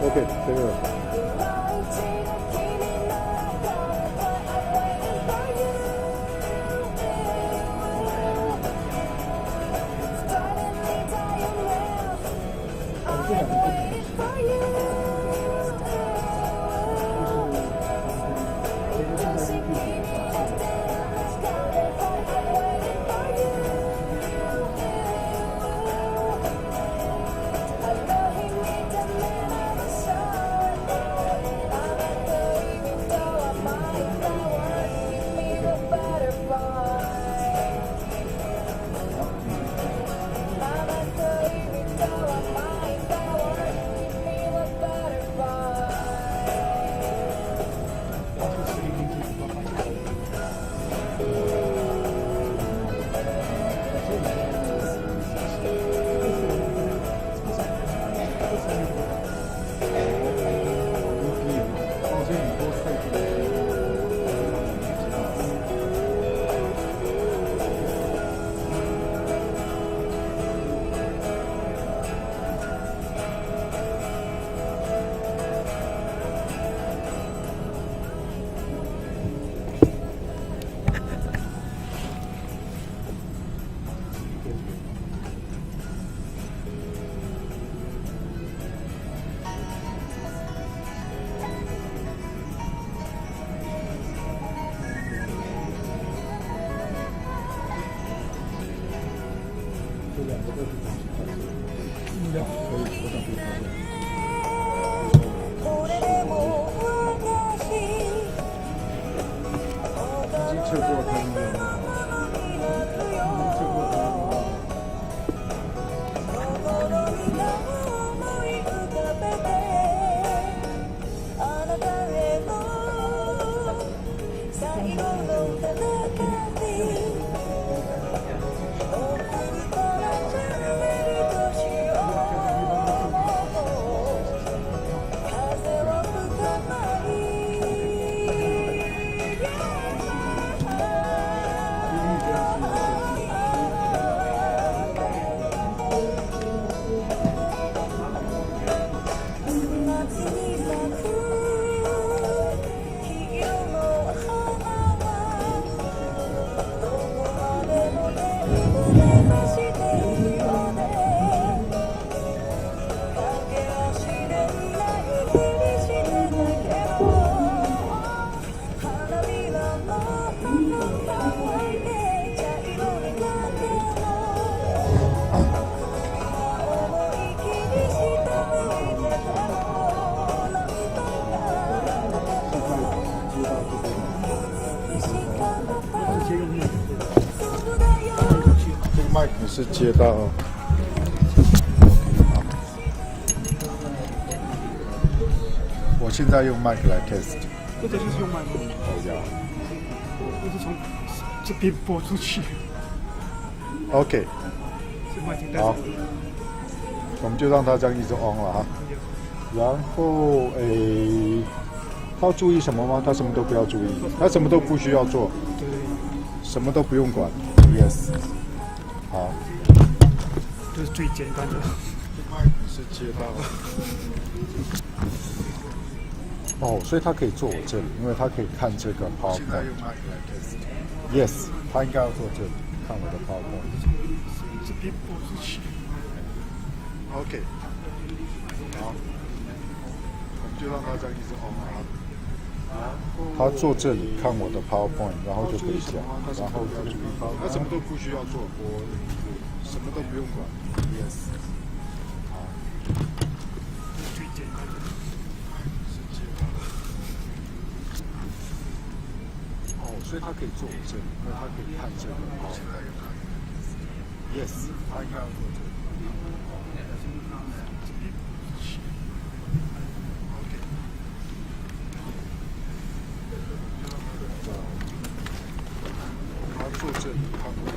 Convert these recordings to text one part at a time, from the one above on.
오케이, 재미없어. 지칠 것 같은 麦克是接到。我现在用麦克来 test。这就是用麦克。哦呀。我是从这边播出去。OK。好，我们就让它这样一直 on 了哈。然后他要注意什么吗？他什么都不要注意，他什么都不需要做，什么都不用管。Yes。好。这是最简单的。麦克是接到。哦，所以他可以坐我这里，因为他可以看这个 PowerPoint。Yes， 他应该要坐这里看我的 PowerPoint。这边播出去。OK。好，我们就让他这样一直 on 啊。他坐这里看我的 PowerPoint， 然后就可以讲，然后这个他什么都不需要做，我什么都不用管。Yes。好。最简单的。所以他可以坐我这里，因为他可以看这个。Yes， 他应该要坐这里。OK。他坐这里看我的。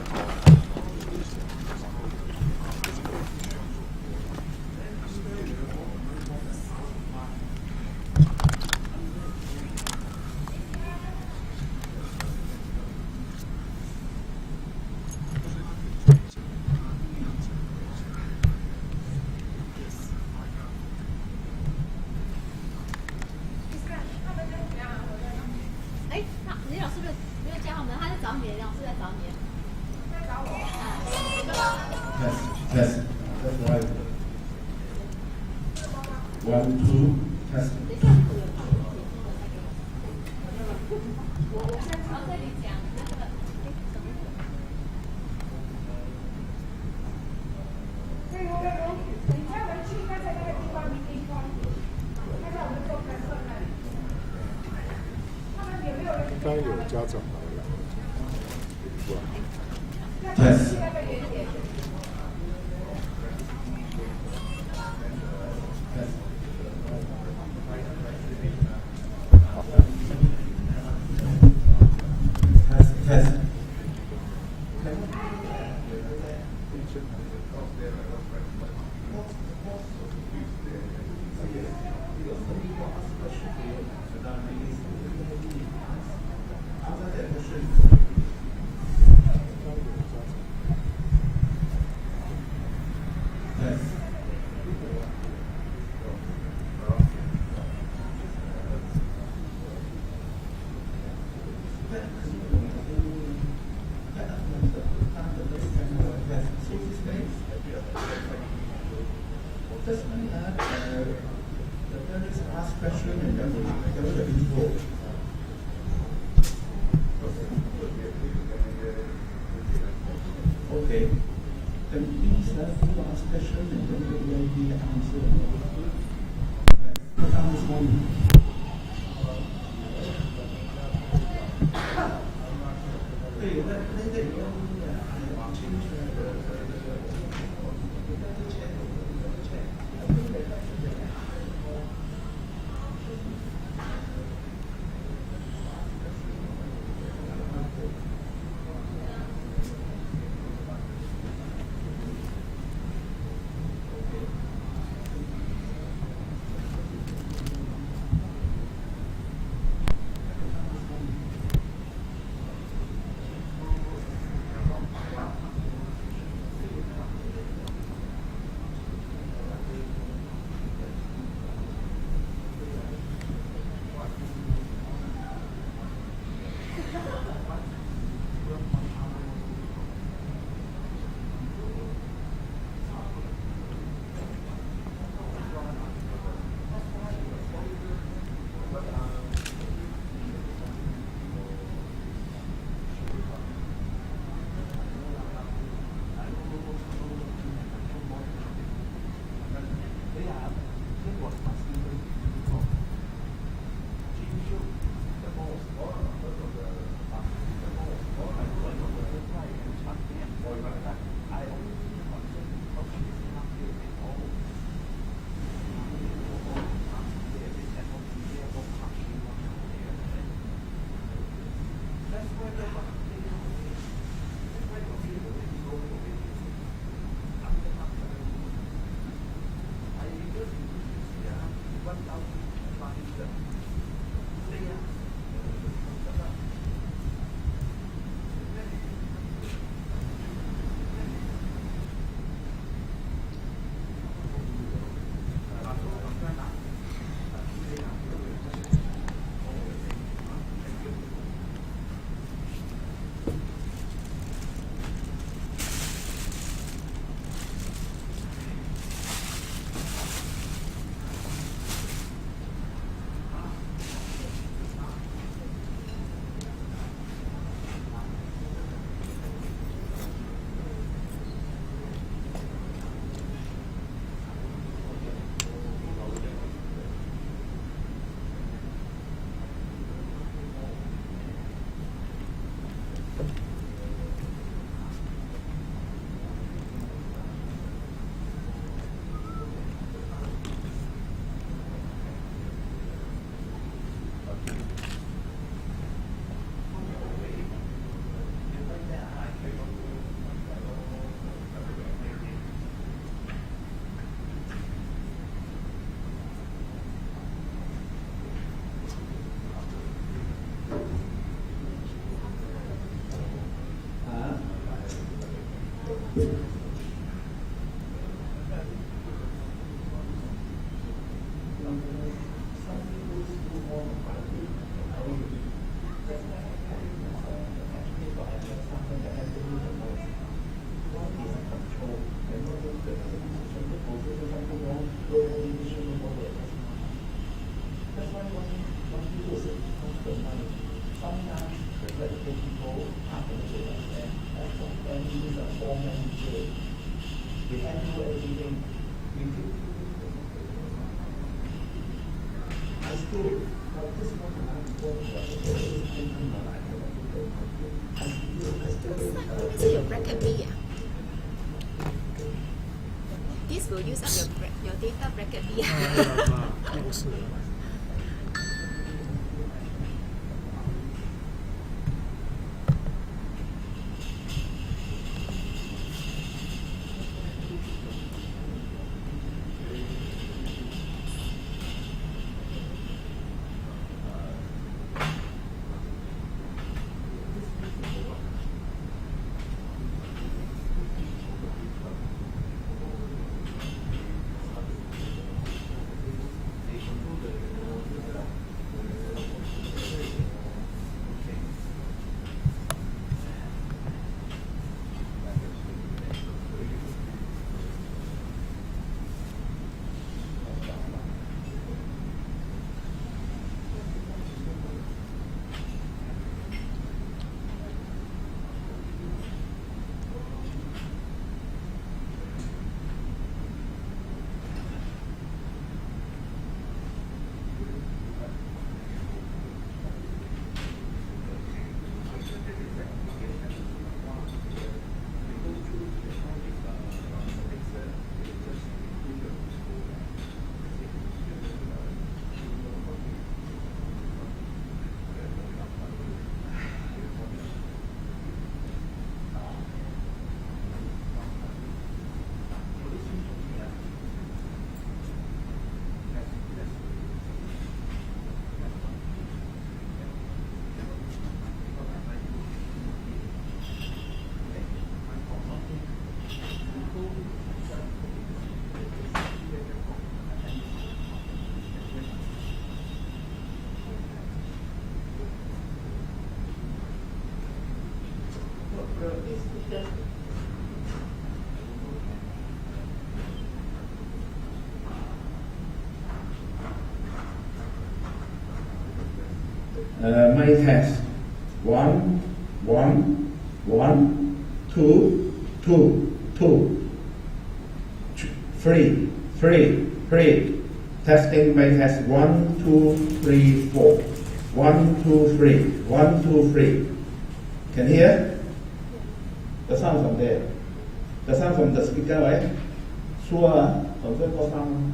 李老师没有叫他们，他在找你，老师在找你。在找我。Test. That's right. 1, 2, test. 我在朝这里讲那个。应该有家长来了。Test。Test。Okay. Can you please ask question and then the answer? This one. 这有 bracket B 啊 This will use up your data bracket B 啊不是。My test. 1, 1, 1, 2, 2, 2. 3, 3, 3. Testing my test. 1, 2, 3, 4. 1, 2, 3. 1, 2, 3. Can you hear? The sound from there. The sound from the speaker, right? Sure. From the sound.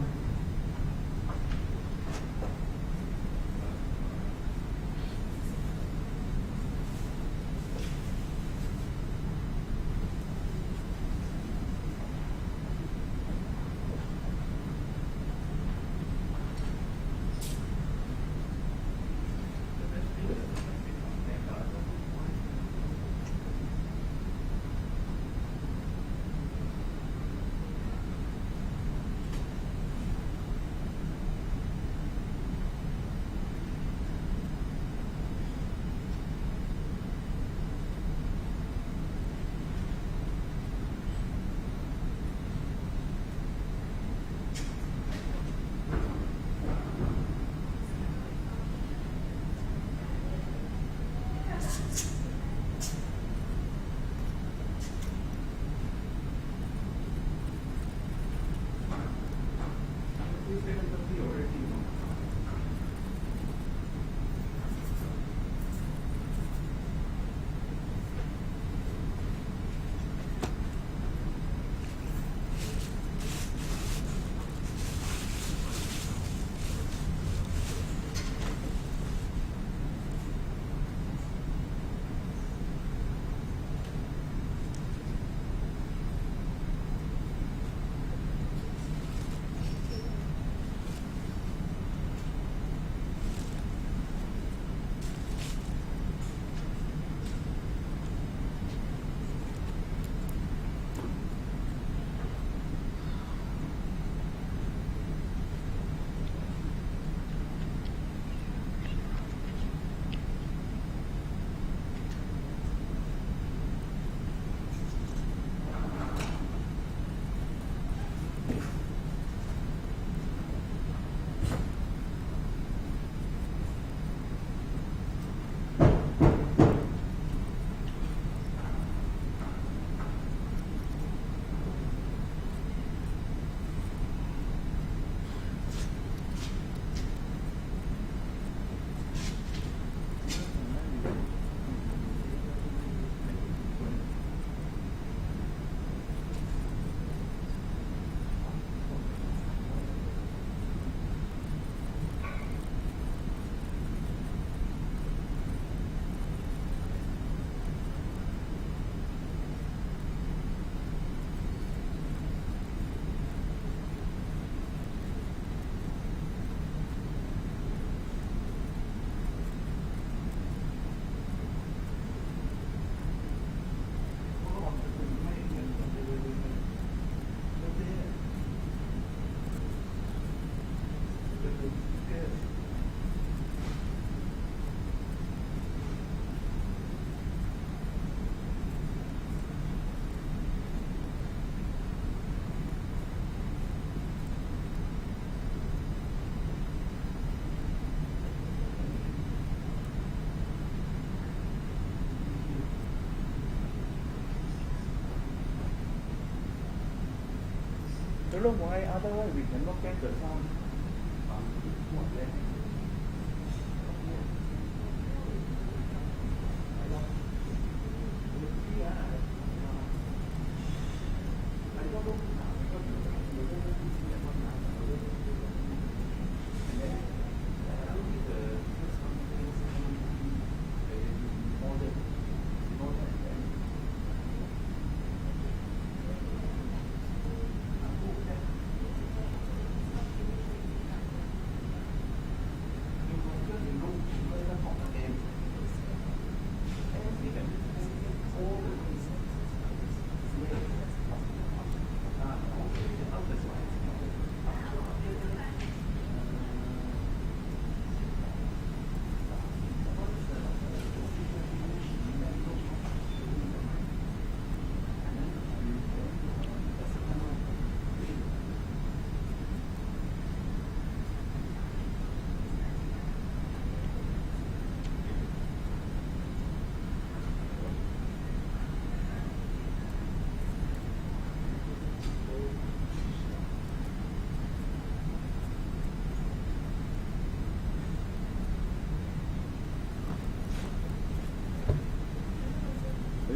Don't know why, otherwise we cannot get the sound.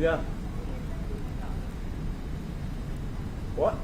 Yeah. What?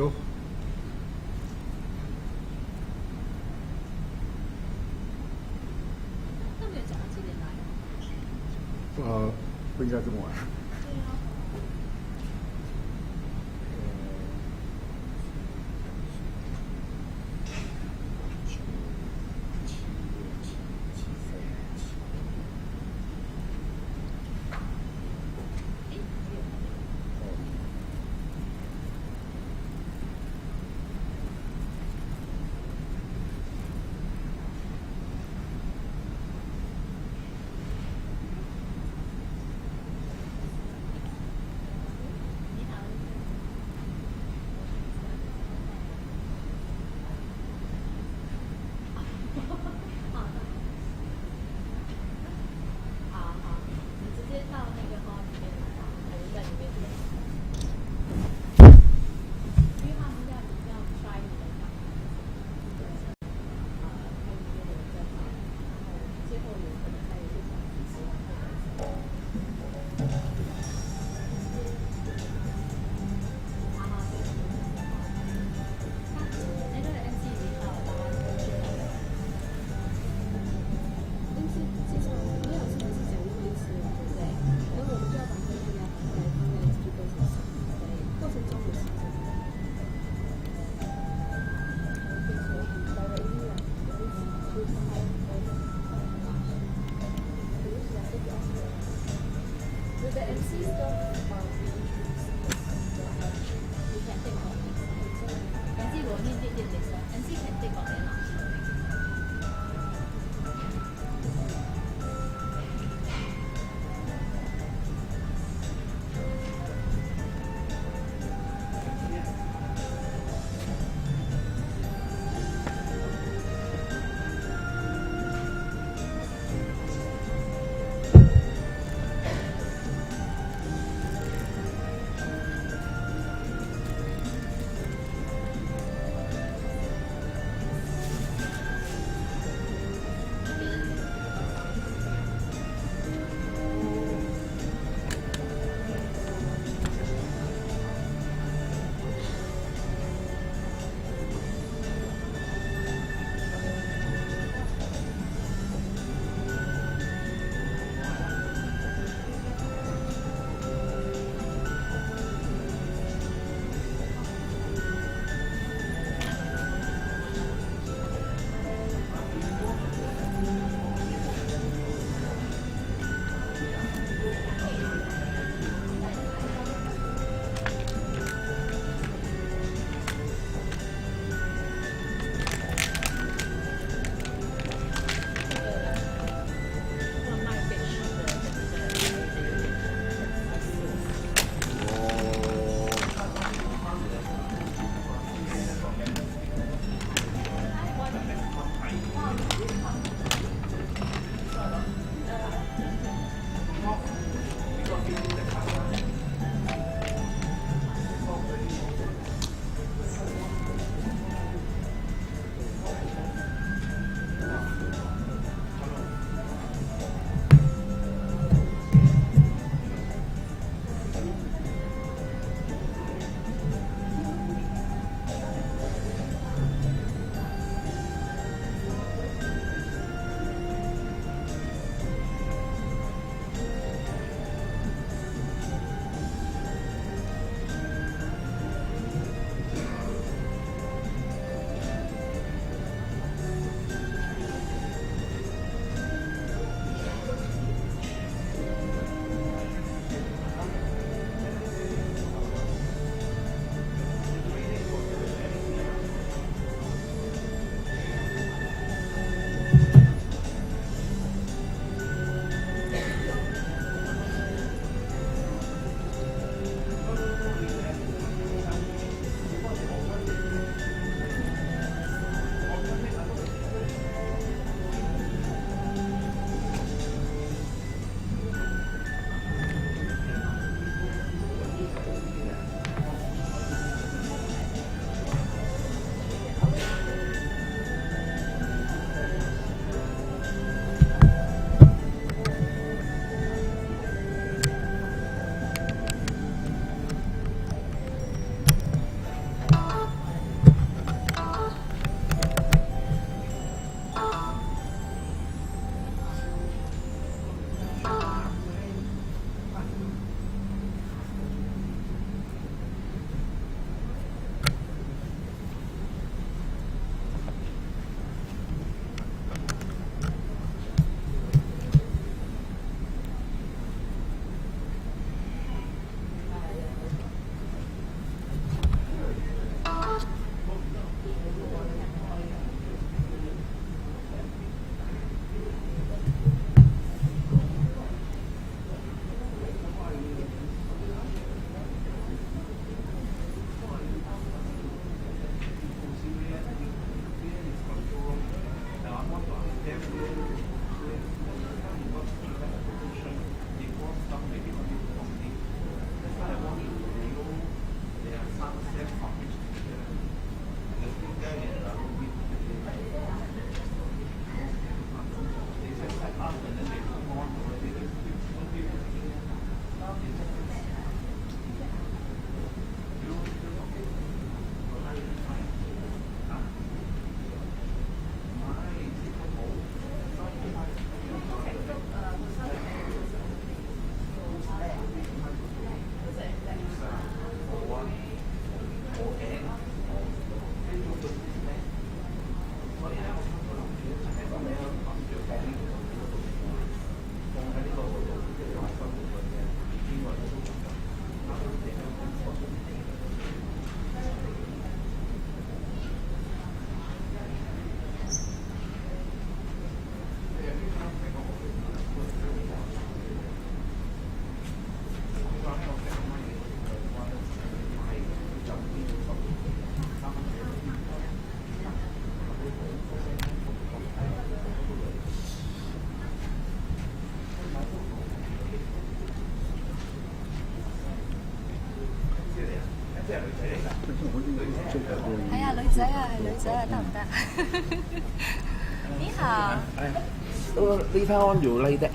go。他没有讲到几点来。不应该这么晚。对啊。哎呀，女仔啊，係女仔啊，得唔得？你好。Later on, you like that,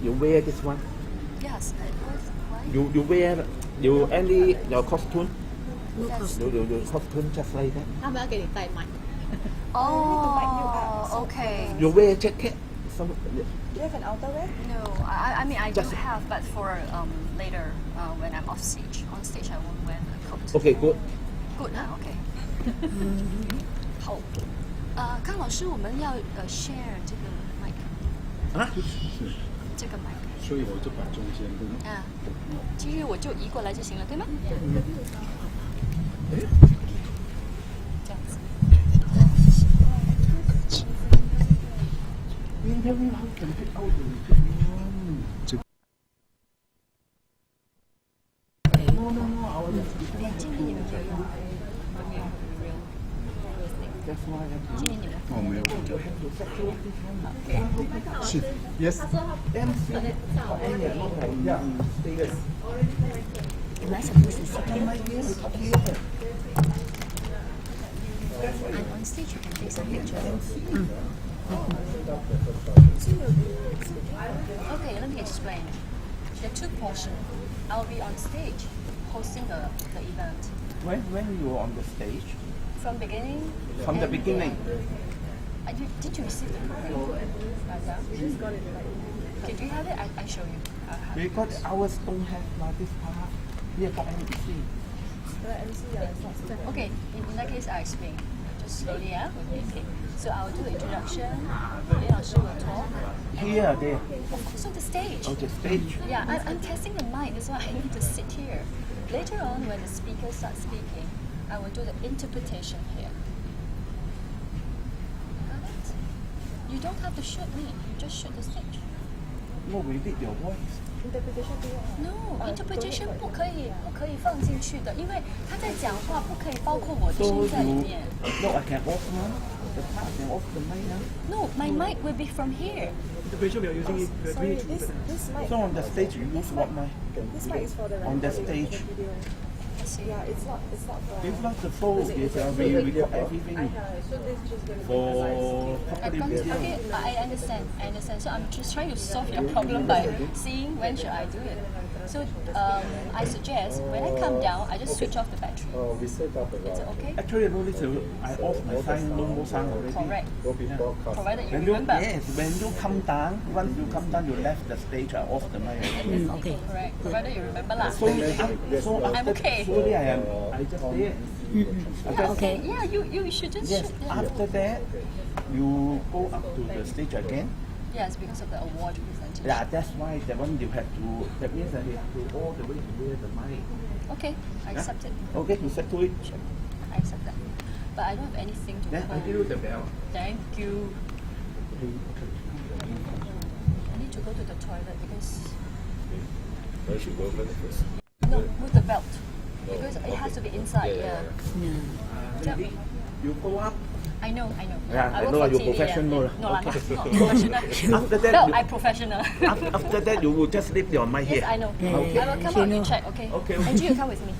you wear this one. Yes. Why? You wear your costume. Your costume just like that. 他們要給你帶麥。Oh, okay. You wear jacket. Some, Do you have an outerwear? No, I mean I do Just- have, but for later when I'm off stage. On stage I won't wear the coat. okay, good. Good 啊 ，OK。好。康老師，我們要share 這個麥，啊？這個麥。所以我就擺中間，對嗎？啊，其實我就移過來就行了，對嗎？這樣子。 眼鏡你們有用嗎？今年你們哦，沒有。是，yes。 Am I supposed to sit here? I'm on stage, you can take some pictures. Okay, let me explain. There are two portions. I'll be on stage hosting the event. When you were on the stage, From beginning. from the beginning, Did you receive the program? Okay, do you have it? I show you. I'll have it. because ours don't have like this part. Here for MC. Okay, in that case, I'll explain. Just slowly, with me. Okay. So I'll do the introduction. Then I'll show a talk. Here, there. So the stage. On the stage. Yeah, I'm testing the mic. That's why I need to sit here. Later on, when the speaker starts speaking, I will do the interpretation here. Got it? You don't have to shoot me. You just shoot the stage. No, we did your voice. No, interpretation 不可以放进去的，因为他在讲话，不可以包括我的声 So 音在里 you, 面。 no, I can off now. The part I can off the mic now. No, my mic will be from here. Interpretation we are using it. Sorry, this mic. So on the stage, you use what mic? This mic is for the On the recording of stage. the video. I see. Yeah, it's not for. It's not the phone. It's we record everything So this is just going to be for public video. Okay, I understand. So I'm just trying to solve your problem by seeing when should I do it. So I suggest when I come down, I just switch off the battery. Is it okay? Actually, no need to. I off my sign. No more sound already. Correct. Provided you When you, remember. yes, when you come down, once you come down, you left the stage. I off the mic. Okay. Correct. Provided you remember lah. So I'm after, okay. Slowly I just say it. Okay. Yeah, you should just Yes. shoot. Yeah. After that, you go up to the stage again. Yes, because of the award presentation. Yeah, that's why that one you have to. That means that you have to all the way to wear the mic. Okay, I accept it. Okay, you set to it. I accept that. But I don't have anything to Then I hold. give you the bell. Thank you. I need to go to the toilet because. I should go first. No, move the belt. Because it has to be inside, yeah. Tell me. You go up. I know. Yeah, I work know for you're TV, professional. Yeah. No, I'm not professional. After that, Well, you- I'm professional. After that, you will just leave your mic Yes, here. I know. I will come out and check, okay? Okay. Angie, you come with me.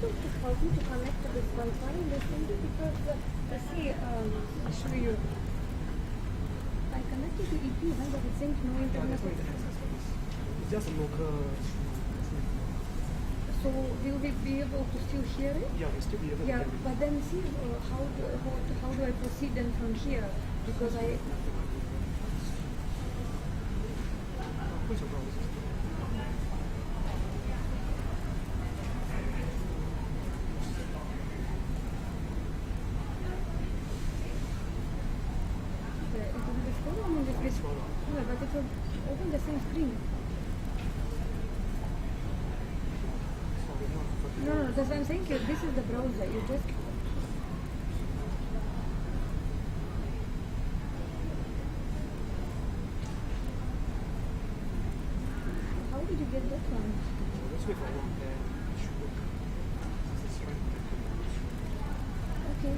able to help me to connect to this Wi-Fi in this window because see, I'll show you. I connected to EP1 but it seems no Yeah, internet. that's why it has a service. It's just a local. So will we be able to still hear it? Yeah, we still be able to Yeah, hear it. but then see how do I proceed then from here? Because I Where's your browser? it will be scroll on this yeah, but it will open the same screen. No, that's what I'm saying. This is the browser. You just how did you get that one? Let's wait for a while. Then it should work. This is right. Okay.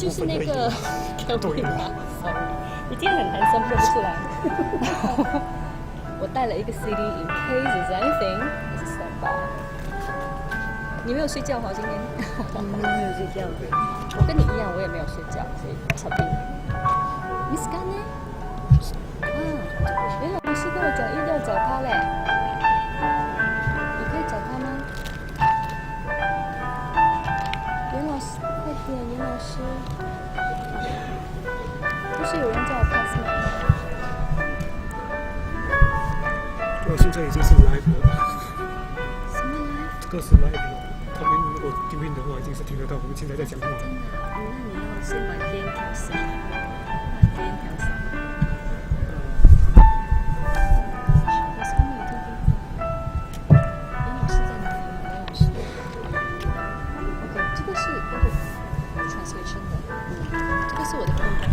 就是那个 Kelvin 啊，sorry，你今天很难声播不出来。我带了一个 CD in case there's anything， it's a standby。你没有睡觉吗？今天？没有睡觉。我跟你一样，我也没有睡觉，所以差不多。Miss Gan 呢？袁老师跟我讲一定要找他嘞，你可以找他吗？袁老师，快点，袁老师，不是有人叫我 pass 吗？我现在已经是 live 了，什么来？这个是 live 了。他们如果听不的话，已经是听得到我们现在在讲话。真的啊，那你要先把电调小，把电调小。我从没有听过。袁老师在哪里？袁老师。OK， 这个是translation 的，这个是我的 program。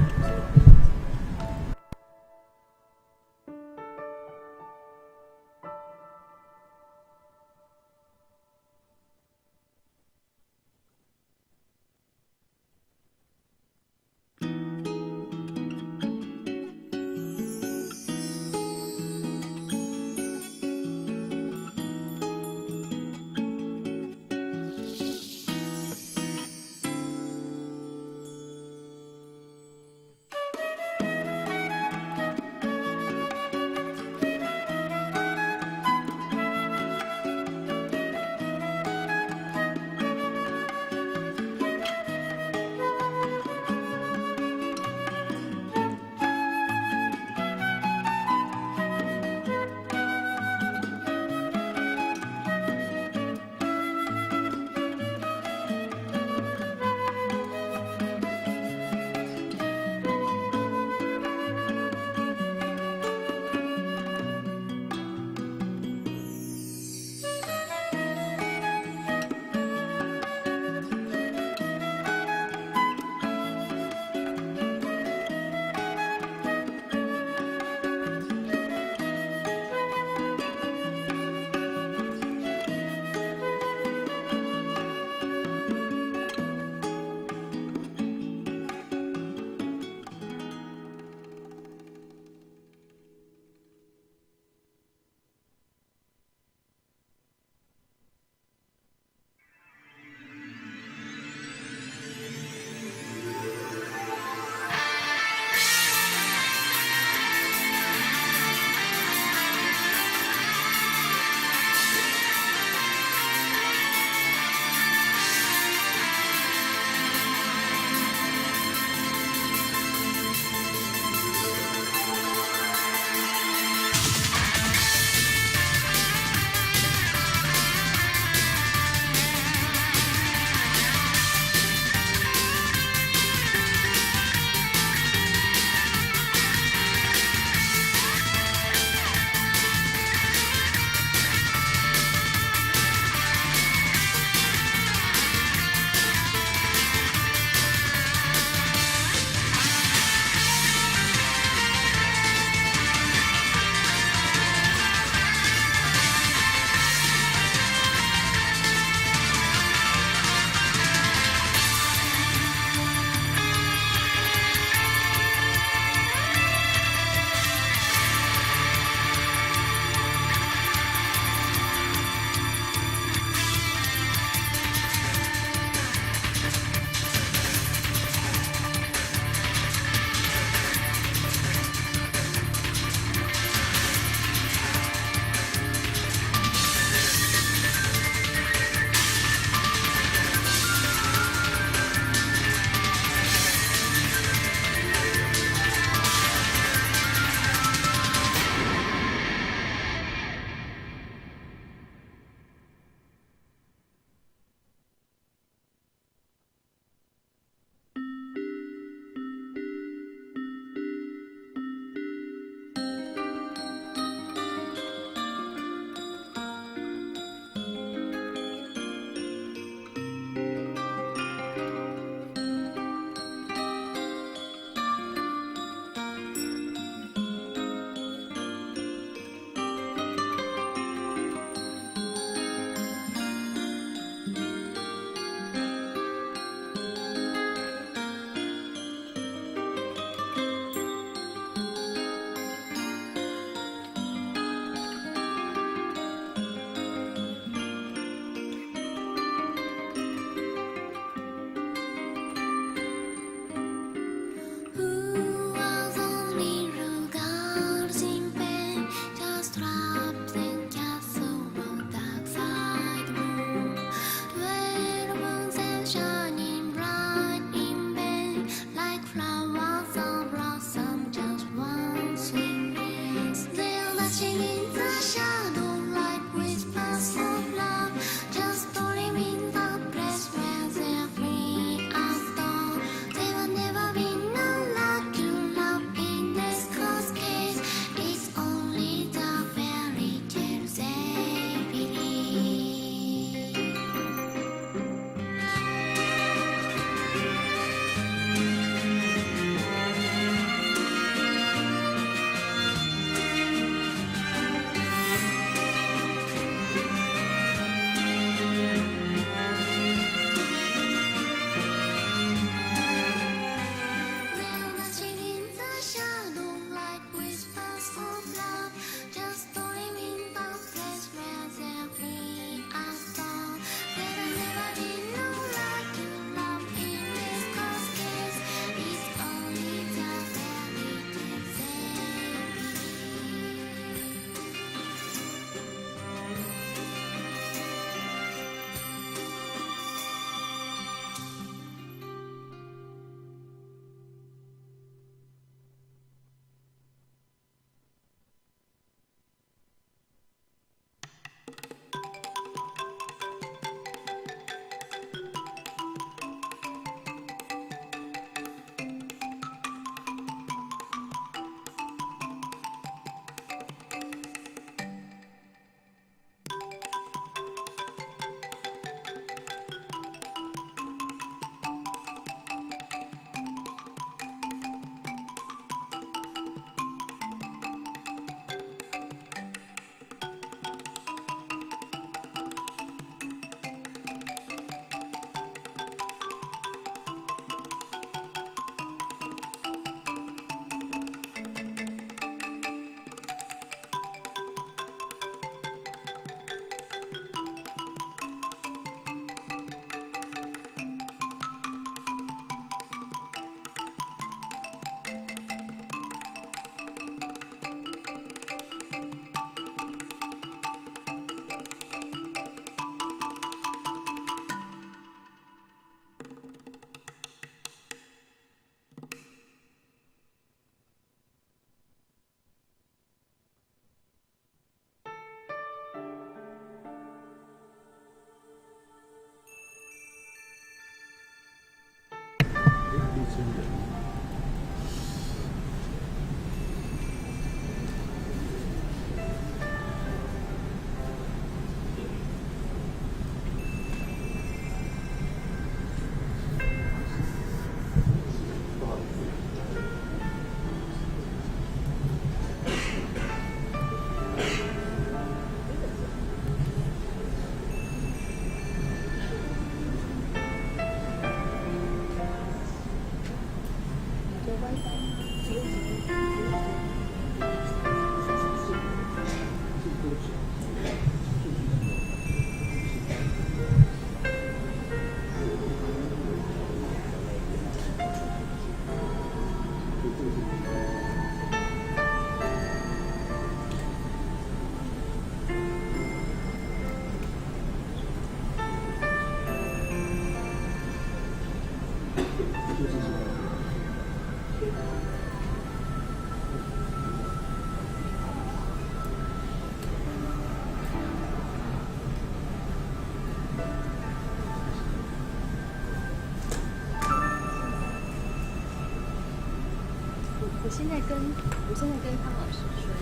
我现在跟康老师说。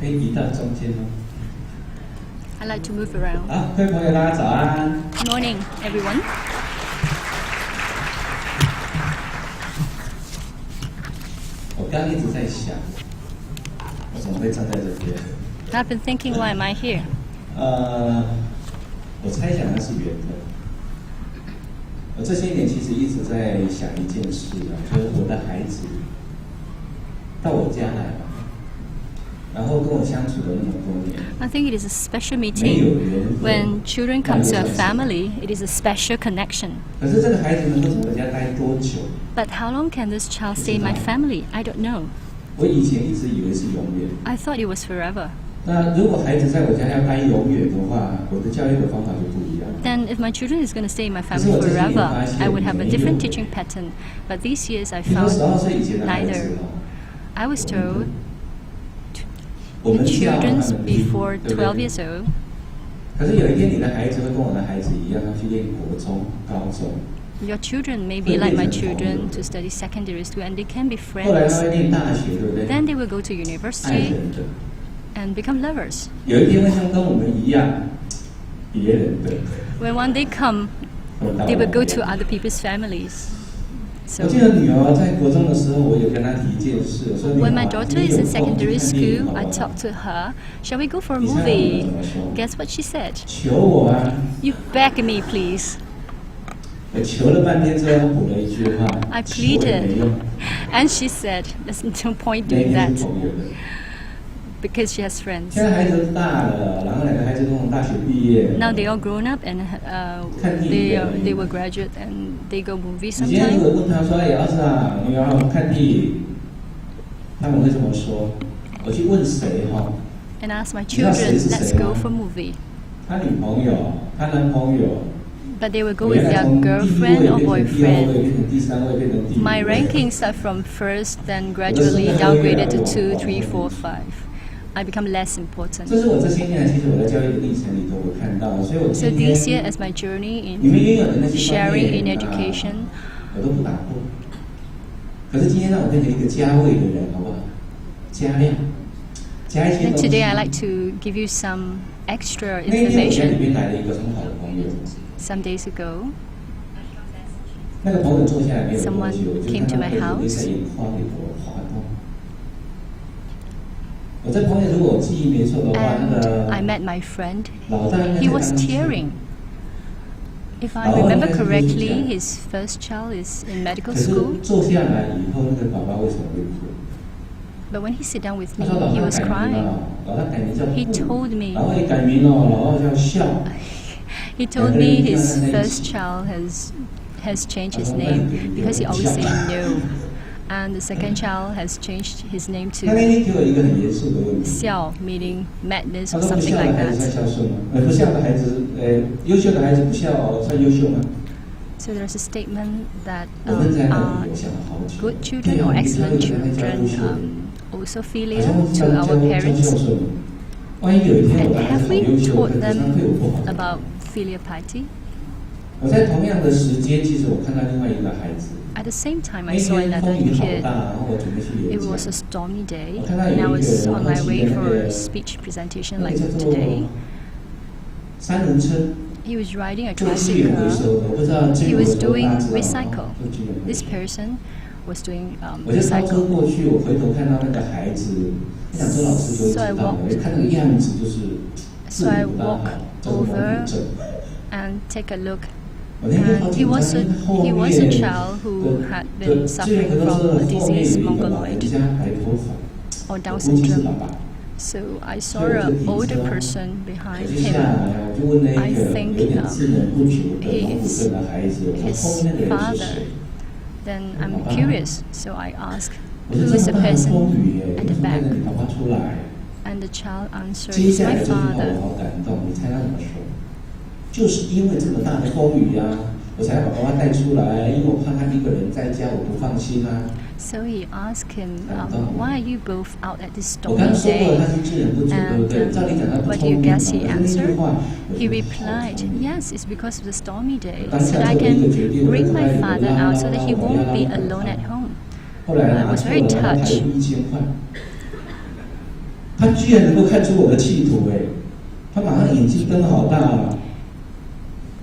可以移到中间吗？ I like to move around. 好，各位朋友，大家早安。 Good morning, everyone. 我刚刚一直在想，我怎么会站在这边？ I've been thinking, why am I here? 我猜想那是缘分。我这些年其实一直在想一件事啊，就是我的孩子到我家来了，然后跟我相处了那么多年， I think it is a special 没有 meeting. 缘分。 When children come to a 哪有关系？ family, it is a special connection. 可是这个孩子能够在我家待多久？ But how long can this child stay in my family? I don't know. 我以前一直以为是永远。 I thought it was forever. 那如果孩子在我家要待永远的话，我的教育的方法就不一样。 Then if my children is going to stay in my family Kung saan forever, kasi I would have a hindi different yun. teaching pattern. But these years I 比如 found 12岁以前的孩子 neither. 哦， I was told 我 the 们教他 children 们听， before 对不 12 对？ years old, 可是有一天你的孩子会跟我的孩子一样，要去念国中、高中， your children may be like my children to study secondary school and they can be 后来 friends. 他会念大学，对不对？ Then they will go to 爱 university 人的， and become lovers. 有一天会像跟我们一样，别人的。 When one day come, 会到 they 我 will go 们 to 家 other people's families. 我 So 记得女儿在国中的时候，我有跟她提一件事，我说你 when 好 my 啊 daughter 今天 is 有 in 空去 secondary 看电影 school, 好不 I 好？ talked to her, shall we go for a 你猜我 movie? 怎么说？ Guess what she said? 求我啊！ You beg me, please. 我求了半天之后，她补了一句话： I 求也 pleaded. 没用。 And she said, there's no point 那 doing 天是 that 朋友的。 because she has friends. 现在孩子都大了，然后两个孩子都从大学毕业。 Now they all grown up and they will graduate and they go movie 你今天如 sometime. 果问他说：“哎，儿子啊，你要看电影？”他们会这么说。我去问谁哈？ And I asked my 你知道谁 children, 是 let's 谁 go 吗？ for movie. 他女朋友，他男朋友。 But they will go 我 with 原来 their 从第一 girlfriend 位 or 变成第二位， boyfriend. 变成第三位，变成第五位。 My ranking start from first, then gradually downgraded to 2, 3, 4, 5. I become less 这 important. 是我这些年来，其实我在教育的历程里头我看到的，所以我 So 今天 this year, as my journey 你们拥有的 in 那些观 sharing in 念 education, 我都不打破。可是今天让我变成一个加位的人，好不好？加量，加一些 then 东西。 today I like to give you some extra 那一天我家里 information. 面来了一个很好的朋友， Some days ago, 那个朋友坐下来没有多 Someone 久，我就 came 看 to 到 my 被我 house. 在眼眶里头滑动。我这朋友如果我记忆没错的话，那 and 个 I met my friend. 老大应该 He 才 was 刚去 tearing. If I Oh, remember that's correctly, really his first child is in medical 可是 school. 坐下来以后，那个爸爸为什么会哭？ But when he sat down with 他 me, 说：“老 he 大 was 改名 crying. 了，老大改名叫 He 布 told me 老二也改名了，老二叫笑。 He told me his first child has changed his name because he always say no, and the second child has changed his name 他那 to 天给我一个很严肃的问题， Xiao, meaning madness 他 or 说：“不 something 孝的 like 孩子算 that. 孝顺吗？不孝的孩子，优秀的孩子不孝算优秀吗？” So there's a statement that 我们在那 are 里，我想了好久。 good children or excellent children also 好 filial 像 to our 教 parents. 孝顺。万一有一天 And 我的孩 have 子好 we 优秀， taught 可是他对我不 them 好。 about filial piety? 我在同样的时间，其实我看到另外一个孩子， At the same time, 那 I saw 天 another 风雨好 kid. 大，然后我准备去演 It was a 讲。 stormy day, 我看到 and I 有一 was 个 on 人， my 他骑 way 的那 for 个 a speech presentation 那个 like 叫做 today. 三轮车， He was riding a 做资源回 tricycle. 收的。我不知道这 He 个 was 大家 doing 知道吗 recycle. 做资源回 This 收。 person was doing 我就开车 recycle. 过去，我回头看到那个孩子，我想周老师就会知 So I 道， walked- 我一看那个样子就是字 So I 不大好 walked，叫做 over 盲症。 And take a look. 我那天好 And 紧 he 张， was 因 a 为后 he 面 was a child who 的 had 的 been 资源 suffering 回收 from 车 a 的后面 disease 有一个老人 mongoloid 家白头发， or 我 Down 估计是 syndrome. 爸爸。 So I saw an older person 我 behind 就下 him. 来，我就问那 I 个 think, 有点智能不足的蒙古 his- 症的孩子，我说后面那个人是谁？ Then I'm curious, so I asked, 我就 who 知 is 道 the 他很 person 风雨耶， at 我 the 说那 back? 个你爸爸出来。 And the child answered, 接 it's 下来 my 这句话我 father. 好感动，你猜他怎么说？就是因为这么大的风雨啊，我才要把爸爸带出来，因为我怕他一个人在家，我不放心啊。 So he asked him, why are you both out at this 我刚 stormy 刚说过 day? 他是智能不足，对不对？ And 照理讲他不 what 聪 do you 明嘛， guess he 可是那句 answered? 话，我 He 觉得好 replied, 聪明。 yes, it's because of the stormy day, 当 so 下 that I 做了一个 can 决定，我 bring 在 my 家里 father 拉 out 拉 so 拉 that he 我 won't 拉 be 拉 alone 拉 at home. 后来 I 拿 was 错 very 了，他才 touched. 1000块。他居然能够看出我的企图，他马上眼睛瞪好大啊！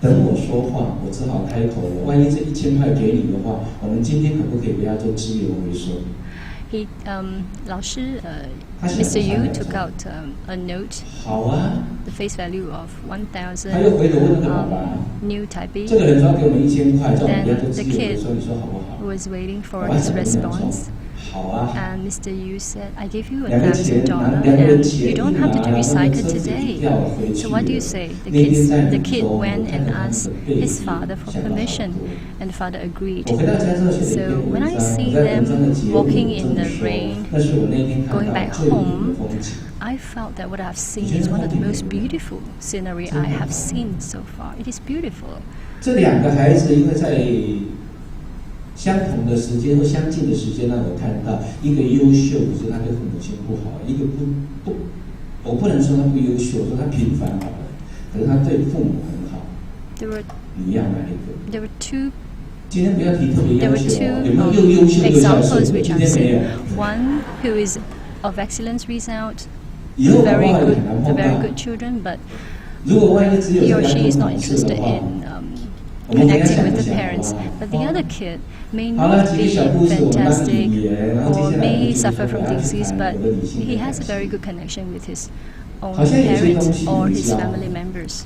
等我说话，我只好开口了。万一这1000块给你的话，我们今天可不可以不要做资源回收？ He, 老师, Mr. Yu took out a note, 好啊， the face value of 他又回头问那个爸 1,000 爸， new 这 Taipei. 个人说要给我们1000块，叫我们不要做 Then 资 the 源回 kid 收，你说好不好？ was waiting 爸 for 爸 his 怎么跟他说 response. 好啊。 And Mr. Yu said, I gave you $2,000 $1,000 and you don't have to do recycle today. So what do you say? The kid went and asked his father for permission and father agreed. 我回到家之后写了一篇 So 文 when I 章， see 我在文章的 them 结尾 walking in 这 the 么说 rain, 那是我那天看 going 到 back 最美的 home, 风景。 I felt that what I've seen is one of the most beautiful scenery I have seen so far. It is beautiful. 这2个孩子因为在相同的时间或相近的时间让我看到，一个优秀，可是他对父母亲不好；一个我不能说他不优秀，我说他平凡好了，可是他对父母很好。 There were 你要哪一个？ there were two 今天不要提特别 there 优 were 秀 two 哦，有没有又优秀又孝顺 examples 的？ which 今 I've 天没有 seen. One who is of excellence result, 以后的 very 话也 good, 很难 the 碰 very 到。 good children, but 如果万一只有 he 这 or 两 she 种 is not 方式的 interested 话， in 我们给他 connecting 想 with 一 the 想，好 parents. 不好？ But the other kid may 好了， not 几个 be 小故事我们当 fantastic 语言，然后接 or 下来 may 就是 suffer 我 from 要去 disease, 谈 but 我的理性 he 的 has 感 a very 情。 good connection with his own 好像有些 parents 东西 or 你 his 教 family members.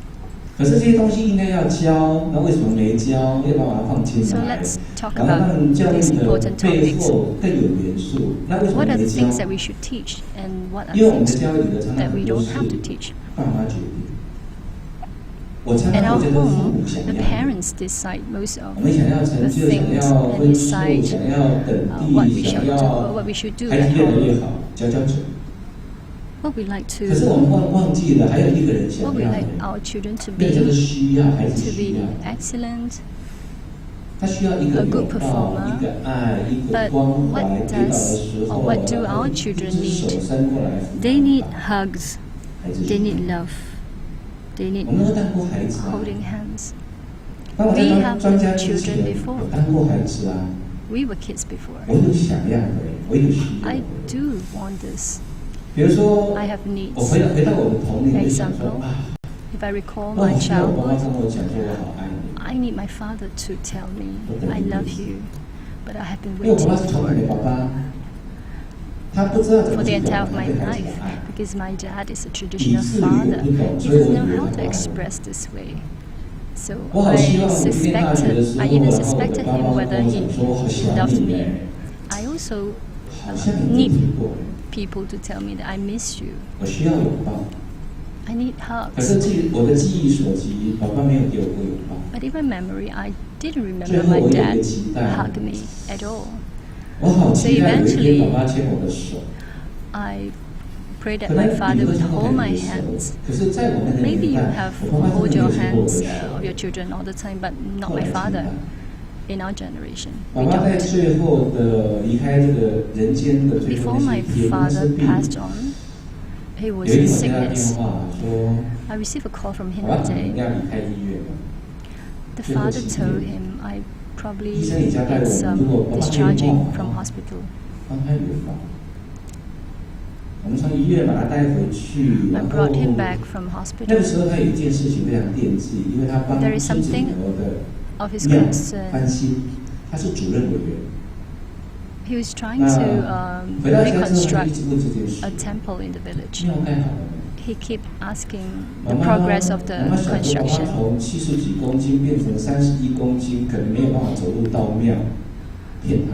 可是这些东西应该要教，那为什么没教？要不要把它放进 So 来？ let's talk 然后他 about 们教育 these 的 important 背 topics. 后更有元素，那为什么 What are 没 the 教 things？that we should teach and what are 因为我们的 things 教育里头常常 that we 很多 don't 是 have to teach? 爸妈决定。我常 In 常 our 会觉得父 home, 母想 the 要， parents decide most of 我们想要成 the 就，想 things 要 and 分数， decide 想要等 what 地， we 想 should do, 要 what we should do 孩 at 子越来越 home, 好，佼佼者。 what we like 可是我 to, 们忘记了，还有一个人 what 想 we 要 like 的， our children to 那个叫做 be, 需要，孩子 to 需 be 要。 excellent. 他需要一个 a 拥 good 抱， performer. 一个爱，一个 But 关怀。 what 跌倒的 does 时 or 候， what do 然后 our 一 children 只手 need? 伸过来扶 They 他 need 吧 hugs, 孩子需 they 要 need love, they need 我们都当过孩子啊。 holding hands. 当我在 We 当 have 专家 been 之 children 前， before. 我当过孩子啊， We were kids before. 我有想要的，我有需要 I 的。 do want this. 比如说， I have 我 needs. 回到我的童年，就想说 Example, 啊， If I recall 我 my 好希望我爸妈 childhood, 跟我讲说我好爱你， I need my father to tell me, I love you. But I have been 因为我爸 waiting 妈是传统的 for 爸爸，他不知道怎 for 么 the 去 entire 表 of 达 my 对孩子 life 的爱。 because my dad is a traditional 以至于我 father. 不懂， He 所以我 doesn't 以 know 为 how 我 to 爱你。 express this way. So 我好 I 希望我念大学的 suspected, 时候， I 然 even 后我的 suspected 爸 him 妈 whether 跟我 he 讲说我好喜欢 loved 你 me. 耶， I also 好像你没 need 听过， people to tell me that I miss you. 我需要拥抱。 I need 可是 hugs. 我的记忆所及，爸爸没有给我过拥抱。 But in my memory, I didn't remember 最后 my 我有一 dad 个期待， hug me at all. 我好期待有一 So 天 eventually- 爸爸牵我的手。 I prayed 可 that 能 my 你 father 会 would 这么 hold 感 my 觉的 hands. 可是在我那个 Maybe 年 you 代， have 我爸妈 hold 真的 your 没有牵过我 hands 的手。 of your children all the time, but not 后 my 来听 father. 到 In our generation, 爸 we 爸在 don't. 最后的离开这个人间的最后 Before 那 my 些天，那是 father 病。 passed on, he 有 was 一 in 天我接到电 sickness. 话说， I received a call from him 爸爸 one 你 day. 要离开医院了。 The 最后 father 几 told 天， him I probably 医生已经带我 is 们，如果爸爸可以 discharging 梦 from 啊， hospital. 帮他拥抱。我们从医院把他带回去， I 然后 brought him back from 那个时 hospital. 候他有一件事情非常惦记，因为他帮 There is 孙子 something 牛的 Of his 庙 concern, 翻新，他是主任委员。 he was trying 那 to 回到家之后，他就一 reconstruct 直问这件事 a：temple in the village. 庙盖好了没？ He kept asking 妈 the 妈 progress of 妈 the 妈想说，爸爸 construction. 从70几公斤变成31公斤，可能没有办法走路到庙，骗他。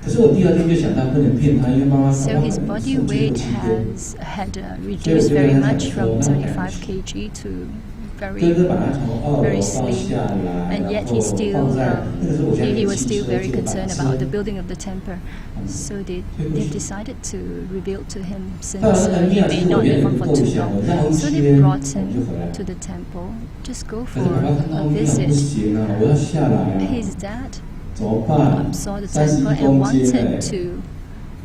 可是我第二天就想到不能骗他，因为妈妈 So 妈妈 his 可能 body 瘦最后 weight 几天， had reduced very much from 75 kg to 哥 very 哥把他从2楼 very 抱 slim, 下来， and 然 yet 后 he still 放在那个时候我家 he 有 was 汽 still 车， very 就把 concerned 车 about the building of the temple. So they decided to rebuild to him since 到了那个 he 庙， may 其实我 not 原 live 本 on 不 for 够 too 想，我 long. 绕一 So they 圈 brought 我们就回来 him to 了。 the temple. Just go 可是爸 for 爸看到 a 庙不 visit. 行啊，我要下来啊， His dad 怎么办？ saw the temple 31 and 公斤哎 wanted，to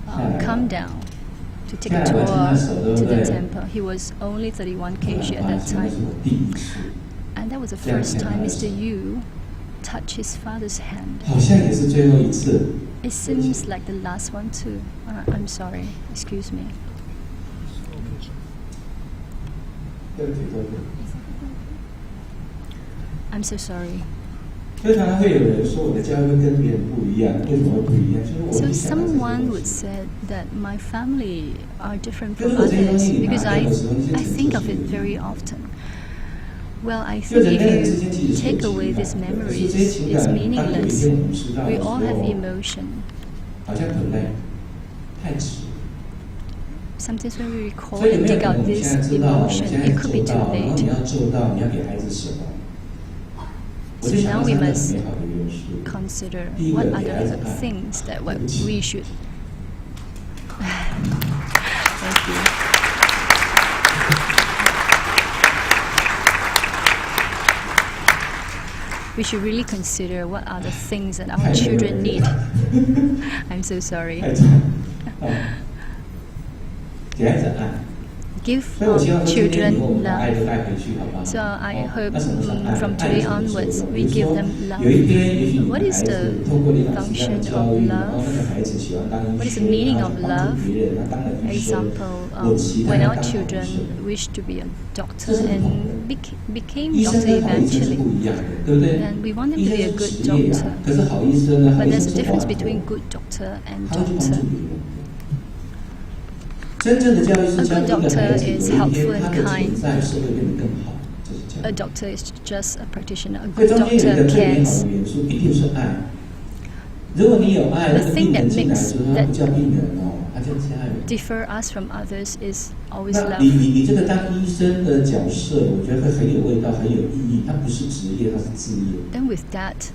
下来了 come down to take 下 a 来我要牵他 tour 手，对 to 不 the 对？ temple. He was only 31 kg 后来 at 发 that 现那是 time. 我第一次， And that was the 这样 first 牵他 time 的 Mr. 手， Yu touched his father's hand. 好像也是最后一次。 It seems like the last one too. I'm sorry, excuse me. 对不起，对不起。 I'm so sorry. 所以常常会有人说我的教育跟别人不一样，为什么会不一样？就是我 So 不想要这些 someone 东 would 西。 say that my family are different 就 from 是我这些东 others 西你拿 because 掉的时候，那些 I 成 think 就 of 是 it very often. Well, I 就 think 人跟人之 if 间其 you 实是有 take 情 away 感 these 的，可是 memories, 这些情 it's 感，当有一 meaningless. 天我们知道 We 的时 all have 候， emotion. 好像很累，太迟。 Sometimes when we recall 所以有 and 没有 dig 可能 out 我们 this 现在知道，我们 emotion, 现在 it could be 做 too 到，然后 late. 你要做到，你要给孩子什么？我 So 就想 now 到 we 三个很 must 美好的愿是。 consider 第一个 what are 给孩子 the 爱， things that 对 what 不起。 we should. Thank you. We should really consider what are the things that our children need. I'm so sorry. 太长，给孩子爱。 Give 所以我希望说今天以后我 children 们把爱 love. 都带回去，好不好？ So I 哦 hope 那什么是爱？ from 爱 today 是什么作 onwards 用？ we 比如 give 说 them 有一 love. 天，也许你 What 的 is 孩 the 子通过林老师这样的 function 教 of 育，然后 love? 那个孩子喜欢当医 What is 生， the meaning 他 of 帮 love? 助别人，他当了医生， Example, 我期待 when 他 our 当好医 children 生。 wish to be a 这 doctor 是很好 and 的。 became 医生 doctor 跟好医生是 eventually. 不一样的，对不对？ And we want them 医 to 生 be a 是 good 职业啊 doctor. 可是好医生呢，好 But 医 there's 生 a 是 difference 活 between good doctor and 他会去帮助 doctor. 别人。真正的教育是教一个孩子，有一天他的存在社会变得更好，这是教 A 育。 doctor is just a practitioner. A 所以 good 中间有一个 doctor 最美好 cares. 的元素，一定是爱。如果你有爱，那 The 个 thing 病人 that 进来 makes 的时候，他不叫病人哦，他叫家人。 Differ us from others is always 那 love. 你这个当医生的角色，我觉得会很有味道，很有意义。它不是职业，它是志业。 Then with that,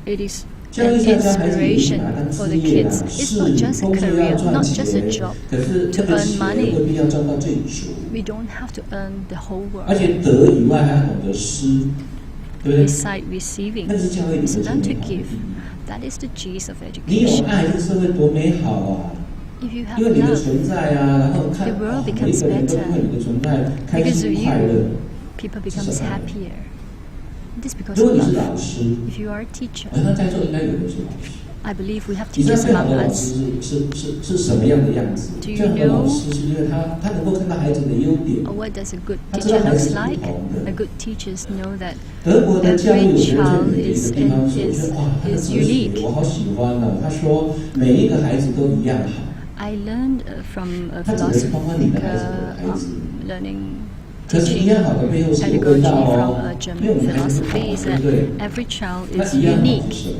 it is 教 an 育上教孩子也是 inspiration 拿当 for 事 the 业啊， kids. It's 是 not just a 工作要 career, 赚 not just a 钱 job.，可是这 to 个 earn 钱 money 未必要赚到最足。 We don't have to earn the whole 而 world. 且得以外还要懂得施，对不对？ Beside receiving, 那是教育里 it's 面最 learn to 美好的意 give. 义。 That is the gist of 你有 education. 爱，这个社会多美好啊！ If you have 因为你的 love, 存在啊，然后看 the world 每 becomes 个人都 better 因为你的存在开 because 心 of 快乐 you,。people 是 becomes 什么？ happier. It is because 如果 of 你是 love. 老师， If you are a teacher, 我想在座应该有人是老师。 I believe we have 你知道 teachers 最好 among 的老 us. 师是什么样的样子？ Do you 最好的老 know 师是因为他能够看到孩子的优点。 What does a good 他知道 teacher 孩子 looks 是不 like? 同的。 A good teachers know that 德国的教育 every 我觉得最 child 美的一个 is 地方是，我觉得哇，他的 is 哲学 unique. 我好喜欢哦。他说每一个孩子都一样好。 I learned from a 他指的是包括你的孩子， philosopher 我的孩子。 learning 可是，一 teaching 样好的背后是有味 pedagogy 道 from 哦 a。因为我 German 们孩子不好， philosophy is 对 that 不对？ every child 他 is 一样好 unique. 是什么？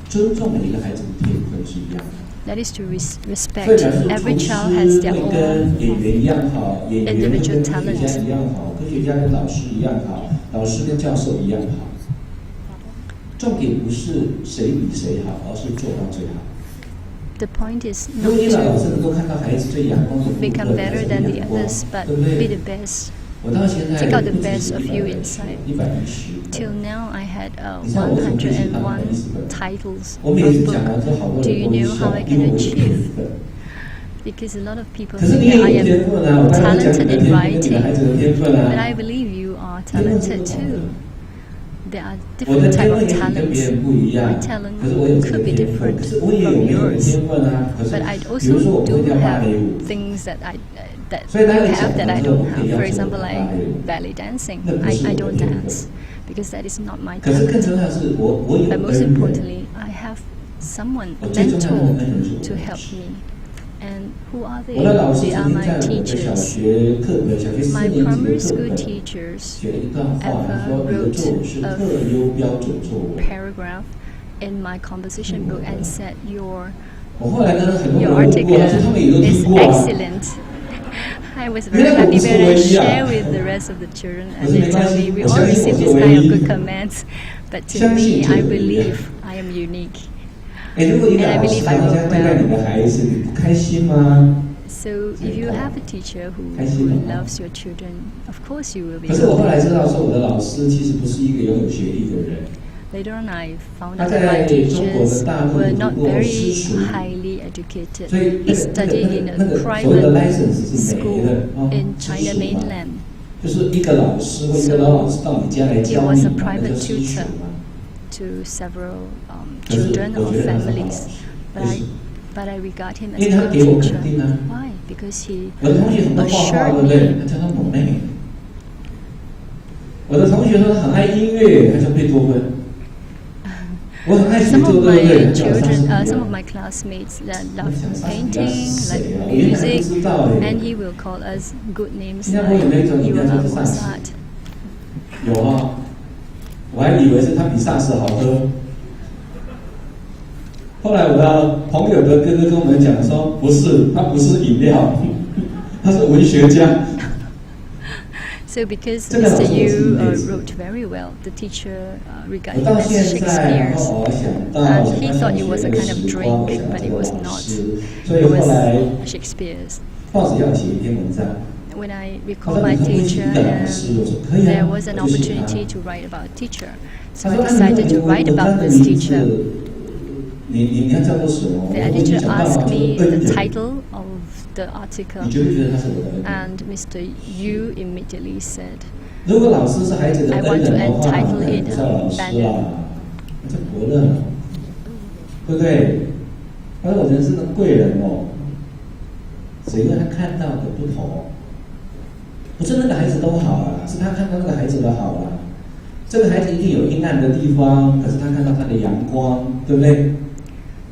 尊重每一个孩子的天分是一样的。 That is to 所以 respect 表示 every 厨师 child has their 会 own 跟演员一样好，演员会 individual 跟科学家 talent. 一样好，科学家跟老师一样好，老师跟教授一样好。重点不是谁比谁好，而是做到最好。 The point is 如 not 果你老师 to 能够看到孩子最阳光的部分， become 还 better 是 than 阳 the 光 others, but 对不 be 对 the？best. 我到现在 Take out the 不止 best 是 of 110 you inside. 110 Till now, I had 你像我从最近看到 101的意思本， titles 我每 of 次讲完之后，好 book. 多 Do 人 you 都会 know how 笑， I 因 can 为我有天 achieve? 分。 Because a lot of people 可是 think 你也 that I 有天 am 分啊！我刚刚讲你 talented 的 in 天分，跟你的孩 writing, 子的天分 but 啊 I。believe you are 天分是 talented 不同 too. 的。 There are 我的 different 天 type 分 of 也许跟别 talents. 人不一样 My，talent 可是我有这个 could be 天分， different 可是我也有 from 没有的 yours. 天分啊。可是 But I 比如说 also 我不会 do 跳芭 have 蕾舞， things that that 所以当 you 你 have 想 that 到 I 说我 don't 可以 have. 要 For 求 example, 芭 like 蕾舞， ballet dancing. 那不是 I 我 don't 的天分。 dance because that is not my 可是更 talent. 重要的是我有 But most 恩人， importantly, I have someone, 我 a 最重要的 mentor 恩人是我 to 的老 help 师。 me. And who are 我的老师 they? They 曾 are 经 my 在我的小 teachers. 学课本，小学4 My 年级 primary 的 school 课本 teachers 写了一段话，他 ever 说你的作文是 wrote a 特优标准作文。 paragraph in my composition book and said your 我后来跟很多 your 人问过，而且 article 他们也都听 is 过啊。 excellent. I was very 原来我不 happy 是 when I 唯一啊。 share with the rest of the children 可 and 是 they 没关 tell 系， me we 我 all 相信 receive 我是 this 唯 kind of 一。 good comments. But to 相信 me, 就 I 唯一啊。 believe I am unique. 哎，如果一个 And I 老师 believe 常 I 常 work 这样对待 well. 你的孩子，你不开心吗？ So if you have a teacher who 开心吗？ loves your children, of course you will be 可是我后 happy. 来知道，说我的老师其实不是一个拥有学历的人， Later on, I found 他 out that my 在中国的 teachers 大陆 were 读 not 过 very 私塾， highly educated. 所以 He studied in 那 a 个所谓的 private license 是没 school 的哦， in 私 China 塾嘛， mainland. 就是一个老师或一个老师到你家来 He 教 was 你 a 嘛，那 private 叫私塾 tutor 嘛。 to several 可是 children 我 or 觉得他是好老 families. 师， But 为 I, 什么？ but I regard him 因 as 为 a 他 good 给我 teacher. 肯定啊。 Why? Because he 我的同学很多画画，对 assured 不对？ me 他叫他某妹，我的同学说他很爱音乐，他就被多分。我很爱写 Some 作， of 对不对？ my 叫我30 children, 分 some of my classmates that love 我想30 painting, 谁 like 啊？我原来还 music, 不知道哎。 and he will call us good names 新加坡有那种 like 饮 you 料叫 are 做萨士 Mozart. 有啊，我还以为是它比萨士好喝。后来我的朋友的哥哥跟我们讲说，不是，它不是饮料，他是文学家。 So because 这个老师 Mr. 我 Yu 是类似 wrote very well, the teacher 我 regarded 到 him as 现在，然 Shakespeare's. 后我想到 And 想 he 到 thought 小 it 学 was a 的 kind of 时 drink, 光，我想 but 到 it 这个 was 老 not. 师， It 所以后来 was Shakespeare's. 报纸要写一篇文章。 When I 他 recall 说 my 你可不可以去 teacher, 一个老师？我说可以啊， there was an 我就写他。 opportunity to write about a teacher. 他 So 说 I 啊，你 decided to 我 write 文章 about 的 this 名 teacher. 字，你要叫做什么？ The 我跟你 editor 讲到 asked 这 me 个恩 the 人， title of the article, 你绝对觉得他是我的恩人。 and Mr. Yu immediately said, 如果老师是孩子的 I 恩 want to 人的话， entitle 那 it 不叫老师 Banner. 啦，那叫伯乐了，对不对？他说我人生的贵人哦，只因为他看到的不同，不是那个孩子都好啊，是他看到那个孩子的好啊。这个孩子一定有阴暗的地方，可是他看到他的阳光，对不对？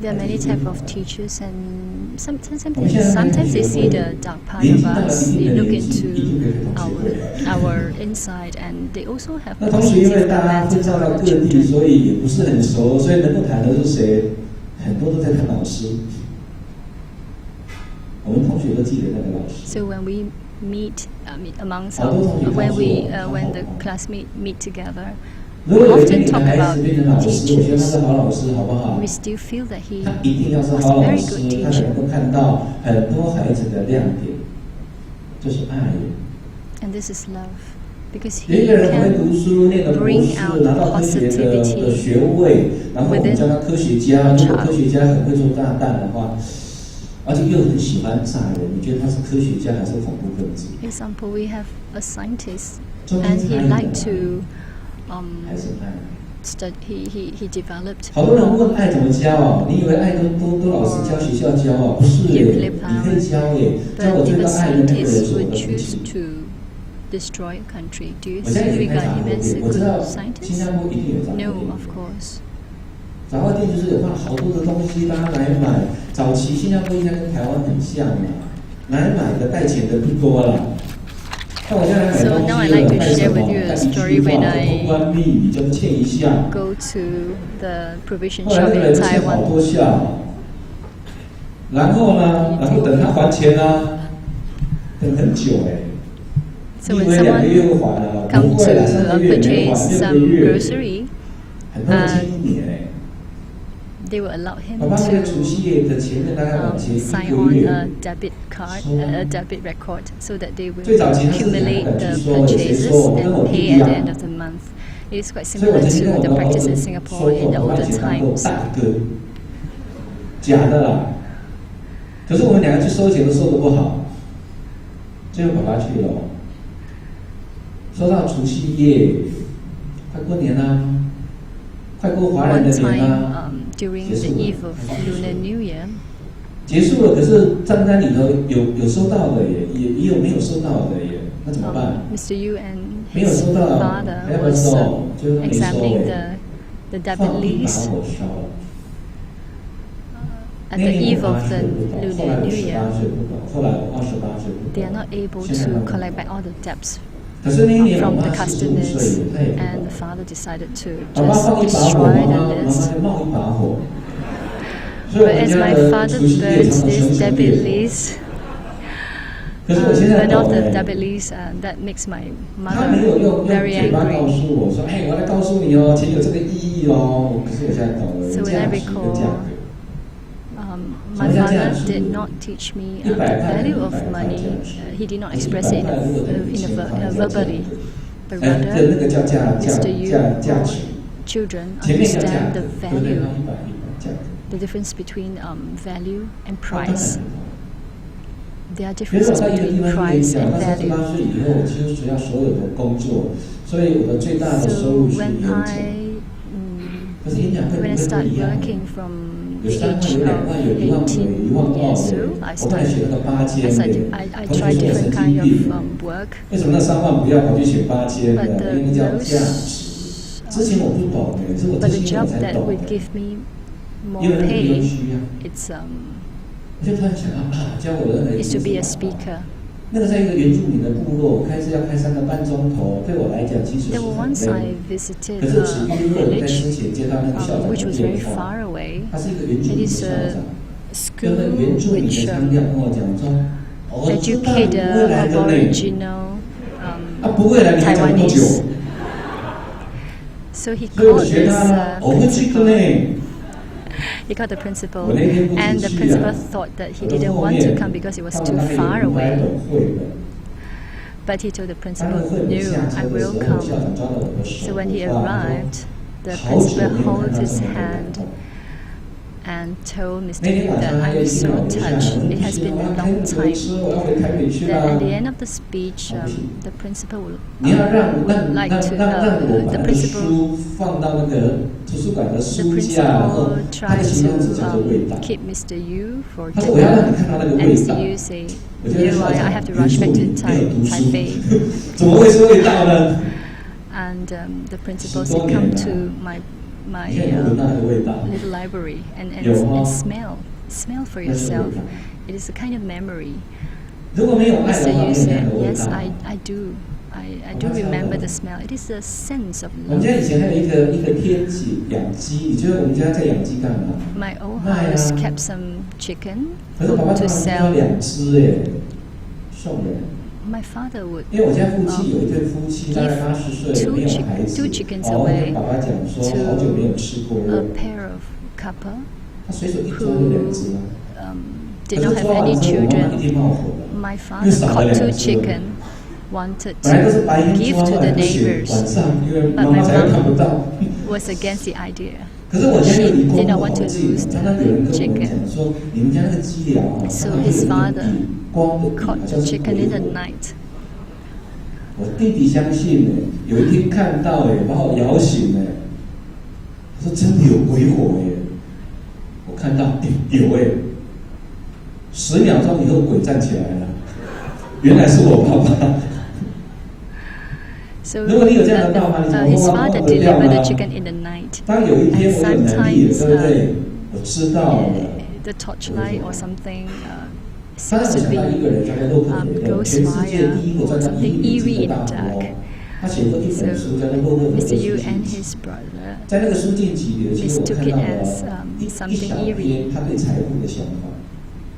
there are many type of teachers, and sometimes 我们现在看 they 学 see 会 the dark part 年 of 纪到了 us. 一定 They 的 look 年纪，一定 into 可以跟同学会。 our inside, and they also have 那同时因为 positive 大家 comments 分散 about 到 our 各地， children. 所以也不是很熟，所以能够谈的是谁，很多都在谈老师。我们同学都记得那个老师。 So when we meet amongst 好多同学告诉我， when the classmates meet together, 如果有一 often 天你的 talk 孩 about 子变成老师，我觉得他是 teachers. 好老师，好不好 We？ still feel that he 他一定要是 was 好 a 老 very 师 good，他才 teacher. 能够看到很多孩子的亮点，就是爱。 And this is love, because 有一 he 个人很会 can 读书，念了博 bring 士， out 拿到科学的 positivity 学位，然后我们叫他科学家。如果科学家很会做炸弹的话，而且又很喜欢炸人，你觉得他是科学家还是恐怖分子？ example, we have a scientist, 中 and 间 he 差异 liked 在哪里 to 还是爱？ he developed 好多人问爱怎么教啊？你以为爱都老师教、学校教啊？不是耶， give lip 你可以 power. 教耶。教 But 我 if 最 a 大爱的那个人 scientist 是我 would 的父 choose 亲。 to destroy a country, do you 我现在 still 也开 regard 杂货 him as 店， a 我知道 good 新 scientist? 加坡一定有杂货 No, 店。 of course. 杂货店就是有放好多的东西，大家来买。早期新加坡应该跟台湾很像嘛，来买的带钱的不多了。但我现在来买 So 东西 now I'd like to 带什 share 么？ with you a 带一 story 句话 when 叫 I 通关密语，叫做欠一下。 go to the provision 后来 shop 这个 in 人欠好 Taiwan. 多下，然后呢，然后等他还钱啊，等很久哎。 So 你以 when 为2个月 someone 会还了， come 不会了to ，3个月也没 purchase 还，6 some 个月， grocery, 很多人欠1年哎。 they will allow him 爸爸那个除 to 夕夜的前面大概往前sign 1个 on 月。 a debit card, a debit record, so that they will 最早期他是 accumulate 讲 the 说，有谁 purchases 说我跟我 and 弟 pay 一 at the 样 end？of the month. It is quite 所以我 similar 曾经跟 to 我 the 的儿 practice 子 in 说 Singapore 过， in the 我把 olden 钱拿给我 times. 大哥，假的啦。可是我们2个去收钱都收的不好，最后爸爸去了，收到除夕夜，快过年啦，快过华人 One 的年 time 啦， during 结 the 束了 eve of Lunar New Year, 结束了。可是账单里头有收到的耶，也有没有收到的耶，那怎么办？ Mr. Yu and 没有 his 收到， father 还要不要 was 收？就是没收 examining 哎， the debit 放一把 list 火烧了。 at 那 the 年 eve 我 of 8 the 岁不懂，后 Lunar 来我 New 18 Year. 岁不懂，后来我28岁不懂。 They are not able 现在他 to 们 collect back all the debts 可是那一年我 from 妈 the 45 customers, 岁，她也不 and 懂 the。father decided to 爸爸 just 放一把火， destroy 妈 the 妈 list. 就冒一把火。所以我 But 们 as 家 my 的 father 除夕夜 burns 常常 this 熊熊 debit 烈火。 list, 可是我现在 burn out 懂 the 哎， debit list, that makes my 他没有 mother 用 very 嘴巴告 angry. 诉我说，哎，我来告诉你哦，钱有这个意义哦。可是我现在懂了， So when 价 I 值跟价 recall, 格。 my So father that's did not teach me 100 the 块 value of 100 块 money. 价值 He did not 可是 express 100 it 块如果等于 in 1000 块 a 叫价 verbally, 格 but 那 rather 个叫价 Mr. Yu 价值。 children 前面叫价 understand 格 the，对不对？ value, 100价格。 the difference between value and 当然 price. There are 比如说 differences 我到一个地 between 方去演 price 讲， and 那38 value. 岁以后，我几乎除掉所有的工作，所以我的最大的收 So 入是演 when 讲。 I 可是演讲会不 when I 会 start 不一样？ working from 有the 3万、 age 有2万、有1万5、有1万 of 2 18 years 的 old, I 我本来选那个 started. 8000的， I 同学 tried 说我 different 神 kind 经 of 病， work, 为什么那3万不要跑去选8000 but 的？因为叫价值。之前我不懂的，是我 but 这 the 些年 job 才 that 懂 would 的。 give me more 因为那个不用 pay, 需要， it's 我就突然想到教我的人 is to be a speaker. 那个在一个原住民的部落，开车要开3个半钟头，对我来讲其实 There 是 were 很 once 累 I。visited 可是史 a 蒂夫在 village 之前接到那个校长 which 的 was 电 very 话， far away. 他是一个原住 It 民的 is 校 a 长， school 用那原住民的 which 腔调跟我讲说：“我知道你 educate 不会来的呢， Aboriginal 不会来，你还讲那么久。” Taiwanese. So he 所以我 called 学 this 他，我会去的 principal. 呢。 He called the principal, 我那天不 and the 仔细 principal 啊， thought that he 我的 didn't 后 want 面 to come because it was 他 too 们那 far 边有开 away. 本会的。 But he told the 当 principal, 然会本 "No, 下 I 车的 will 时候，校 come." 长抓到我的手， So when he 我爸说 arrived, the 好久 principal 没有看 held 到 his 这么 hand 感动。 and told Mr. 那天 Yu 晚上 that 他 I 就一 was 定要 so 留下来， touched. 我 It 说 has 不 been 行，我 a 要开 long 火 time. 车，我要回台北去 That 啦 at the。end of the speech, the principal would 你要让 like to 我把 the 那个 principal 书放到那个图书馆的 the 书架，然后 principal 他的 tried 形容词叫做 to 味道。 keep Mr. Yu for 他说我要让 dinner, 你看到那个 and 味 Mr. 道。 Yu say, 我觉得 "No, 校 I 长 have to 原 rush 住 back to 民没有读书 Taipei." 怎么会是味道呢？ And the principal 10多 said, 年 "Come 了 to my 你看有闻到那个味道， little library and 有吗？ smell for 那是味 yourself. 道。 It is a kind of memory." 如果没有爱 Mr. 的话， Yu 没有那 said, 样的味 "Yes, 道。 I do. I do remember the smell. It is a sense of 我们家 love." 以前还有一个天井养鸡，你觉得我们家在养鸡干嘛？ My old 卖啊。 house kept some chicken 可是爸爸 to 常常 sell. 要2只耶，送人。 My father would 因为我家附近有一对夫妻，大概80岁了，没有孩子。 two chickens 然后 away 跟爸爸讲说，好久没有吃过 a 肉。 pair of couple 他随手一抓就2只了。 可 did 是 not have 抓完 any 之后，我妈妈一 children. 定冒火了。 My 因 father 为少了 caught 2 two 只。 chicken, wanted 本来都是 to 白天 give 抓 to 来 the 不行， neighbors, 晚上因为 but 妈妈 my 才会看不 mom 到。 was against the idea. 可是我家又离公 Did 路 not 好 want to 近， lose 常常有人跟我们 the 讲说，你们家那个鸡寮啊， So 常常会 his 有一个 father 底光的底，好 Caught 像 the 是 chicken 鬼 in the 火。 night. 我弟弟相信呢，有一天看到哎，把我摇醒哎，他说真的有鬼火哎，我看到有哎，10秒钟以后鬼站起来了，原来是我爸爸。 So 如果你有这样的爸爸，你怎么 his 忘 father 不掉 delivered the 呢？ chicken in the night. 当有一天我有能力了，对不对？我知道了。 The torchlight or something 当然 seems 我 to 想到一个 be 人叫做洛克菲勒， ghost 全世界 fire 第一个 or 站在 something 医院 eerie 的 in 大 the 富 dark. 翁。他写过一本书，叫做《洛克菲勒 Mr. 书 Yu 信 and 集》。 his brother 在那个书信集里，其实我 mistook 看 it 到了 as 一 something 小 eerie. 篇他对财富的想法。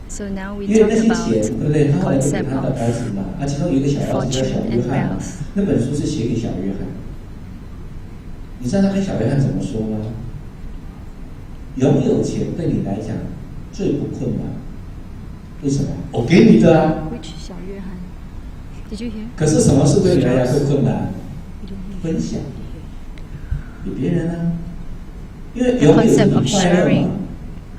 So now we 因为 talk 那些钱， about 对不对？他后来就给 concept 他的 of 儿子嘛。啊，其中有一个小儿子叫小 fortune 约 and 翰 wealth. 那本书是写给小约翰。你知道他跟小约翰怎么说吗？拥有钱对你来讲最不困难，为什么？我给你的啊。 Which 小约翰 Did you hear? 可是什么事对你来讲最困难？分享给别人啊，因为 The 拥有是 concept 很 of 快乐 sharing. 嘛。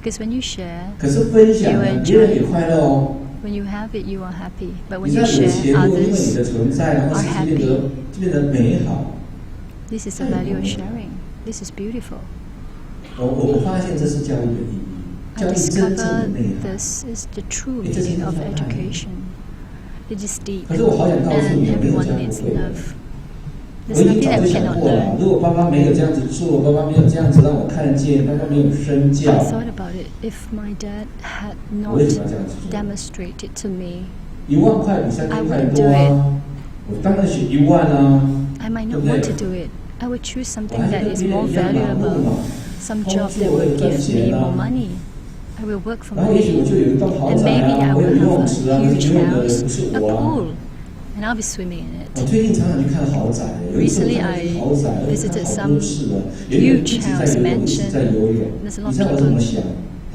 Because when you share, 可是分享 You 啊 enjoy 别人也快乐哦。 when you have it, you are happy. But 你 when 知 you 道有 share, 钱，如果因为你的 others, 存在，然后世界变得美好。 this is the value of sharing. This is beautiful. 我发现这是教育的意义， I 教育真正的 discover 内涵。 this is the true 这是 meaning of 叫爱。 education. It is deep, 可是我好想告诉 and 你，没有 everyone 这样 needs 不会的。 love. 我 There's 已经 nothing 早 that 就 we 想 cannot 过了， learn. 如果爸爸没有这样子做，爸爸没有这样子让我看见，爸爸没有身 I 教， thought about it. If my dad had 我 not 为什么要这样子做？ demonstrated to me, 10000块比3000块多啊，我当然选1万啊。 I might 对 not 不对 want to do it. I would choose 我 something 还是 that 跟 is 别人 more 一样盲目 valuable, 嘛， some 工 job 作 that 为了 will 赚 give 钱 me more 啊。 money. I will work for 然后也许我 money. 就有一栋豪 And 宅 maybe 啊， I 我有 will 游泳 have 池 a 啊，但 huge 是游泳的人 house, 不是 a 我啊。 pool, and I'll be swimming in 我 it. 最近常常去看豪宅，有一次 Recently, 看 I 豪宅，而且 visited 看好 some 多次了，有一个人一直 huge 在 house 游泳，一直在游泳。 There's a 你 lot 知道 of 我怎么 people 想？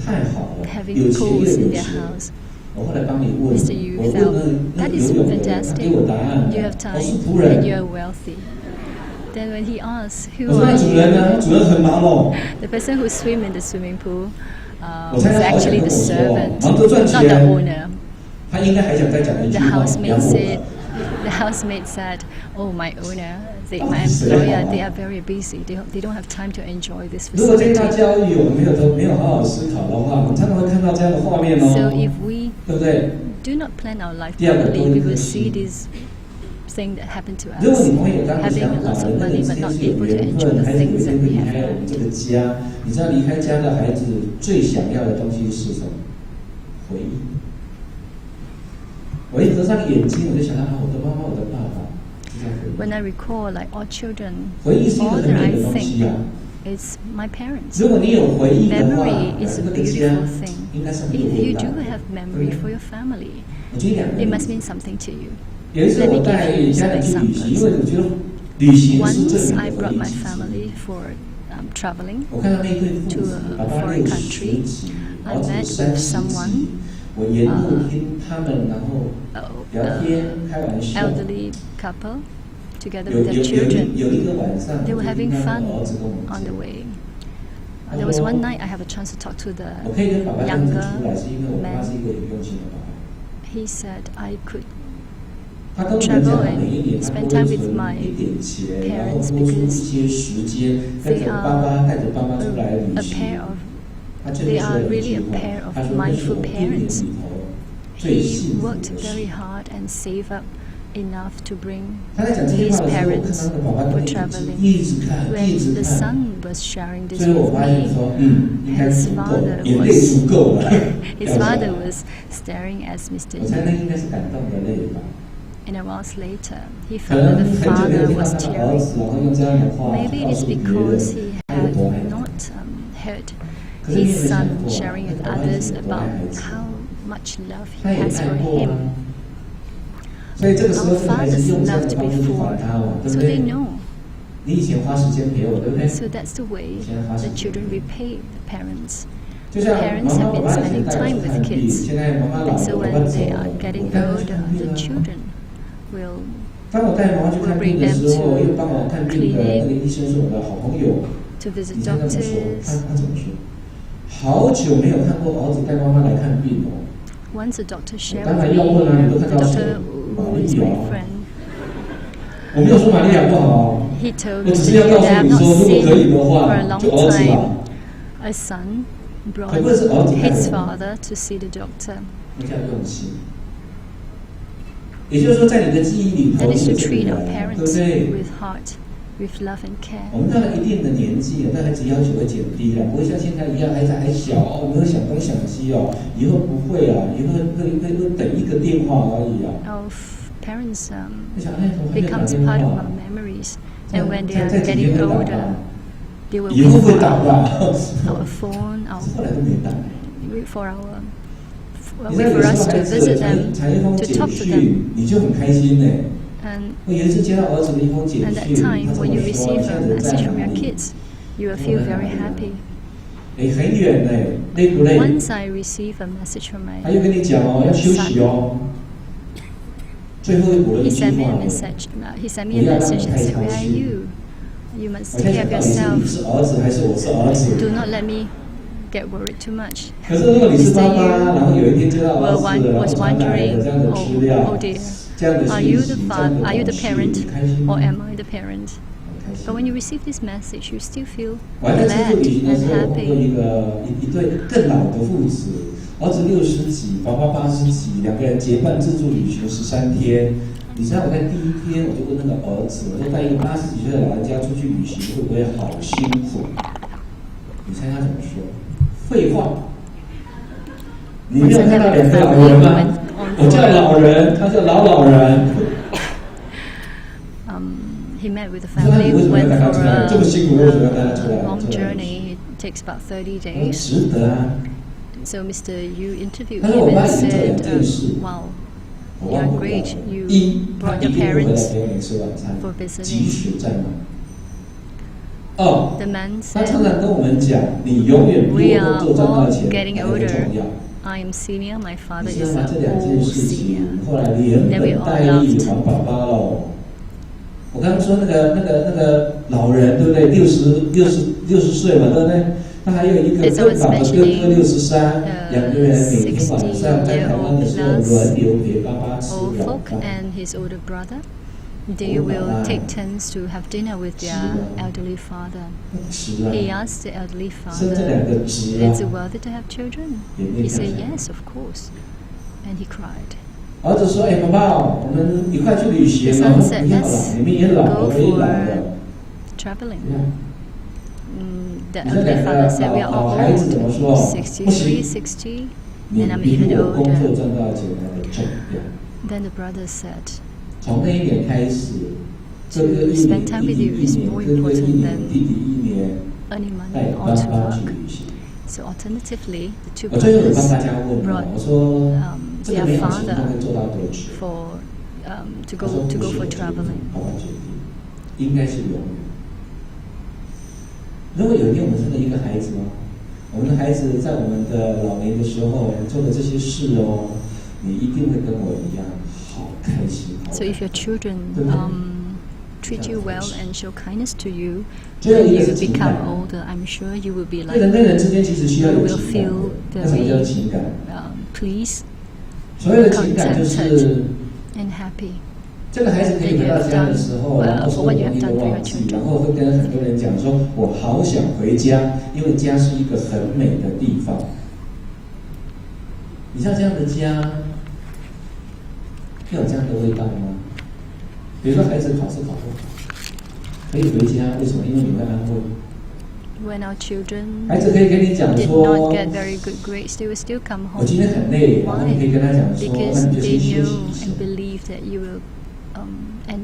太好了， having 有钱 pools 又 in 有 their 钱。 house. 我后来帮你问， Mr. Yu 我问 felt 那 that 个 is 游泳的人，他 fantastic. 给我答案 You 了 have 我是 time 仆 and 人 you。are wealthy. Then when he asks, 我 who 说那 are 主人 you? 呢？主人很忙哦。 The person who swim in the swimming pool 我 was 猜他好想 actually 跟 the 我说， servant, 忙着赚 not the 钱。 owner. 他应该还想再讲一句 The 话， housemaid 养我 said, 吧。 the housemaid said, "Oh, my owner my employer, they are very busy. They don't have time to enjoy this 如果这一套 facility. 教育我们没有好好思考的话，我们常常会看到这样的画面 So 哦， if we 对不对？ do not plan our life 第二个 properly, we will 多一颗 see 心。 this thing that happened to 如果 us. 你朋友刚刚 Having 想法 lots 的 of 那个 money 之 but 间 not 是有 able to 缘 enjoy 分， the 孩子有一 things 天 that 会 we 离 have 开我们 earned. 这个家，你知道离开家的孩子最想要的东西是什么？回忆。我一合上眼睛，我就想到我的妈妈，我的爸爸，就这样回忆。 When I recall, like all children, 回忆是一个 all 很 that 美 I 的东西 think 啊。 is my parents. 如果你有回忆的话， Memory is a 这个家 beautiful thing. 应该是很有 If 味 you 道 do 的。 have 对 memory 不 for 对 your family, 我举两个 it 例 must 子。 mean something to you. 有一次 Let 我 me 带 give you 家 some 人去旅行，因 examples. 为我觉得旅行是最 Once 美 I 的 brought 回忆 my 之一。 family for traveling. 我看到那对父 to 子， a 爸爸 foreign 60 country. 几， I 儿子 met 30 with 几 someone,，我沿路听他们，然后 聊天、开玩笑。 elderly couple together 有 with 有 their 有 children. 有一个晚上， They were 我就 having 听他 fun 的儿子跟我们 on 讲 the way. There was one night I have a chance to talk to 我 the 可以跟爸爸这样子 younger 出来，是因为我爸 man. 是一个有用心的爸爸。 He said I could 他跟我们 travel 讲，他每一 and 年他 spend 都会 time with 存 my 一点钱，然后 parents 多出一 because 些时间，跟 they 着爸爸，带着爸妈出来旅 a 行 pair。of 他最 they 后说 are 了一 really 句 a 话 pair，of 他说那是 mindful 我一年 parents 里头最 he 幸福 worked 的事。 very hard and saved up enough to bring 他在讲这句 his 话的时候，我看 parents 他的爸爸 for 的眼睛 traveling. 一直看，一 When 直 the 看。 son was sharing this 最后我 with 发现 me, 说，应该 his 足够， father 眼泪 was 足够了。 his 掉下来 father was staring at Mr. 我猜那 Yu. 应该是感动的泪吧。 And a while later, he 可 felt 能 that the 很久没有 father 听到 was 他的儿 tearing. 子，然后用这样的话 Maybe 告 it is 诉别人 because he 他有 had 多爱他。 not heard 可是你有没 his 有想 son 过， sharing with 爸爸 others 有多爱 about 孩子？ how much love 他 he 也 has 爱 for 过 him. 啊。所以这个时候， Our 这个孩子 fathers 用这样的 loved 方式去 before, 还他嘛，对 so 不 they 对？ know. 你以前花时间陪我，对不对？ So that's the way the children repay the parents. 就像 parents 妈 have 妈 been 爸爸以前 spending 带我 time 去 with 看病， kids. 现在妈妈老 And 了， so 爸 when 爸走 they 了， are 我 getting 带他去 older, 看病 the 啊。 children will 当我带妈妈去看病的时候，因为帮我看病的那个医生是我的好朋友。 to visit 你猜他怎么说？ doctors. 他怎么说？好久没有看过儿子带妈妈来看病哦。 Once the doctor shared 当 with 然 me, 要问啊，你都 the 看到谁 doctor？ 玛 who is 丽 my 亚。 friend, 我没有说玛利亚不好， he told 我只 Mr. 是要 Yu 告 that I 诉 have 你 not 说，如果 seen 可以的 for 话， a long 就儿子 time 吧。 a son brought 可不可以是儿子带 his 我？ father to see the doctor. 那叫用心。也就是说，在你的记忆里头， That 你 is 有 to 这个 treat 人， our 对 parents 不对？ with heart, with love and 我 care. 们到了一定的年纪，对孩子要求会减低了，不会像现在一样，孩子还小哦，没有想东想西哦，以后不会啊，以后会等一个电话而已啊。 Our parents 我想，哎，怎么还没打 becomes 电 part of 话 our？ memories. And when they 再 are 再几天 getting 会打 older, 吧？ they will 以后 wait 会 for 打吧？ our phone, 后来都没打。 wait for our 你 wait 知道 for 有时 us 候 to 孩子 visit them, 传一封 to 简 talk to 讯 them.，你就很开心呢。 And 我有一次接到儿子的一封简 at that 讯，他 time, 这 when 么 you 说： receive 现 a 在人在 message from 哪 your 里？ kids, you will feel very happy. 哎，很远呢，累不累？ Once I receive a message from 他 my 又跟你讲哦，要休息哦。最后又补了一 he 句 sent me 话 a message. He sent me a message and said, "Where are you? You must 我在 take 想 care of 到底是你 yourself. 是儿子还是我是儿子？ Do not let me get worried too much." 可是如果你是 Mr. 爸爸，然后有一天接到儿 Well, 子，然后 was 传来的 wondering, 这样的资料 oh dear, 这样的 are 讯 you 息， the 这样 father? 的 Are you the 短讯， parent, 你开心 or 吗？ am I the parent? 很开心 But when you receive this message, you still feel 我还在自助 glad 旅行的 and 时候，我碰过 happy. 一对更老的父子，儿子60几，爸爸80几，两个人结伴自助旅行13天。你知道我在第一天我就问那个儿子，我说带一个80几岁的老人家出去旅行会不会好辛苦？你猜他怎么说？废话！你没有看到两个老人吗？我叫老人，他叫老人。 He met with the 我说那你 family, 为什么要 went 带他出来？这么 for 辛苦，为什么要带他出来？ a long 出来 journey. It takes about 30他说 days. 值得啊！ So Mr. Yu interviewed 他说 him 我爸 and 已经做两 said, 件事， "Wow, 我 you 忘 are 不了 great. 的。 You 一，他 brought 一 your 定会回来 parents 陪我们吃晚餐 for，即 visiting." 使在哪。二， The man 他常 said, 常跟我们讲，你永远比 "We 我 are 多赚到 all 钱 getting 还更 older. 重要。 I am senior. My 你 father 知 is 道吗？ an 这两件 old 事情 senior." 后来连 Then we 本 all 带利 laughed. 还爸爸喽。我刚刚说那个老人对不对？60岁嘛，对不对？他还有一个 As I 更 was 老的哥哥 mentioning, 63，两个人每天晚上在台湾的时候轮流陪爸爸吃 Old 晚 folk 饭。 and his older brother. they will take turns to have dinner with their elderly father. 值啊， He asked the elderly 生这两 father, 个值啊 "Is it worth it to have children?" He said, "Yes, of course," and he cried. 儿子说：“哎，宝宝，我们一块去旅行 The 啊！ son said, 你好了， "Let's 你们也老了， go 我也老 for 了。 traveling." 你看， The 你这 elderly 两 father 个 said, "We are 老 all 孩子怎么 old, 说？不 63, 行， 60, 你 and I'm 比 even 我工作 older." 赚到的钱来的重要。 Then the brother said, 从那一年开始，哥哥 "To 一 spend 年， time 弟 with 弟 you 一 is 年， more 哥哥一 important 年， than 弟弟一年， earning 带 money 爸 or to 妈去 work." 旅行。 So alternatively, the two 我最后有帮 brothers 大家问了， brought 我说这个 their 美好行动 father 会做到多久？ for to 他说 go 不是 for 我决定 traveling. 爸爸决定，应该是永远。如果有一天我们生了一个孩子哦，我们的孩子在我们的老年的时候做的这些事哦，你一定会跟我一样好开心。好 So if your children treat you well and show kindness to you, 最后 when 一个 you 是情 become 感。 older, I'm sure you will be 对人 like 跟人之间其实需要 you 有 will 情感 feel 的。那什么叫 very 情感？ pleased 所谓的情感就是 and happy. 这个孩子可以回到家的时候，然后说我一个忘记，然后会跟很多人讲说，我好想回家，因为家是一个很美的地方。你像这样的家，要有这样的味道吗？比如说孩子考试考不好，可以回家，为什么？因为你会安慰。 When our children 孩子可以跟你讲 did 说 not，get very good grades, they will still come 我今天 home. 很累，然后你可以跟他讲说， Because 那你就 they 先休 knew 息一下 and。believe that you will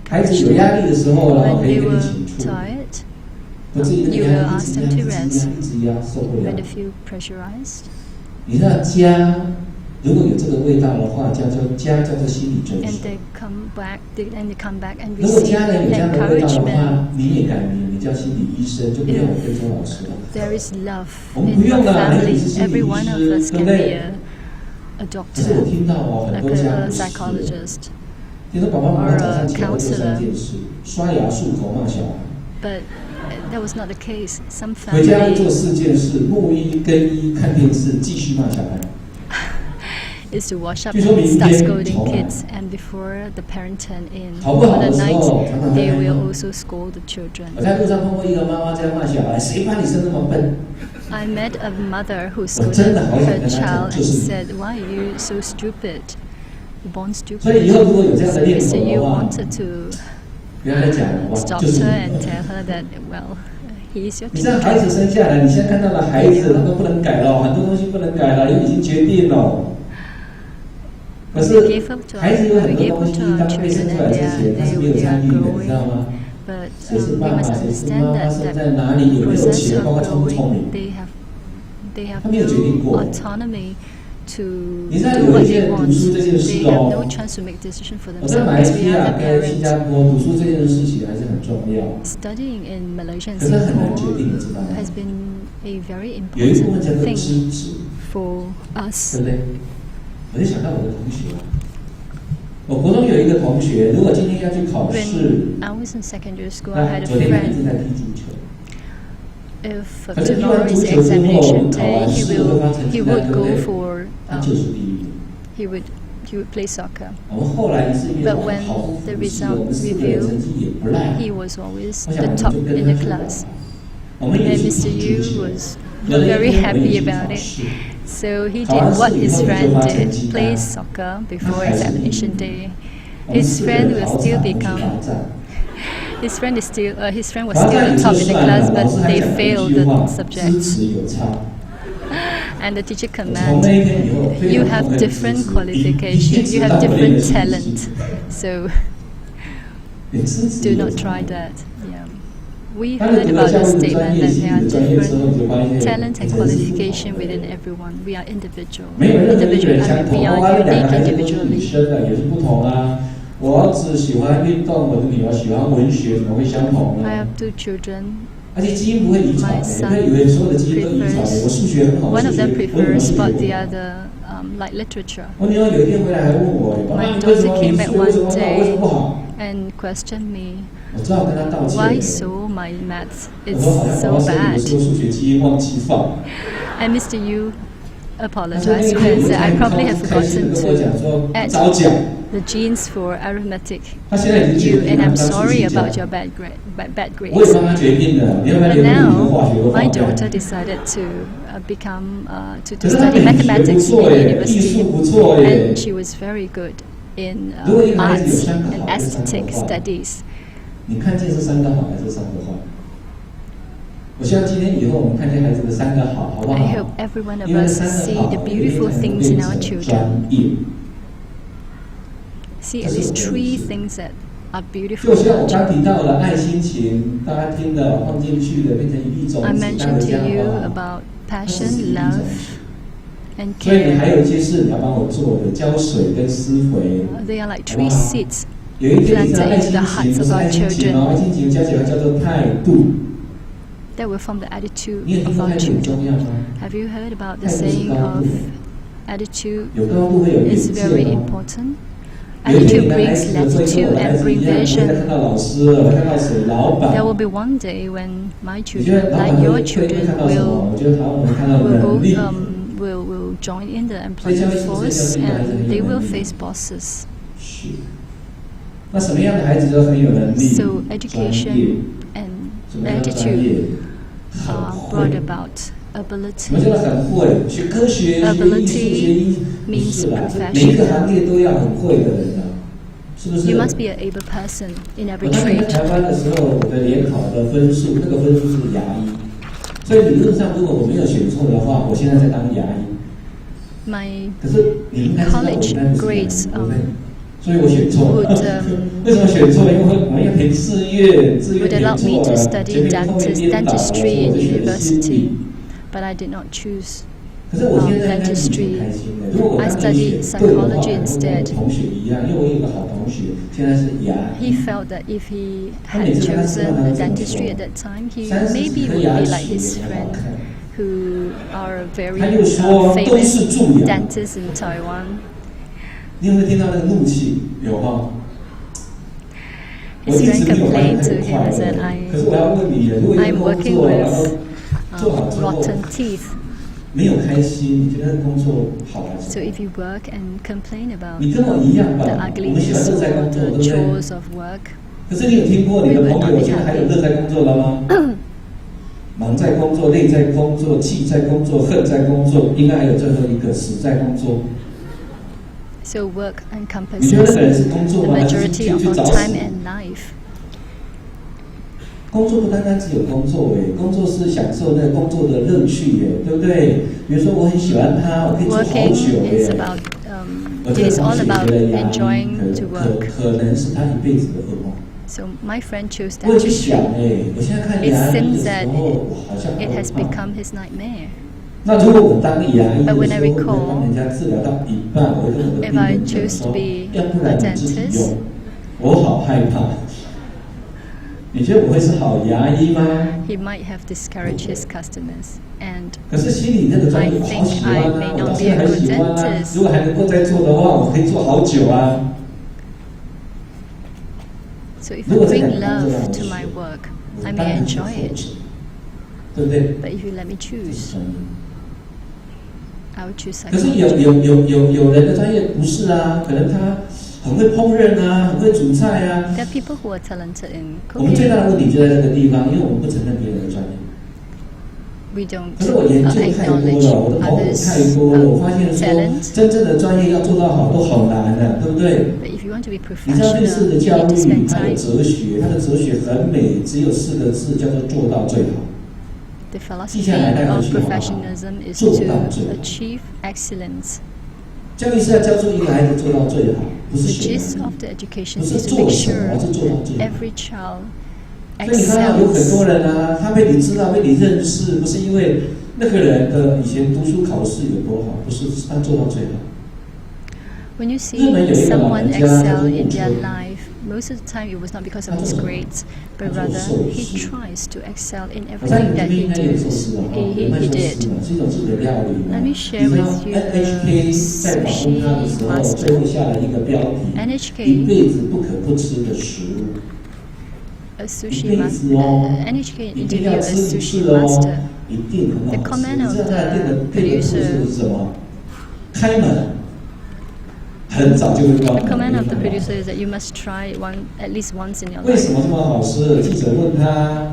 孩子 encourage 有压 them. 力的时候，然后 When 可以 they 跟你 were 倾诉。 tired, 我自己的 you 压 will 力 ask 一直 them 压， to 一直压， rest. 一直压，受不 When 了 they。feel pressurized. 你知道家如果有这个味道的话，叫做家，叫做心理诊 And 所。 they come back and 如果 receive 家人有这样的味道的 encouragement. 话，你也改名，你叫心理医生，就不用我跟周老师了。 There is love 我们 in 不 your 用啊，孩子 family. 是心理 Every 医 one of 师， us 对 can 不 be 对？ a 可是我 doctor, 听到哦，很 like 多家 a 不是。 psychologist. 听说爸爸妈妈早上起来会做三件事：刷牙、漱口、骂小孩。 But that was not the case. Some 回家会做 family 4件事：沐浴、更衣、看电视，继续骂小孩。 is to wash up 据说 and 明 start 天 scolding 重来。 kids, and before the parent turn in 好不 for 好 the 的时 night, 候，常常 they 在 will also scold the children. 我在路上碰过一个妈妈这样骂小孩：谁把你生那么笨？ I met a mother who 我真 scolded 的好想 her 跟她讲， child 就 and 是你。 said, "Why are you so stupid? You're born 所以以后 stupid." 如果有这样的念 So 头 you 的话， wanted to 不要再讲了，哇， stop 就是 her 你 and。tell her that, well, he is your 你这孩子 teacher. 生下来，你现在看到的孩子，他都不能改了，很多东西不能改了，因为已经决定了。可 We 是 gave up to 孩子有 we 很多 gave 东 up 西， to 他 our 们被生 children 出来 and 之前，他是没有 they 参 are 与的，你知道 growing. 吗？ But 谁是 we 爸爸， must 谁是 understand 妈妈， that 生 that 在哪里，有没有 process 钱，包 of 括聪不聪 growing, 明。 they have 他没有决定 no 过。 autonomy to 你知道 do 有 what 一 they 件 want. 读书这件 They 事 have 哦 no，chance to make decision for 我在马来 themselves. 西 We 亚 are the 跟新 parents. 加坡读书这件事情还是很重要。 Studying in Malaysia and 可是很难决 Singapore 定，你知道吗？ has been a very 有一部分叫 important 做 thing 支持， for 对 us. 不对？我就想到我的同学，我国中有一个同学，如果今天要去考试， When I was in secondary school, I 那 had a 昨天他一直 friend. 在踢足球。 If 可是踢 tomorrow 完足 is 球之后， examination 考 day, 完 he 试会发成 will 绩 he 单， would 对不 go 对？ for 他就是第一名。 he would play soccer. 我们后来是因为 But 我 when 考不 the 服气， result 我们4个人 review, 成绩也不赖。 He was always 我想 the 我 top 们就跟 in 他 the 去打 class. 我们也 And 去 Mr. 踢 Yu 足球。 was 有了一 very 天我也 happy 去 about 考 it. 试。 So he 考完 did what 试以 his 后就 friend 发成 did, 绩 play 单。 soccer 他 before 还是第一 examination 名。 day. 我们 His 4个 friend 人 will 好 still 惨，去 become 罚站。 his friend was 罚 still 站 the 也 top 就 in the 算 class, 了，老 but 师还 they 讲了 failed 一句话： the 支 subject. 持有差。 And the teacher 从那 commanded, 一天以后，非 you 常 have 痛恨支 different 持， qualifications, you have 一直 different 当 talent. 支持 So 连支持 do 有 not 差 try that. Yeah. We 当你 heard 读了 about 教 the 育的专 statement 业 that 系 there are 的专业之后，你就发 different 现 talent and 真是不 qualification 同的 within everyone. We are individual. 没有任何一个人 Individual. 相 I 同。 mean, we 我 are 两个 unique 孩子都是女 individually. 生的，也是不同啊。我儿子喜欢运动，我的女儿喜欢文学，怎么会相同呢？ I have 2 children. 而且基因不会遗传 My 的， son 不要以为所有的基因都遗传的。 prefers 我数学很好， One 数 of 学 them 我女儿 prefers 数学 but 不 the 好。 other like literature. 我女儿有一天回来还问我：“爸爸， My 你为什 daughter 么 came 你 back 数学为什么 one 好，为什么不 day 好 and questioned me,？” 我只好跟她道歉。 why so my maths 我 is 说好像 so 宝宝生日的 bad. 时候数学基因忘记放。 And Mr. Yu apologize because I probably have forgotten to add the genes for arithmetic you, and I'm sorry about your bad 我也 grades. 帮他决定了，你要不要 But 留意你的 now 化学和 my 化 daughter 学？ decided to to 可是他 study 美学不 mathematics 错 in 耶，艺术 university, 不错耶 and。she was very good in 如果一个孩子有 arts 三个 and 好跟三个 aesthetic 坏， studies. 你看见是三个好还是三个坏？我希望今天以后我们看见孩子的三个好，好不 I 好 hope？ every one of 因为 us 三 see 个好， the 有一天 beautiful 才能 things 变 in our 成 children. 专业。 See at least 3 things that are 就 beautiful 像 in 我 our 刚 children. 提到的爱心情，大家听的放进去的，变成一种 I 子带 mentioned 回 to 家 you 好。 about 它只是 passion, 一种 love, 子。 and 所以你还 care. 有一些事你要帮我做的，浇水跟施肥。 They are like 好不 3好？ seeds 有一天你知道 planted 爱 into 心 the 情 hearts 不 of 是 our 爱心情哦，爱 children 心情加起来叫做态度。 that will form the attitude 你有听 of 过 our 态度很 children. 重要吗？ Have you heard about the 态度是 saying 高 of 度， attitude 有高度会有远 is 见 very 哦。 important? 有一天 Attitude 你的孩 brings 子会跟我的 latitude 孩 and 子 bring 一样，会再 vision. 看到老师了，会看到谁？老板。 There will be one day when my 你觉得 children, 老板 like 会 your 会 children, 看到什么？ will 我觉得好，我们看到 will 能力。 will join in the 所以教 employment 育是不是 force 要对孩子很 and 有 they will 能力？ face bosses. 是。那什么样的孩子都很有能力？ So 专业 education and 什么样的专业？ attitude 很 brought 会。 about 什么叫做 ability. 很会？学科学、学艺术、学医，不 means 是啦， professional. 每一个行业都要很会的人啊，是不是？ You must be an able person in 我 every 当年在 trade. 台湾的时候，我的联考的分数，那个分数是牙医，所以理论上如果我没有选错的话，我现在在当牙医。 My 可是你应该知道我应该不是牙医， grades 对不对？所以我选错了。 would 为什么选错？因为我们要填志愿，志愿 would 填 allow 错 me to 了， study 前面后面颠倒了，所 dentistry 以 in 我就选了心 university, 理。 but I did not choose. 可是我现在应该是挺开心的。如果我当年选对的话，然后跟我同学一样，因为我有一个好同学，现在是牙 He 医。 felt that if he had chosen the dentistry at that time, he 30 maybe 颗 would 牙 be 齿 like his 也很好 friend 看。 who are very 他又说都 famous 是蛀牙。 dentists in Taiwan. 你有没有听到那个怒气？有哈。我 His 一直 friend 没有发现 complained 他 to 很 him 快 and said, 乐。可是我要问你，如果一 I'm 个工 working 作然后 with 做好之后 rotten teeth. 没有开心，你觉得那个工作好还是 So 不好？ if you work and complain about 你跟我一样吧 the，我们喜欢 ugliness 乐在 or 工作，对 the 不对？ chores of work, 可是你有听过你的朋友现在还有乐在工作了吗？忙在工作，累在工作，气在工作，恨在工作，应该还有最后一个死在工作。 so work 你觉得 encompasses 那个人是工作 the 吗？还是 majority 去 of 去 our 找 time 死？ and life. 工作不单单只有工作诶，工作是享受那个工作的乐趣耶，对不对？比如说我很喜欢他，我可以做好 Working 久 is 耶。 about 我 it 这个 is 同 all 学 about 觉得牙医 enjoying to work. 可能是他一辈子的噩梦。 So my friend chose 我有去 dentistry. 想诶，我现在看 It 牙医的 seems 时 that 候，我好像 it 好 has 怕。 become his nightmare. 那如果我当牙医的 But when I 时候， recall, 帮人家治疗到一半，我会跟我的 if 病 I 人讲 choose to 说 be：“ 要不然你自己 a dentist 用。”我好害怕。你觉得我会是好牙医吗？ He might have discouraged his customers, and 可是心里那个专业 I 我好 think 喜欢 I 啊， may 我 not 到 be 现在 a 还 good 喜欢啊。 dentist. 如果还能够再做的话，我可以做好久啊。 So if 如 you 果再 bring 讲工作 love 让我 to 选 my work, 我 I 当 may 然是 enjoy 后 it. 者，对不对？ But if you let me 这是 choose, 专业。 I would choose 可是 psychology. 有人的专业不是啊，可能他很会烹饪啊，很会煮菜啊。 There are people who are talented in 我们最大 cooking. 的问题就在这个地方，因为我们不承认别人的专业。 We don't 可是我研究太多 acknowledge 了，我的朋友 others' 太多了，我发现说 talent. 真正的专业要做到好都好难的，对不对？ But if you want to be 你知道类似 professional, 的 you 教 need to 育， spend 它有 time. 哲学，它的哲学很美，只有4个字，叫做做到最好。 The 记 philosophy 下来带回 of 去好不好？ professionalism is 做 to 到最好。 achieve excellence. 教育是要教出一个孩子做到最好，不是 The 选 gist 哪 of 里。 the education 不是 is to 做 make 什么， sure 是做到最好。 every child 所以你看到有很 excels. 多人啊，他被你知道、被你认识，不是因为那个人的以前读书考试有多好，不是，是他做到最好。 When you 日 see 本有一个老 someone 人家，他 excel 是 in 木 their 村， life, most of the time it was not because of his grades, but rather he tries to excel in 我在 everything 你这 that 边 he 应该有寿 does. 司啊， He 有卖寿 did. 司嘛，是一种日本料理嘛。 Let me 你 share 知道 with you NHK 在访问他的时候， the 最后下了一个标题： NHK 一辈子不可不吃的食物。a 一 sushi 辈 master, 子哦， NHK 一定 interviewed 要 a 吃一 sushi 次哦 master.，一定很好 The 吃。 comment 你 of 知道他店的 the 特 producer 色是什么？开门很早就会关 The 门。 comment of the producer is that you must try at least once in your 为什 life. 么这么好吃？记者问他，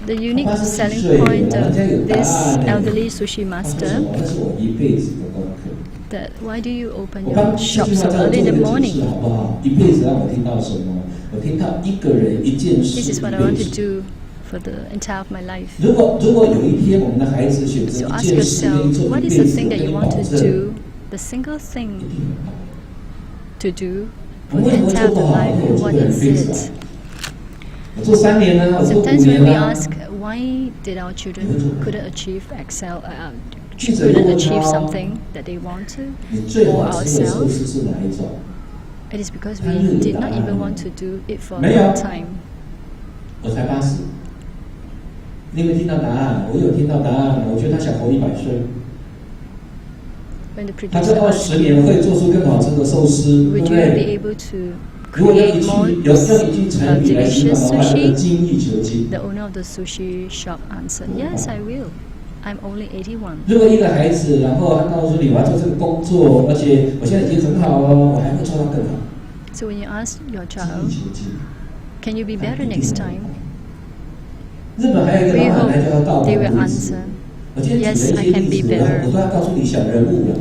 The unique 他是几 selling 岁的？ point 人 of 家有答 this 案呢。 elderly sushi 他说什 master 么？那是我一辈子的功课。 that why do you open 我刚 your 这 shop 句话 so 叫做 early in 一 the 个解 morning? 释好不好？一辈子让我听到什么？我听到一个人一件事 This 一 is what I 辈 want to 子。 do for the entire of my life. 如果有一天我们的孩子选择 So 一 ask 件事愿意 yourself, 做 what 一 is 辈 the 子， thing 我 that 跟 you 你 want 保 to 证， do, the single 一 thing 定很好。 to do 我 for 为 the 什么 entire 做 of 不 the 好？ life? 因为我做 What 的很 is 费事啊 it? 我做3年呢，我做5 Sometimes when 年 we 呢。 ask why did our children couldn't achieve记者又 couldn't 问 achieve 他 something that they want to 你最 for 好吃的寿 ourselves, 司是哪一种？ it is because 他 we 又有 did 答 not 案 even 了 want to do it for a 没有 long time. 我才80。你有没有听到答案？我有听到答案，我觉得他想活100岁。 When the 他这 producer asked 20年会做出更好吃的寿司，对 would 不 you be 对？ able to 如果用 create 一 more 句成语来形容 delicious 的话，叫做 sushi? 精益求精。 The owner of the sushi shop answered, yes, I will. I'm only 81. 如果一个孩子，然后他告诉你我要做这个工作，而且我现在已经很好了，我还会做到更好。 So when you ask your 精益 child, 求精。 can you be better next time? 日本还有一个 We 老奶奶叫 hope 道 they 德 will 例子 answer.。我今天举 Yes, 了 I 一些 can 例 be 子， better. 我都要告诉你小人物了。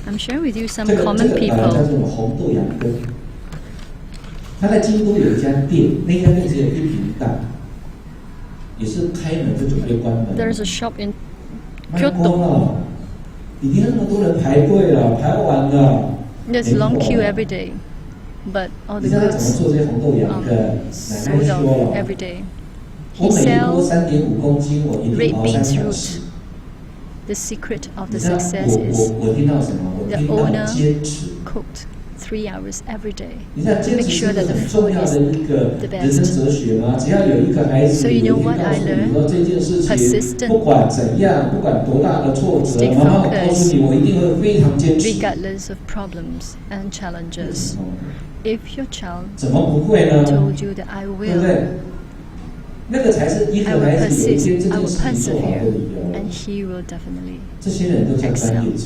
I'm sharing with you some 这个 common 叫 people. 做红豆芽根。他在京都有一家店，那家店只有1坪大，也是开门就准备关门。 There's a shop in 卖光 Kyoto. 了，已经那么多人排队了，排完了。 There's long queue every day, but all 你 the 知道他怎么 goods 做这些红豆芽根？奶奶 sold 说 out 了， every day. 我 He 每一锅 sells 3.5公斤，我一定 red 熬 beans 3小 root. 时。 The secret of 你 the 知道 success is 我听到什么？我 the 听到 owner 坚持。 cooked 3 hours every day 你知道 to 坚 make 持是 sure 一个 that the 很重 food 要 is 的一个 the 人生 best. 哲学吗？只要有一个孩子 So you 有 know 一天 what 告 I 诉你 learned? 说这件事情 Persistent. 不管怎样，不管多大的挫折， Stay 妈妈我告诉你，我一定会非常坚持。 regardless of problems and challenges. If your child 怎么不会呢？ told you that I 对不对 will,？那个才是一 I 个 will 孩子有一 persist, 天这 I 件 will 事情做好的 persevere, 理由。 and he will definitely. 这些人都叫专业者，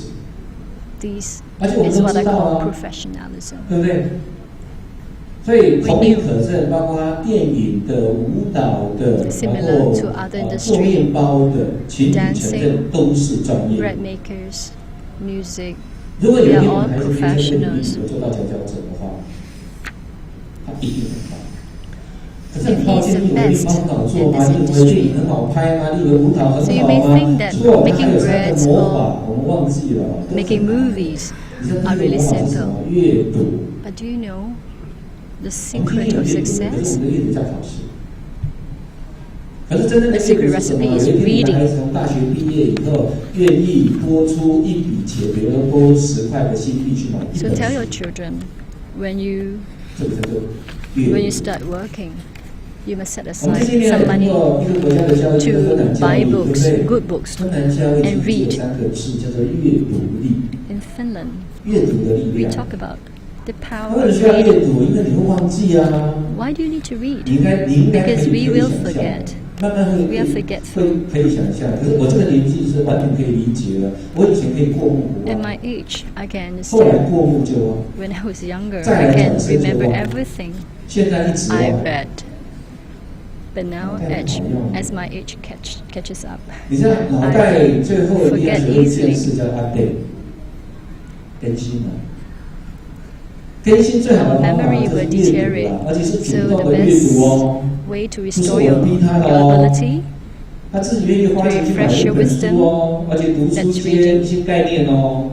This 而且我们 is 都 what I 知道 call 啊， professionalism. 对不对？所以同理可证，包括电影的、舞蹈的， Similar 然后 to other 做 industry, 面包的，请你承认都是专业。 Bread makers, music, 如果有一 they 天 are 我 all 们孩子可以在电影 professionals. 有做到佼佼者的话，他一定很棒。可是很抱歉，你以为面包很好做吗？你以为电影很好拍吗？你以为舞蹈很 So you 好 may 吗 think？that 错，它 making 还有3 breads 个魔法，我们忘记了。 making movies 你知道 are 第一个 really 魔法是什 simple. 么？阅读。 But do you know the 我们 secret 有 of 阅读，可是我 success? 们的阅读在考试。可是真正的 The 阅 secret 读是什么？ recipe 有 is 一天你的 reading. 孩子从大学毕业以后，愿意拨出一笔钱，比如说拨10块的新币去买一 So 本 tell 书 your，children when you 这个叫做阅 when you 读。 start working, you must set 我们 aside 这些年 some 有听 money 过一个国家的教育叫 to 芬兰教 buy 育，对不 books, 对？ good books, 芬兰教育 and 其实有 read. 3个字，叫做阅读力， in Finland. 阅读的力 We 量。 talk about the 他 power 为了 of 需要阅 reading. 读，因为你会忘记啊。 Why do you need to 你 read? 应该可 Because 以 we 可以 will 想象 forget. 慢慢会 We are forgetful. 可以想象。可是我这个年纪是完全可以理解了。我以前可以过目不 At 忘， my age, I can 后来 understand. 过目就忘， When I was younger, 再 I 来 can 转身就 remember 忘。 everything 现在一直 I 忘。 read. But now, 脑袋好用。 as my age catches up, 你知道脑袋最后一定要学会一件事叫 update，更新了。更新最好的 our 方法 memory 就 will 是阅读 deteriorate. 啊，而且是主 So 动 the 的阅 best 读哦。 way to 不是 restore 我 your 逼他的 your 哦。 ability 他自己愿意花钱去买一本书哦，而且读出一些概念哦。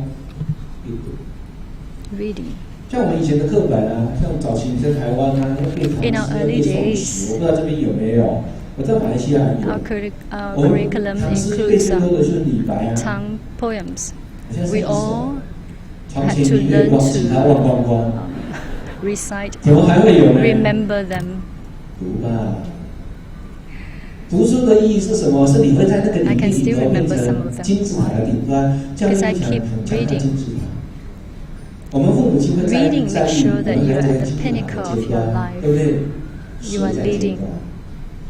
阅读。 reading. 像我们以前的课本啊，像早期你在台湾啊，要背唐 In 诗、 our 要 early 背宋 days 词，我不知道这边有没有。我在马来西亚有。 Our 我们 curriculum 唐诗背 includes 最多 some 的就是李白啊。 tongue poems. 好像是 We 一首 all 床前明月光，其他忘光光。 recite, 怎么还会有呢？ remember them. 读吧。读书的意义是什么？是你会在那个里 I can 面 still 变 remember some 成 of them. 金字塔的顶端，教育 Because I 很 keep 强大 reading. 金字塔。我们父母亲会在 Reading 在 makes 意 sure 我 that 们 you 孩 are 子 at 的 the 金字塔 pinnacle 的 of 阶 your 段， life. 对不对？ You are 所以才成 leading. 功。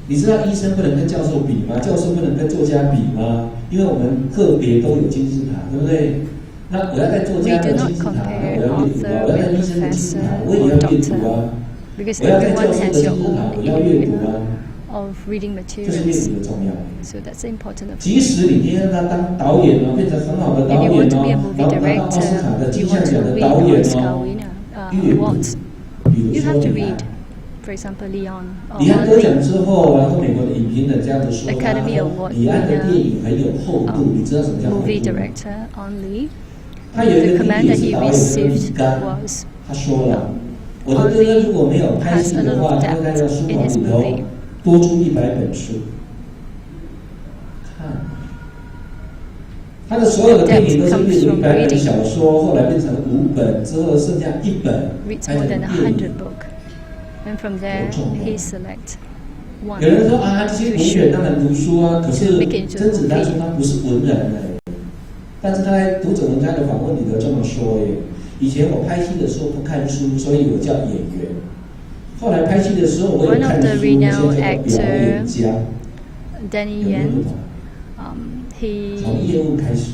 你知道医生不能跟教授比吗？教授不能跟作家比吗？因为我们个别都有金字塔，对不对？那我要在作家的金字塔，我要阅读啊；我要在医生的金字塔，我也要阅读啊； Because 我要在教 everyone 授的 has 金 your 字塔， own 我要阅读啊。 area of reading 这是阅 materials. 读的重要。 So that's important. 即使你今天让他当导演哦，变成很好的导 If you 演 want to be a 哦， movie 然后拿到奥斯卡 director, 的金 you 像 want 奖 to 的 win 导演 Oscar 哦， winner 阅读。 awards, 比如 you 说 have to 李安 read. For example, Leon 李安 or 得奖 Lee. 之后，然后美国的影评人这样子说他 Academy 说 Award 李安的电影很有厚度，你知道什么叫厚 Movie 度吗？ director on Lee. 他有一 The 个弟 command 弟也 that 是 he 导演，叫李 received 刚， was 他说了，我的哥哥如果没有拍戏的话，他会在书房里头多出100本书。看，他的所有的电影都是阅读100本小说，后来变成5本，之后剩下1本 reads 拍 more 成 than 电影。 100 books. And from there, he selects 有 one 人说啊，这些 to 文人 show. 当然读书啊，可是甄子丹说他不是文人哎，但是他在读者文摘的访问里头这么说耶。以前我拍戏的时候不看书，所以我叫演员。后来拍戏的时候我也看书，所以叫表演家。 Danny 有没有 Yan, 不同？从业 he 务开始。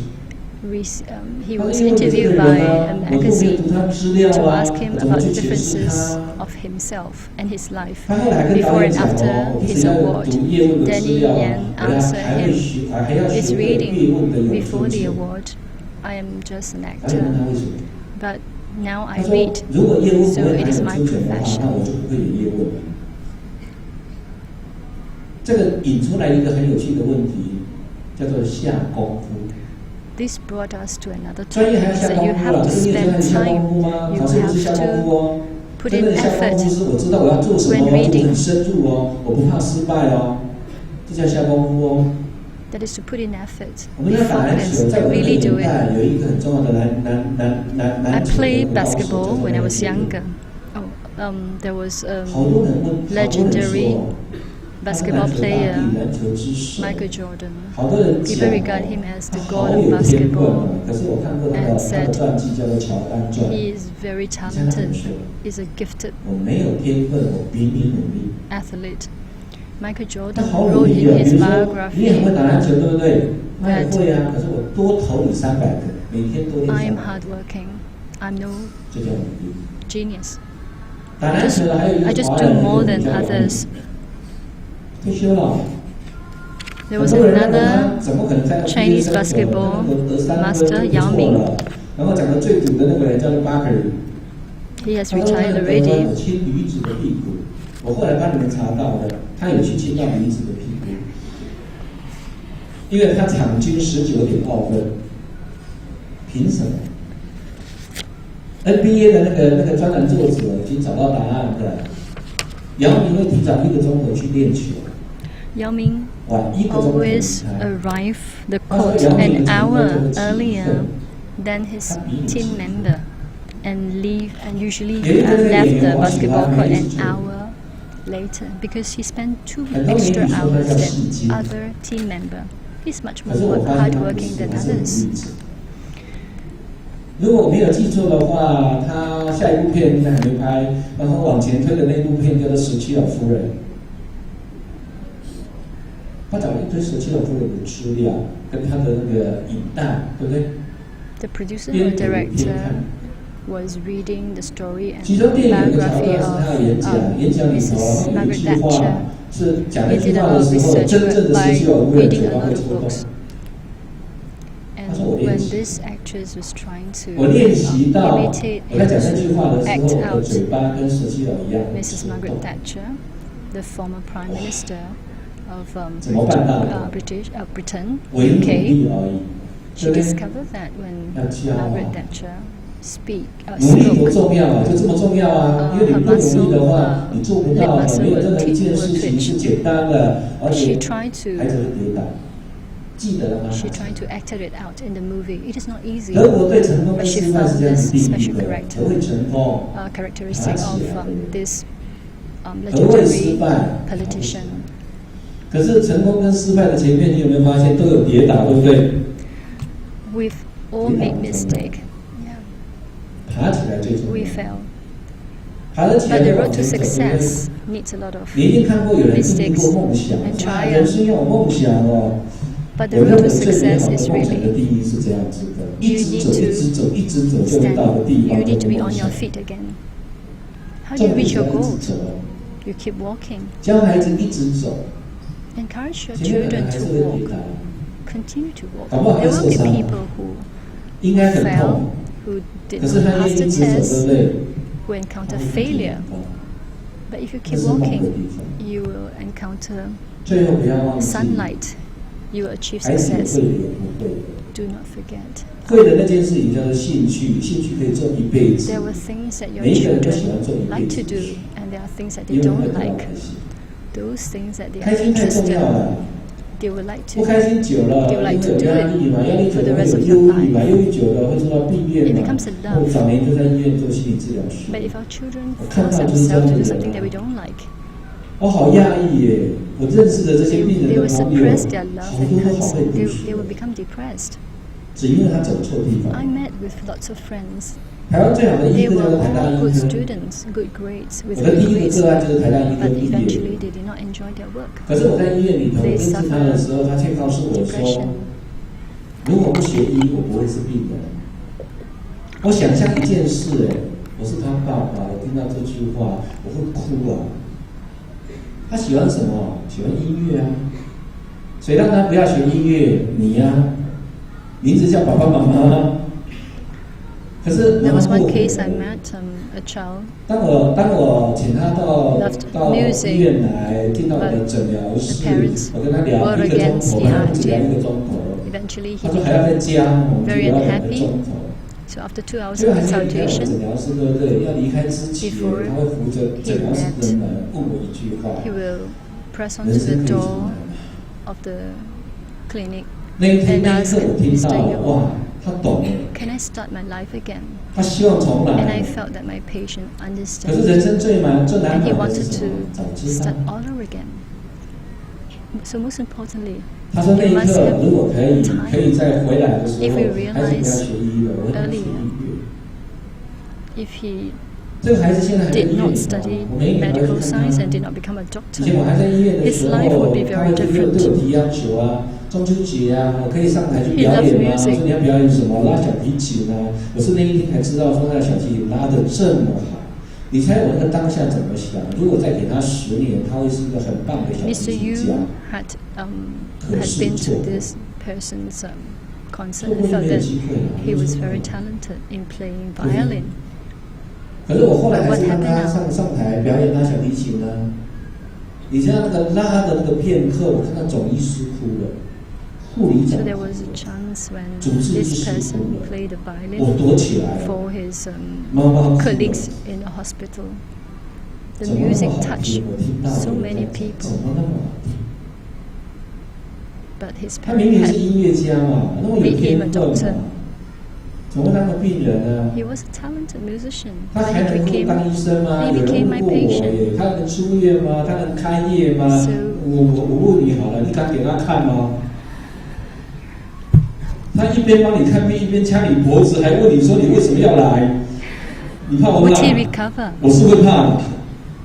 he was interviewed by a 我都没有 magazine 读他资料 to 啊， ask him 我怎么 about 去 the 解释 differences 他？ of himself and his life 他后来还跟导 before 演 and 讲 after 哦，我不 his 只要 award. 读业务的资 Danny 料啊， Yan 我要 answered 还会 him 学，还要 is 学会业 reading 务的有 before 出 the 处。 award. I am just an 导演问 actor, 他为什么？ but now 他 I 说 read, 如果业务不 so 会 it 谈 is 有 my 出钱的话， profession. 那我就不会演业务了。这个引出来一个很有趣的问题，叫做下功夫。 This brought us to another 专业 topic 还要 is 下 that 功 you 夫 have 了， to 可是你有 spend 说你下功 time. 夫吗？ You 考试不是 have 下功夫 to 哦。 put 真 in 正的下功夫 effort 是我知道我要做什么， when 我读 reading. 很深入哦，我不怕失败哦，这叫下功夫哦。 That is to put in effort, 我们 be 要打篮 focused, 球，在 and 我那个 really do 年 it. 代，有一个很重要的篮 I 球的 played 高手 basketball 叫做 when I was 麦克 younger. There was 好多人问，好多人 legendary 说， basketball 他是篮球大 player 帝，篮球之神。 Michael Jordan. 好多人讲 People regard him as 他 the 好 god of 有天分 basketball 哦，可是我看过他 and 的 said 传记，叫做《乔丹传》。 He is very 你看他怎么 talented. 说？ Is a gifted 我没有天分，我比你努力。 athlete. Michael 他 Jordan 好努 wrote 力 in 啊！比 his 如说，你很会 biography, 打篮球，对不对？那也会啊，可是我多投你300个，每天多练I'm 300个， hardworking. I'm no 这叫努力。 genius. 打篮球的还有一 I 个 just 华 do 人 more 比 than 较容易 others. 退休了。 There was 很多人认为 another 他怎么可能在 Chinese 生活 basketball 得3分 master 就 Yao 不错 Ming. 了。然后讲的最赌的那个人叫做 Barker， He has 他说他 retired 有 already. 亲女子的屁股，我后来帮你们查到的，他有去亲到女子的屁股，因为他场均19.2分，凭什么 ？NBA 的那个专栏作者已经找到答案的，姚明会提早1个钟头去练球， Yao Ming 晚1个钟头离 always 开。 arrive the court an hour earlier than his team member and leave and usually left the basketball court an hour later because he spent 2 extra hours than other team member. He's much 可是我 more 发现他不 hardworking 是， than 他是很 others. 励志。如果我没有记错的话，他下一部片应该还没拍，然后往前推的那部片叫做《17老夫人》。他找了一堆17老夫人的资料，跟他的那个影带，对不对？ The producer 边 or 读边 director 看。 was reading the story 其 and 中电影有个桥 biography 段是他的演 of 讲，演讲里头 Mrs. 有一 Margaret 句话 Thatcher. 是讲那 He 句 did a 话 lot 的 of 时候， research 真正的by 17老夫人 reading 嘴 a 巴会 lot 抽 of 动。 books. And 他说我练 when 习， this actress was trying to 我练习到 imitate 我在讲那句话的时 act 候，我的 out 嘴巴跟17老一样。 Mrs. Margaret Thatcher, the former Prime Minister of 怎么办到的？ Britain, 唯努 UK, 力而已， she 对不对？ discovered that when 要骄傲。 Margaret Thatcher 努力多 spoke, 重要啊，就这么重要啊！因为你不努力的话，你做不到的。没有任何一件事情是简单的，而 she 且 tried 孩子 to 会跌倒。记得了吗？ she tried to act it out in the movie. It is not easy, 德国对成功 but 跟 she 失败是 found 这样 this 定义 special 的：何谓成功？ characteristic of this 何谓失 legendary 败？ politician. 可是成功跟失败的前面，你有没有发现都有跌倒，对不对？ We've all made mistake. Yeah, 爬起来最重 we 要。 fail. 爬得起来 But 就 the 往 road to 前走，对不对？ success needs a lot of 你一定看过有人定义 mistakes 过梦想， and 啊，人生 triumph. 要有梦想哦。 But 我 the 认 road 为 to 最美 success 好的 is 梦想的 really 定义是这样子的：一 you 直 need 走，一直 to 走，一直走，就会到的 stand. 地方 You 叫 need to 做 be 梦 on 想 your。feet again. How do you 重点 reach 是 your 要一 goal? 直走哦， You keep walking. 教孩子一直走， Encourage your 前面可能 children 还是 to 会跌 walk. 倒， Continue to walk. 搞不好 There 会 will 受 be 伤， people who 应该很 fell, 痛， who did 可是 not 他 pass 愿意 the 一直走，对 test, 不对？ who encounter failure. But if you 这 keep 是梦的 walking, 地方。 you will encounter 最后不要忘记， sunlight. You will achieve 孩子有 success. 会的，有不会的。 Do not forget. 会的那件事情叫做兴趣，兴趣可以做一辈子 There。were things that your 每一个人都喜欢 children 做一辈 like 子 to 的 do, 事， and there are things that 因 they 为会 don't 得到 like. 开心。 Those things that they 开 are 心太重 interested 要 in, 了， they would like 不 to. 开心久了， They would 因 like 为 to 有 do 压力嘛，压力 it 久 for the 了会 rest 有 of 忧 their 郁嘛， life. 忧郁久了会做到病变 It 嘛 becomes a。love. 我早年就在医院做心理治疗师， But if our children 我看 force 到就是这样 themselves to 的 do 人 something that we 啊， don't like, 我好压抑耶！我认识的这些病人 they 的 will 朋友， suppress their love 好 and 多都好 concern. 会读 They 书 will 的， become depressed. 只因为他走错地 I 方。 met with lots of friends. 台湾最好的医 They 科叫 were 做台大 all 医 good 科， students, good grades, 我 with 的 good 第一个 grades. 个案就是台大医科 But 毕业。 eventually, they did not enjoy their work. 可是我在医院里头认识他的时候，他却告诉我说 Depression.：“ 如果不学医，我不会是病人。”我想象一件事，我是他爸爸，我听到这句话，我会哭啊。他喜欢什么？喜欢音乐啊。谁让他不要学音乐？你呀、名字叫爸爸妈妈。可是 There 妈妈 was 后 one 悔 case I 了。 met a child 当我请他到 Loved music, 医院来，进到我的诊疗室 the parents，我跟他聊 were 1个钟 against 头， the 跟他聊 idea. 1个钟头。 Eventually, 他 he 说还要再 became 加，我们就 very 聊2个 unhappy. 钟头。 So after 2 hours 结果 of 还是离开我 consultation, 诊疗室，对不对？要离开之前， Before 他会扶着诊疗室的门问我一句话 he will press 人 onto 生 the 可以重 door 来吗？ of the clinic. 那一天 And 那一 ask 刻，我听到 Mr. Yeo, 哇，他懂了， can I start my life again? 他希望重 And 来 I。felt that my patient 可是人 understood. 生最难 And he 的 wanted 是什 to 么？早知道 start。all over again. So most importantly, 他说那一 you must 刻 have 如果可以再回来的时候， If we 孩子不要 realize 学医了，我想学 earlier 音乐。 if he 这个孩子现在还在 did 医院 not 里头， study 我每一年都会 medical 去看 science 他 and。did not become a 以前我 doctor, 还在医院的 his 时候， life would be very 他会对 different. 我提要求啊，中秋节啊，我可以上台去 He 表 loved 演吗？ music. 说你要表演什么？拉小提琴啊。我是那一天才知道，说那个小提琴拉得这么好。你猜我那个当下怎么想？如果再给他10年，他会是一个很棒的小 Mr. 提琴 Yu 家。 had been to this person's concert and felt that he was very talented in playing violin. 可是我后来还 What 是让 happened 他 now? 上台表演拉小提琴呢。你知道那个拉的那个片刻，我看到总医师哭了，护理 So 长 there was a chance when 主治医 this 师哭 person 了， played the 我 violin 躲起来了， for his 妈妈哭了。 colleagues in the hospital. The 怎么那么 music 好 touched 听？我听到 so 我 many 在讲怎 people, 么那么好听？ but his 他明明 parents 是 had, 音乐家嘛，那么有 made him 天 a 分 doctor. 嘛，怎么会当个病人呢？ He was a talented musician. 他还 But 能 he 够当 became 医生吗？ he 有人 became 问 my 过我 patient. 耶，他能出院吗？他能开业吗？ So- 我问你好了，你敢给他看吗？他一边帮你看病，一边掐你脖子，还问你说你为什么要来？你怕我 would 怕？ he recover? 我是会怕的，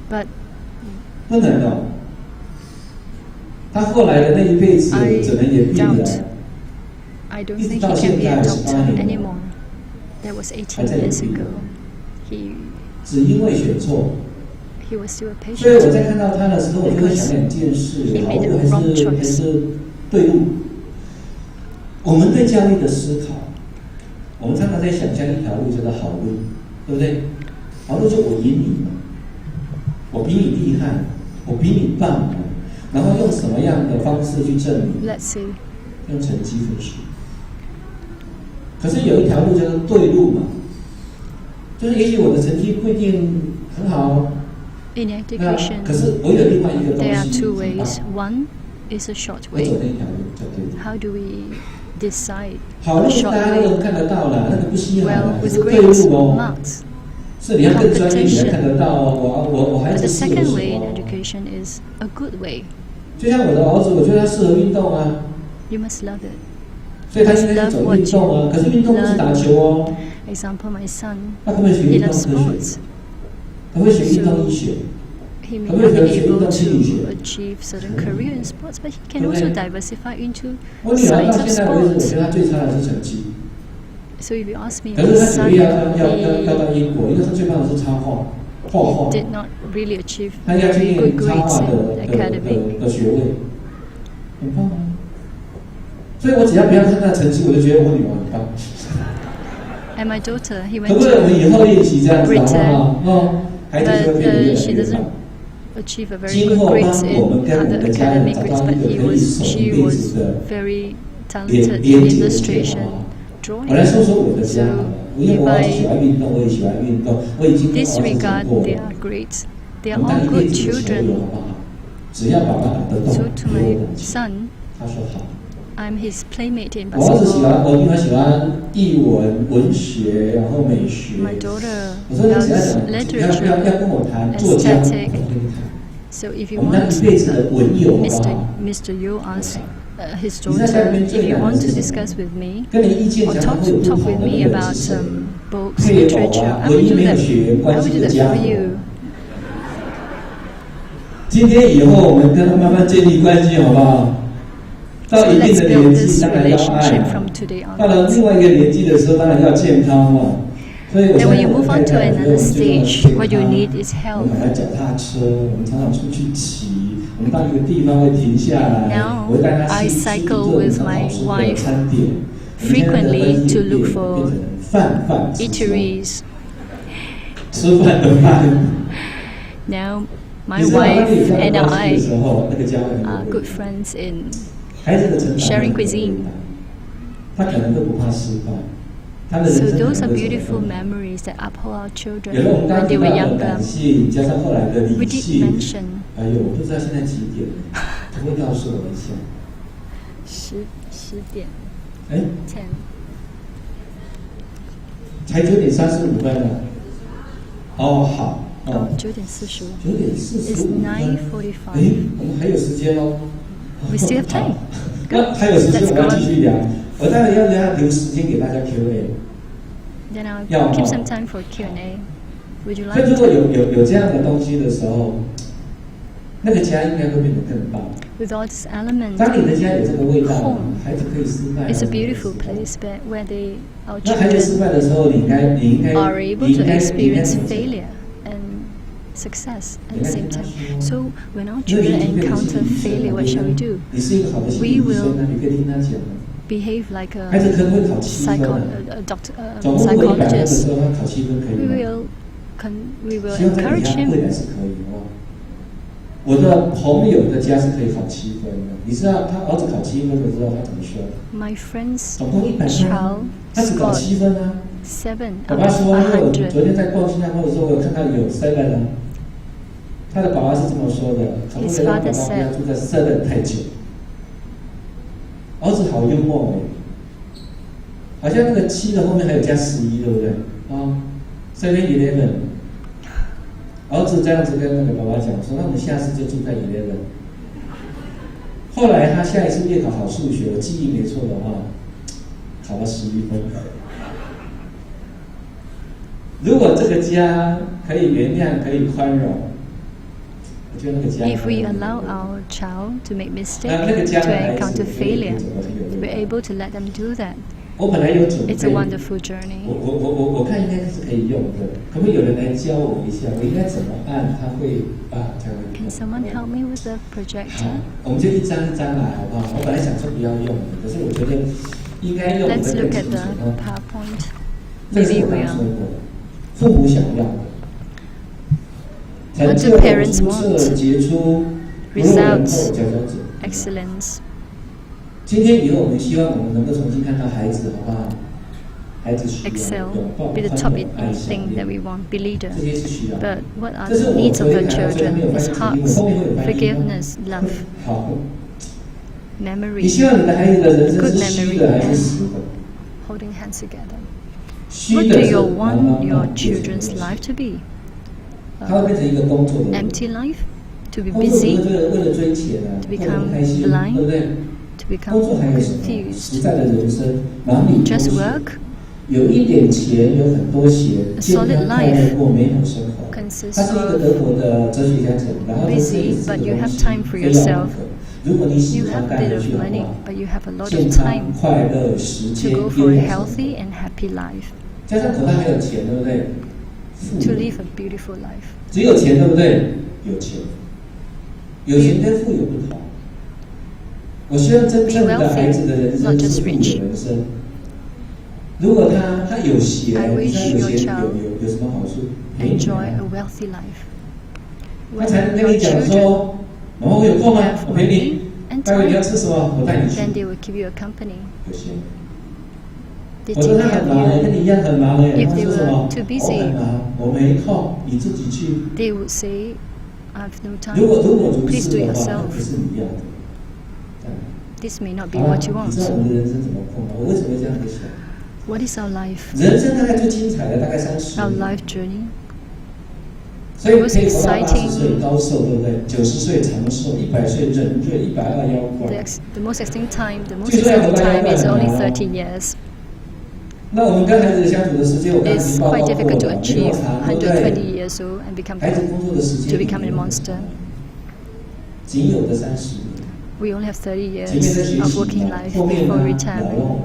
But 不能的。他后来的那一辈子 I 只能演病 doubt. 人， I don't 一直 think 到 he 现 can be 在 a 18 doctor 年了。 anymore. That was 18还在努力 years ago. He 只因为选错。 he was still a 所以我在 patient. 看到他的时候，我就会想两件事： He 好 made 路 the wrong 还 choice. 是对路？我们对教育的思考，我们常常在想象一条路叫做好路，对不对？好路就我赢你嘛，我比你厉害，我比你棒嘛，然后用什么样的方式去证明？ Let's see. 用成绩分数。可是有一条路叫做对路嘛，就是也许我的成绩不一定很好， In 那 education, 可是我有另外一个东 there are 西 two 很棒 ways. One is a short 我走 way. 那条路叫对路。 How do we decide 好 a 路 short 大家都 way? 能看得到啦，那个不稀罕 Well, 啦。可 with 是对 grades, 路哦， marks. 是你要更专业，你才看得到哦。我孩 But 子 the 适合 second 什 way in 么？ education is a good way. 就像我的儿子，我觉得他适合运动啊， You must love it. 所以他应该去走运动啊。可是运动不是打球哦， Example, my son, 他可不可以学 he 运动？ loves 可以 sports. 可不可以学运动医学？ He may not be able to achieve certain career in sports, but he can also diversify into 我女儿 science 到 of 现在为止，我 sports. 觉得她最差的是成绩。 So if you ask me, 可 my 是她 son, 决定要到英国，因为她最棒的是插画，画 he 画。 did not really achieve 她要去 very 念 good 插 grades 画 in academy. 的学位，很棒啊！所以我只要不要看她的成绩，我就觉得我女儿很棒。 And my daughter, he 可 went 不可以我们 to 以后练习这样子，好不 Britain, 好？哦，孩子就 but 会变得越 she 来越 doesn't 棒。 achieve a very 今 good 后 grades 当我们 in 跟我 other 们的家人 academic 找 grades, 到 but 一个 he 可以 was 守一 she 辈 was 子的 very 连 talented 连 in 接的就 illustration, 好。 drawing. 我来说说我的家 So 好了，因为 if 我 I 喜欢运动，我也喜欢运动，我已经跟儿子讲 disregard 过 they 了， are great, they 我 are 们当 all 一辈 good 子的球 children. 友，好不好？只要爸爸打得动， So 给 to 我 my 打球。 son, 他说好。 I'm his playmate in 我儿子喜欢， basketball. 我女儿喜欢译文、文学，然后美学。 My daughter 我说你只要 loves 讲，要跟我谈作家，我 aesthetic. 跟你谈。 So if you 我们当 want 一辈子的文友，好不 Mr. 好？ Mr. Yu asked his 你在家里 daughter, 面 if 最 you 难 want 的 to 是什么？ discuss with me 跟你意见 or 讲，他 talk 会有不 talk 同 with 的 me 那个 about 是谁？ books, 配偶 literature, 啊， I 文 will 艺 do 没有 that. 血缘 I 关 will 系 do 的 that 家 for 伙。 you. 今天以后，我们跟他慢慢建立关系，好不好？到 So 一定 let's 的 build 年纪， this 当然要 relationship 爱。 from today 到了 onwards. 另外一个年纪的时候，当然要健康嘛。所以我 Then 现 when 在 you 我 move 太 on to 太觉得 another 我们最重要的是 stage, 健 what you 康。 need is 我 health. 们买了脚踏车，我们常常出去骑。我们到一个地方会停下来， Now 我会带他 I 去吃 cycle 一个 with 很好 my 吃的 wife 餐点。 frequently to look 变 for 成饭之中 eateries. 吃饭的饭。 Now 你 my 知道当 wife 你有这样 and 的关系的 I 时候，那个家会很 are 有 good 味。 friends in 孩子的成长 sharing 会很 cuisine. 他可能都不怕失败，他的人 So 生可能 those are 会 beautiful 走得更好。 memories that uphold our 有 children 了我们刚 when 刚 they 提 were 到的 younger. 感性，加上后来的 We 理 did 性， mention 哎呦，我不知道现在几点了，可不可以告诉我一下？ 10点哎， 10. 才9:35呢。哦，好，哦哦， 9点45. 9:45 It's 分。 9:45. 哎，我们还有时间哦。 We still have time. 那还有时间， Let's 我们要 go on. 继续聊。我待会要留时间给大家 Q&A。 Then I'll 要 keep 哦 some time for Q&A. Would you 所以 like 如果 to? 有这样的东西的时候，那个家应该会变得更棒。 With all these elements, 当你的家有这个味道 Home，孩子可以失败。 it's a beautiful place where our 那孩子失 children 败的时候，你应该 are able to experience 怎么讲 failure and success at the Yeah, same time. yeah. So when our 因为 children 你已经变成 encounter 心理医 failure, 生 what shall we do? 你是一个好的心理医生呢，你可以听他讲。 Behave like 孩子 a 可能会考7分 doctor, 总共会100分的 psychologist. 时候，他考7分可以 We 吗？ we will 希望在你 encourage 家 him. 未来是可以哦。我的朋友的家是可以考7分的，你知道他儿子考7分的时候，他怎么说？ My friend's 总共100分 child 他只考 scored 7分啊。 7爸 out 爸 of 说，我昨 100. 天在逛新加坡的时候，我有看到有 7啊。他的爸爸是这么说的：可不可以让爸爸不要住在7太久？儿子好幽默好像那个7的后面还有加11，对不对？啊，7-11。儿子这样子跟那个爸爸讲说：“那我们下次就住在11。”后来他下一次月考数学，我记忆没错的话，考了11分。如果这个家可以原谅，可以宽容，我觉得那个家。 If we allow our child to make mistakes, 那个家 to 的孩子 encounter 可以 failure, 走得很有 to 味 be 道。 able to let them do that, 我本来有准备 it's a wonderful journey. 我看应该是可以用的，可不可以有人来教我一下？我应该怎么按它会才会 Can someone help me with the 好 projector?，我们就一张一张来，好不好？我本来想说不要用的，可是我觉得应该用的 Let's 更 look 清 at 楚 the PowerPoint. 这是 Maybe 我 we 刚说 are. 的，父母想要的。 What 成 do 就 parents 出色 want? 杰出不落人后 Results. 佼佼者。 Excellence. 今天以后，我们希望我们能够重新看到孩子，好不好？孩子需要 Excel. 拥抱、 Be the 宽 top 容、 in 爱、想 anything that 念， we want. Be leader. 这些是需要的。 But what are 这是 the 我 needs of 推 the 谈，虽然 children? 没有 Is 翻译成英文， hearts, 后面会有翻译 forgiveness, love, 好，你 memory, 希望你的孩子的人生 good 是虚 memory, 的还是 and 实的？ holding hands together. 虚 What 的 do 是 you 妈 want 妈 your 变成 children's 的 life to be? 他会变成一个工作的人。 Empty life? To be 工作不是 busy? 为了追钱啊， To 过得 become 不开心， blind 对不对？ To 工 become 作还有什么？ confused? 实在的人生，忙里偷 Just 闲， work? 有一点钱，有很多闲， A 健 solid 康快乐 life 过美好生活。circumstances 他是一个 of 德国的哲学家讲，然后这 busy, 也是 but 这 you 个东 have 西 time for 非常 yourself. 如果你喜 You 欢 have a 干 bit 的 of 去的 money, 话， but you have a lot 健 of 康 time 快乐时 to 间 go 优 for a 雅生 healthy 活， and happy life, 加上口袋还有钱，对不对？富 to 有 live a beautiful life. 只有钱，对不对？有钱，有钱跟富有不同。我希望真正的孩子的人生是富有人生。如果他有闲，他有闲有什么好处？陪你 Enjoy 啊 a wealthy life. 他 When 才能跟 your 你讲 children 说，妈妈我有空吗？ have 我陪 money 你。 and 待会你要 time, 吃什么？我带你去。 then they will keep you company. 有钱。 They 我说 take 他 care 很忙 of 跟 you. 你一样很忙哎。 If 他 they 说什 were 么？ too 我 busy 很忙，我没空，你自己去。 They would say, I've no 如果 time. 如 Please 是 do 的话， yourself. 不是你要的。 This may not be 好了， what you 你知道 want. 我们的人生怎么过吗？我为什么会这样子想？ What is our life? 人生大概最精彩的大概30 Our 年， life journey? 所以可以活到80岁高寿，对不对？90岁长寿，100岁人瑞，120妖怪。The most exciting time, the most 最重要 exciting 活到 time is 100 only 年 30 years. 那我们跟孩子相处的时间，我刚才已 It's 经报告 quite 过 difficult to 了，没有 achieve 长，对不 120 对？ years old and become 孩子工作的时 to 间里 become a 面 monster. 仅有的30年， We only have 30前面在 years 学 of 习 working 嘛， life 后面 before 呢，老 retirement. 了，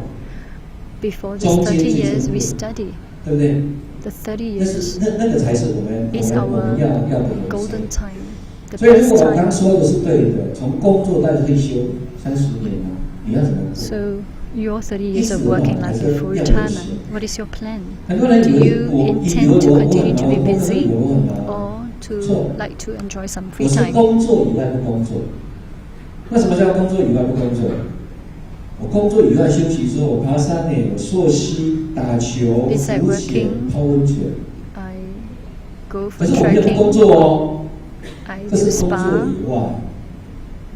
Before this 中间 30去 years, 生 we 活， study. 对不对？ The 30那是 years 那个才是我们 is 我 our 们要的人生。 golden time, the 所以，如 best 果我刚刚 time. 说的是对的，从工作到退休30年呢，你要怎么过？ So your 30 years of working life before retirement, what is your plan? 很多人 Do 以为 you 我 intend to 我 continue 很 to 忙， be 我不可能 busy 以为我很忙。 or to 错。 like to enjoy some 我 free 是 time? 工作以外不工作。那什么叫工作以外不工作？我工作以外休息之后，我爬山呢，我溯溪、打球、 Besides 浮潜、 working 泡温泉。 I go 可 for 是我没有不工 trekking. 作哦， I 这 do 是工作 spa. 以外。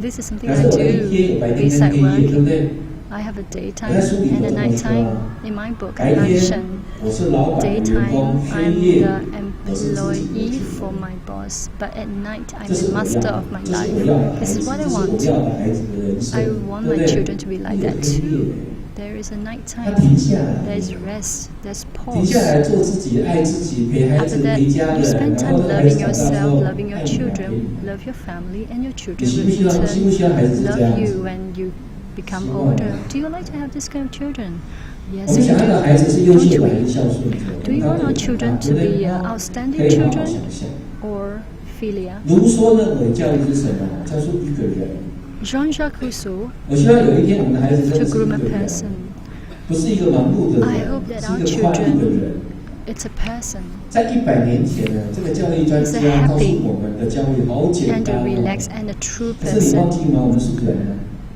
This is something 可 I 是我的一天 do 有白天跟 beside 黑夜，对不 work. 对？ I have a daytime 我在书里 and 头 a 怎么说 nighttime. 啊？ In my book, I 白天 mention 我是老板的员 daytime 工，黑 I'm 夜 the 我是自己的 employee 主 for 人。 my boss, but at night I'm 这是 the 我要 master 的 of my， 这是 life. 我要的孩 This 子， is what I 这是我 want. 要的孩子的人生， I want 对 my 不对？ children to be like 有 that 黑夜 too. There is a night 他 time. 停下来， There's rest. There's 停下 pause. 来做自己，爱自己，陪孩 After 子， that, 陪家 you 人， spend 然后 time 等孩子 loving 长大之 yourself, 后， loving your 爱你还 children, 给你。 love your family, and your 你 children 希 will 不 in 希望？希不希望孩子 turn 是这 love 样子？ you when you become 希望。 older. Do you like to have this kind of children? 我 Yes, 们 we 想要的孩子是 do. 优 Don't 秀的，还 you? 是孝顺的？ Do you want our children to 对不 be 对？ outstanding 可以好好 children 想象。 or philia? 卢梭认为教育是什么？教出一个人。 Jean-Jacques Rousseau 我希望有一天我们的孩子真 to 的是一 groom 个 a 人， person. 不是一个盲目的 I 人 hope，that 是 our 一个快乐的 children 人。 It's a person 在100年前呢，这个教育专 It's a 家告诉 happy 我们的教育好简 and 单 a 哦。 relaxed and a true 可是你忘 person. 记吗？我们是人呢。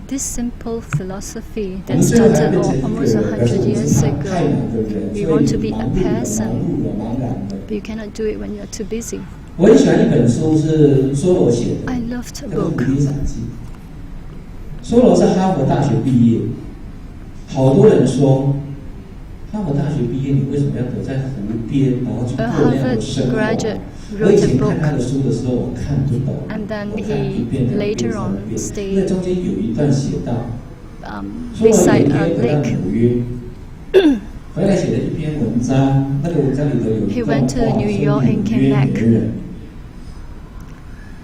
This simple philosophy 我 that 们最后还 started 变成一个 almost 人，可是 100我们 years 是太忙 ago. 的人， We 所以 want to be 忙 a 碌了、忙 person, 碌了、茫然了。 but you cannot do it when you're too busy. 我很喜欢一本书，是梭罗写的， I loved 叫 a 做《 book. 蝴蝶展记》。梭罗是哈佛大学毕业，好多人说，哈佛大学毕业，你为什么要躲在湖边，然后去过 A 那样的 Harvard 生活？ graduate 我以 wrote 前 a 看他 book 的书的时候，我看不懂， and then 我看一遍、 he 两遍、 later 三 on 遍， stayed 因为中间有一段写到，说我有 beside 一 a 天回到 lake. 纽约，回来写了一篇文章，那个文章里头有一 He 段 went to 话 New 说 York and 纽 came 约 back. 没人。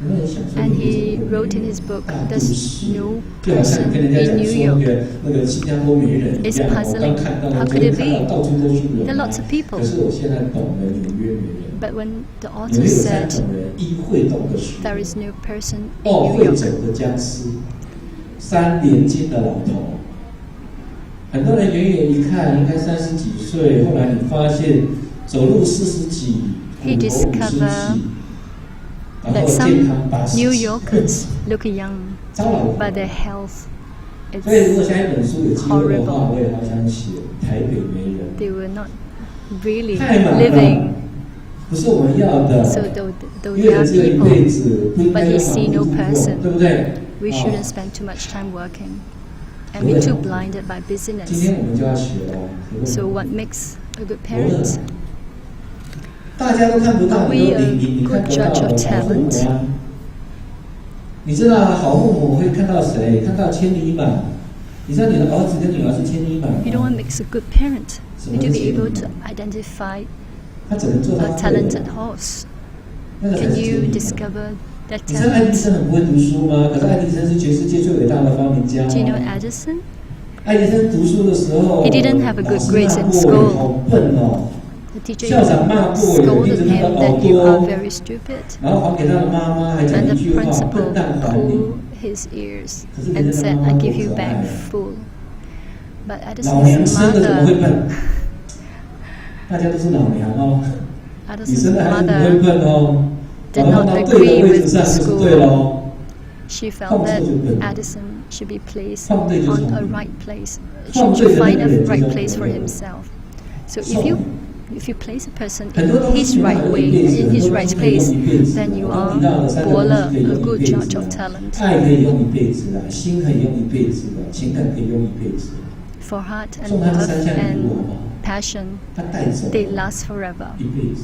有没有人想说 And 纽约 he 怎么会 wrote in 没人 his book, 大都 there's 市 no 就好像 person 跟人家 in 讲 New 说 York. 那个新加坡没人一 It's 样，我刚 puzzling. 看到， How 昨 could 天 it 看到 be? 到处都是人 There are 啊 lots of people. 可是我现在懂了，纽约没人。 But when the 纽 author 约有3 said 种人：一会懂的熟， there is no person 2 in New 会 York, 走的僵尸，3年轻的老头。很多人远远一看，应该30几岁，后来你发现走路40几，骨 He 头50 discovered 几，然 that 后健康 some 80 New 几， Yorkers look young, 糟老头。 but their health 所以如果 is 下一本书有机会的话， horrible. 我也好想写台北没人， they were not really 太忙 living. 了，不是我们要的。 So though 因为 there 人 are 只有一辈 people, 子，不应该 but 要 he 忙 see 碌 no 度过， person. 对不对？ we 哦 shouldn't spend too much time working and be too blinded by 今 busyness. 天我们就要学哦。 So what makes a good 伯乐 parent? 大家都看不到， Are 你 we 都 a 你看 good 不到 judge of 好父母 talent? 啊。你知道好父母会看到谁？看到千里马。你知道你的儿子跟女儿是千里马吗？ You know what makes a good parent? 什么 Would you 是 be 千里 able 马 to identify 他只能做他 a 会的 talented horse? 那个才 Can 是 you 天命啊。 discover that 你知道爱迪 talent? 生很不会读书吗？可是爱迪生是全世界最伟大的发明家、 Do you know 哦。 Edison? 爱迪生读书的时候， He didn't have a good 老师 grades in 骂过 school. 好笨哦。 The teacher 校长骂过，也 scolded 逼着他 him 的耳 that you are 朵， very stupid. 然后还给他的妈妈，还讲 And 一 the 句话：笨 principal 蛋还你。 pulled his ears 可是人 and 家的 said, 妈妈 I 多 give you 可爱 back 啊！ full. But 老娘 Edison's 生的怎么会 mother, 笨？大家都是老娘哦，你 Edison's 生的孩子不会 mother, 笨哦，把 did 他放 not 到对的 agree 位置 with 上 the 就是对 school. 喽。 She felt 放错 that 就笨。 Edison should be placed 放对就 on 聪 a 明。 right place, 放 should 对的那 find 个 a 人就 right 叫 place for 朋友。 himself. So 聪 if you 明。 if you place a person 很 in 多东 his 西没 right 有 way, 一辈子， in 很 his 多东 right 西可以用 place, 一辈子。 then you 我刚 are 提到了三个 born 东 a 西可以用一 good 辈 judge 子 of 的， talent. 爱可以用一辈子的，心可以用一辈子的，情感可以用一辈子的。 For heart and 送他这 love 三项礼物好不好？ and passion, 他带走 they last forever. 一辈子。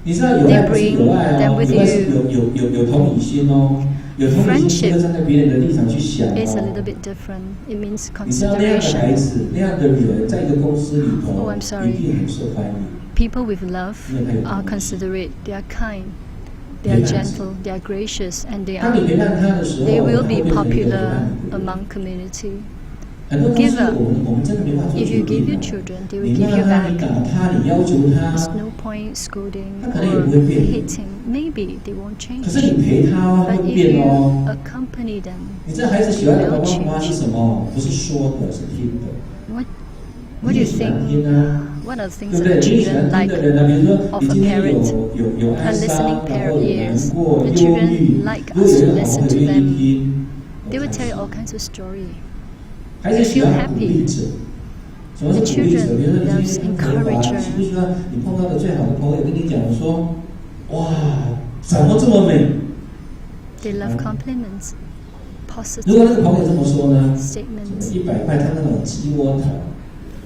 你知道有爱不是有爱哦， They bring them 有 with 爱是 you. 有同理心哦，有同理心是会站在别人的立场去想 It's a 哦。 little bit different. It means 你知道那样的孩 consideration. 子，那样的人，在一个公司里头 Oh, I'm sorry. 一定很受欢迎。 People with love are considerate, they are kind, they are gentle, they are gracious, and 当你陪伴他的时候， they will 他 be 会变成一个陪 popular 伴你的人。 among community. 很多东西 giver. 我们真的没办法做 If 决 you 定 give your 哦。 children, they 你 will give 骂 you 他，你 back. 打他，你要求他， There's no point scolding 他可能也 or 不会变。 hitting. Maybe they won't 可是 change. 你陪他哦，他 But 会 if 变 you 哦。 accompany them, 你这孩子喜欢的爸爸妈妈是什么？不是说的，是听的。 what do you 你也喜欢 think? 听啊， What are the 对 things 不 that 对？ the 你也喜欢 children 听 like? 的人啊，比如说 of 你 a 今天 parent, 有 a 哀伤， listening 然 parent 后有 ears. 难过、 The 忧 children 郁， like 如果 us 有 to 人好 listen 好 to 的愿 them. 意听， They 我 will 才 tell you 喜 all 欢。 kinds of story. 孩子喜欢鼓励者。什么是 The 鼓励者？ children 比如说你 loves 今天跟爸爸， encourager. 喜不喜欢你碰到的最好的朋友跟你讲说，哇，长得这么美？ They love compliments, 如果那个 positive 朋友这么说呢statements. ？100块，他那种鸡窝头。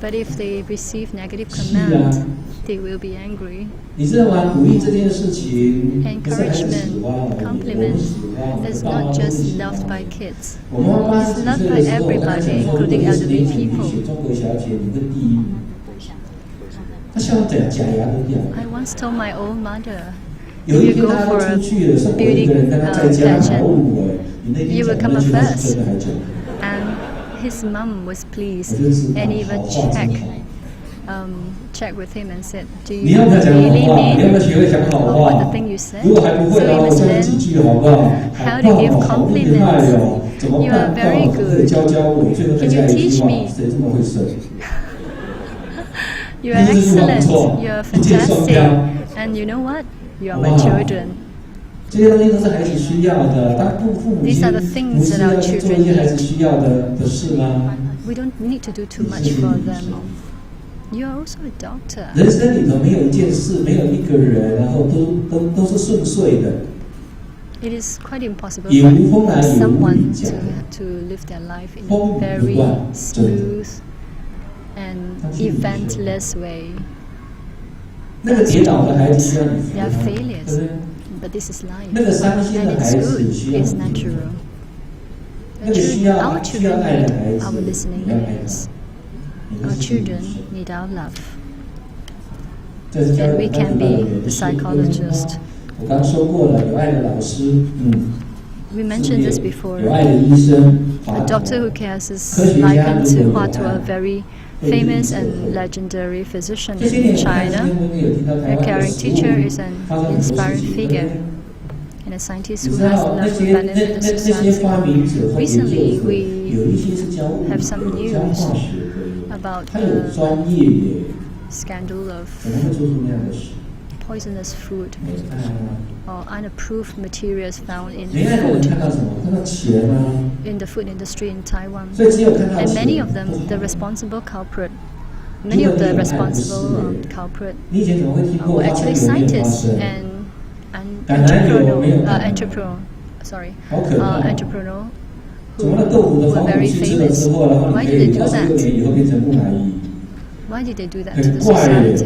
But if they receive negative 是啊 command, they will be angry. 你知道吗？鼓励这件事情，不是孩子喜 Encouragement, 欢，我们 compliment 喜欢，我 is 的爸妈 not 都 just 是喜 loved 欢 by。kids. 我妈妈It's 80 loved 岁 by 的时候，我跟她 everybody, 讲说，如果 including 20 elderly 年前你 people. 选中国小姐，你会第一名。她笑到假牙都掉了。 I once told my old mother, 有 if 一 you 天 go 她 for 都 a 出去了，剩我一 beauty 个人跟她在家，好 pageant, 舞哎！你那天 you will 讲 come 那句 up 话是 first. 真的还是假的？ and his mum was 我 pleased 就知道 and 好 even 话真 checked 好。 checked with him and said, do 你 you 要不要讲好 really 话？你要不要 mean 学会讲好 what 话 the？thing you said? 如果还不 So 会的 you 话，我 must 教你 learn 几句好不好？好 how 棒 to give 哦，好厉害 compliments. 哦，怎么 You 办 are very 哦？可不可以 good. 教教我？最后再 Can 加 you 一句 teach 话， me? 谁这么会省？ You are 这句话不 excellent, 错， you are 一箭双 fantastic, 雕。 and you know what? You are 好不 my 好？ children. 这些东西都是孩子需要的。当父母 These 亲 are the things 不是 that 要 our 去做 children 一些孩子 need. 需要的事吗？ We don't need to do too much for them. You are also a doctor. 人生里头没有一件事，没有一个人，然后都是顺遂的。 It is quite impossible 也无风来 for 也无 someone 雨夹 to live their life in 风 a 雨 very 不断，真的。 smooth and eventless way. 那个跌倒的孩子需要你扶 They are 他，对 failures, 不对？ but this is life, 那个伤心 and 的 it's 孩子 good, 需要 it's 你扶 natural. 那个需要 Our 需要 children 爱的 need 孩子， our 你 listening 要爱 ears. 他。你 Our 是 children need our love. 这是教 And 育 we 孩 can 子 be 的 the psychologist. 我刚刚说过了，有爱的老师， We mentioned this 有 before. 爱的医生， A doctor who cares is 科学家 likened 如 to 果 Hua 有 to a 爱， very 会立 famous 刻 and legendary physician 这些年 in 我看新 China. 闻有听到台 A 湾的 caring 食物 teacher is an 发生很多事 inspiring 情，对不 figure 对？ and a scientist 你 who 知 has 道那 love 些 benefit the 那些发 society. 明者或研究 Recently, 者， we 有一些是教物理 have some 的，教 news 化学的， about 他有 the 专业耶， scandal 怎 of 么会做出那样的事？ poisonous food 没爱啊！ or unapproved materials found in 没爱的人 food 看到什么？看到钱啊！ in the food industry in Taiwan. 所以只有看到 And 钱 many of them, 不好 the responsible culprit, many of the responsible culprit 你以前怎么会听过 were 花生 actually 油面花 scientists 生？ and 橄榄油没有橄榄油 entrepreneur, sorry, 好可怕！ entrepreneur 怎么那豆腐的 who 防 were 腐 very 剂吃了之 famous. 后，然后 Why 你 did 可 they 以do 到16 that? 年以后变成木乃伊？ Why did they do that 很 to the 怪耶。 society?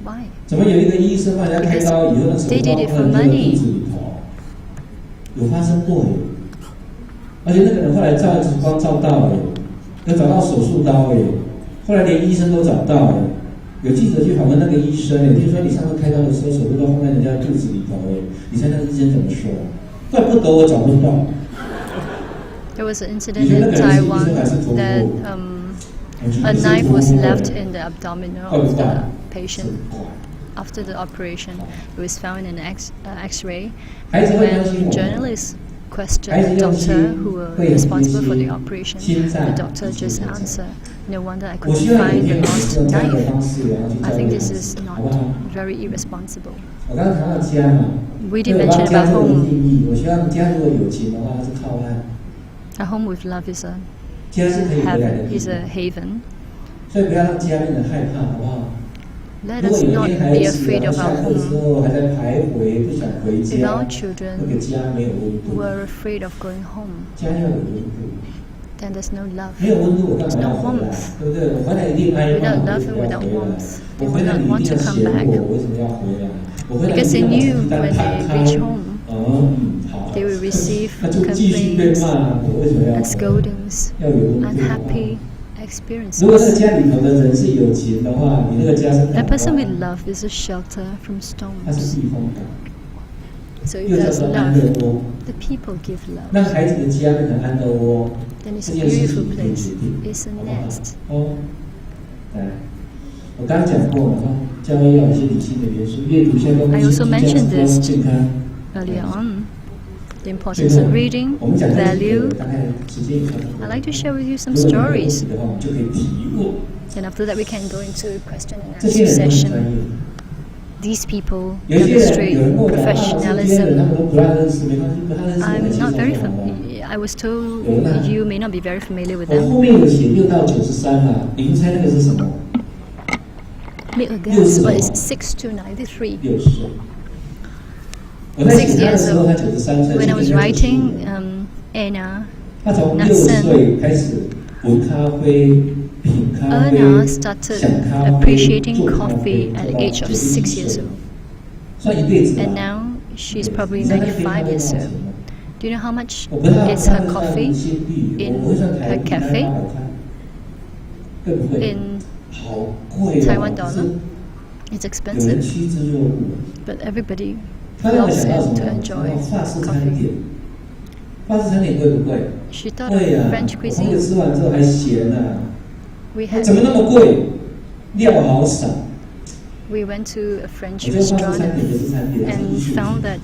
Why? 怎么有一个医生帮人家开刀以后，那手 They did it 放 for 在那个 money. 肚子里头，有发生过耶。而且那个人后来照 X 光照到了，有找到手术刀耶，后来连医生都找到了。有记者去访问那个医生，听说你上次开刀的时候手术刀放在人家肚子里头，你猜那个医生怎么说？怪不得我找不到。 There was an incident in Taiwan that a knife was left in the abdominal of the patient. After the operation, it was found in an X-ray. When journalists questioned the doctor who was responsible for the operation, the doctor just answered, "No wonder I couldn't find the lost knife." I think this is not very irresponsible. 我刚刚谈到家嘛， We did mention about 家的 home. 定义，我希望家如果有情的话，是靠岸， A home with love is a 家是可以回来的地 is 方 a haven. 所以不要让家变得害怕，好不好？ Let 如果 us 有一 not 天孩 be 子 afraid 然 of 后下 our 课之 home. 后还在徘徊，不想回 If 家， our 那 children 个家没有温度， were afraid of going home, 家要有温度， then there's no love. 没有温度我干嘛 There's 要 no 回来 warmth. 对不对？我回来一定挨骂， Without 我 love 为什 and 么要 without 回来？ warmth, 我 they 回 will 来 not 你一 want 定 to 要 come 嫌 back. 我，我为什么要回来？我回来 Because 一 they 定要 knew 鸡蛋 when 打 they 开 reach home, 好， they will receive 那就继续被 complaints 骂，我为什么要 and 回来？ scoldings, 要有温度。 unhappy 如果那个 experiences. 家里头的人是有情的话，你那个家是 A 港 person 湾 with love is a shelter from 它是 storms. 避风港， So if 又叫 there's 做安乐 love, 窝， the people give love. 让孩子的家变成安乐窝， Then it's 这 a 件事 beautiful 情可以 place. 决定， It's a 好不好？ nest. 哦，来，我刚刚讲过了哈，教育要有一些理性的元素，阅读相关的 I also mentioned this 健康。 Earlier on, the importance of reading, 我们讲 value. 大概时间也差不多。 I'd like to share with you some 如果你有问 stories. 题的话，我们就可以提问。 And after that, we can go into question and 这些 answer 人都很专 session. 业。 These people 有些人 demonstrate 有人跟我讲啊，这些人他 professionalism. 们都不太认识，没关系，不太认识。 I'm not very 我 familiar. I was told you may not be very familiar with 我 them. 后面有写6到93啊，你们猜那个是什么？ Make a guess. What is 6 to 93? 60岁。我在写他的时候，他93岁。 When I was 今年90 writing Anna, 他从60岁开始闻咖啡、品咖啡、 Anna started 想咖啡、 appreciating 做咖 coffee 啡， at 做 the 到 age of 6 years 岁 old. 算一辈子吧。 And now she's probably 你知道那个咖 95 啡 years 多少 old. 钱吗？ Do you know how much 我不知道 is 他 her 是 coffee 新币， in 我会算台 her 币 cafe 800块，贵不贵？ in 好贵哦 Taiwan dollar? 有 It's 人 expensive, 趋之若鹜。 but everybody 他让我 loves 想到什 it to 么？ enjoy 法式餐 coffee. 点，法式餐点贵不贵？ She thought of 贵呀、 French 我朋友 cuisine. 吃完之后还嫌呢、 We had 怎么那么贵？料好少。 we went to a French 我觉得法式 restaurant 餐点不是餐点，是艺 and 术品。 found that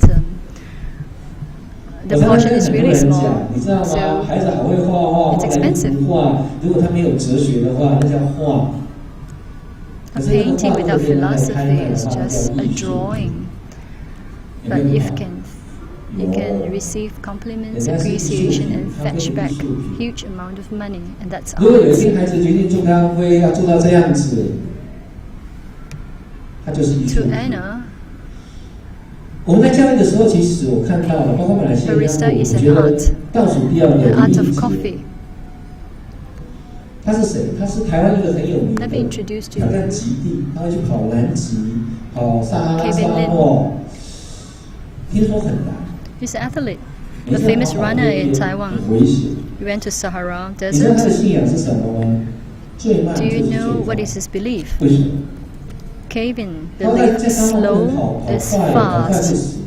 the 我常常 portion 跟 is 很多 really 人 small. 讲，你知道吗？ So 孩子好会画画， it's 画来一 expensive. 幅画，如果他没有哲学的话，那叫画。 a 可是那个 painting 画如果 without 被人家拍 philosophy 卖的 is 话，叫 just a 艺术。 drawing. 有 But 没有 if 好？ you can receive compliments, appreciation, and fetch back huge amount of money, and that's 如果有一 art. 天孩子决定做咖啡，要做到这样子，他就是艺术 To 品。 Anna, 我们在教育的时候，其实我看到了，包括马来西亚，我 Barista is 觉 an 得 art. 倒数第二的 the art 例 of 子， coffee. 他是谁？他是台湾一个很有名的 Let me introduce to 挑战 you 极地，他会去跑南极，跑撒哈拉 Kevin 沙 Lin 漠，听说很难。 He's an athlete, 你 a 知道 famous 跑 runner in 很 Taiwan. 危险。 He went to Sahara 你知道他的 Desert. 信仰是什么吗？最慢 Do 就是 you 最 know 快 what is his belief? 为什么？ Kevin 他在 believed 沙漠不能 slow 跑 is 快，跑快会 fast. 死。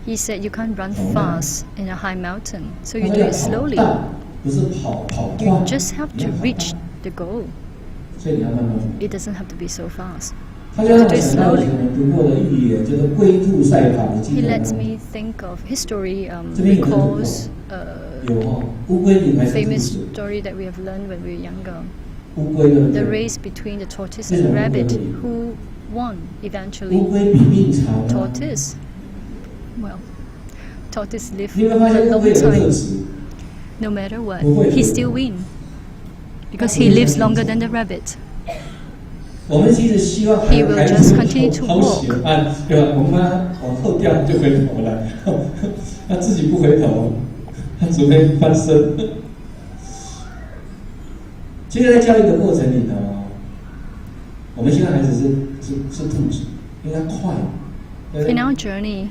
He said you can't run fast in a high mountain, so 他 you 说 do 要 it 跑 slowly. 大，不是跑快。 You just have 你要 to 跑 reach 大 the goal. 所以你要慢慢跑。 It doesn't have to be so fast. 他就让我想到以前我们读过的寓言，叫做龟兔赛跑，你记 He 得 lets 吗？ me think of history, 这边有没有 recalls 有哦，乌龟赢还是兔 famous 子？ story that we have learned when we were younger. 乌龟对不 The 对？ race between the tortoise 为什 and 么 rabbit. 乌龟？ Who won 乌 eventually? 龟比命长啊！ Tortoise. Well, tortoise live 你有没有发 a 现乌 long 龟有个特 time. 质？ No matter what, 不会 he still win. Because he lives longer than the rabbit. 我们其实希望 He will 孩 just 子 continue to 好喜欢，对吧？我们妈往后掉就回头了，他自己不回头，他只会翻身。其实，在教育的过程里头，我们希望孩子是兔子，因为他快。对不对 In our journey,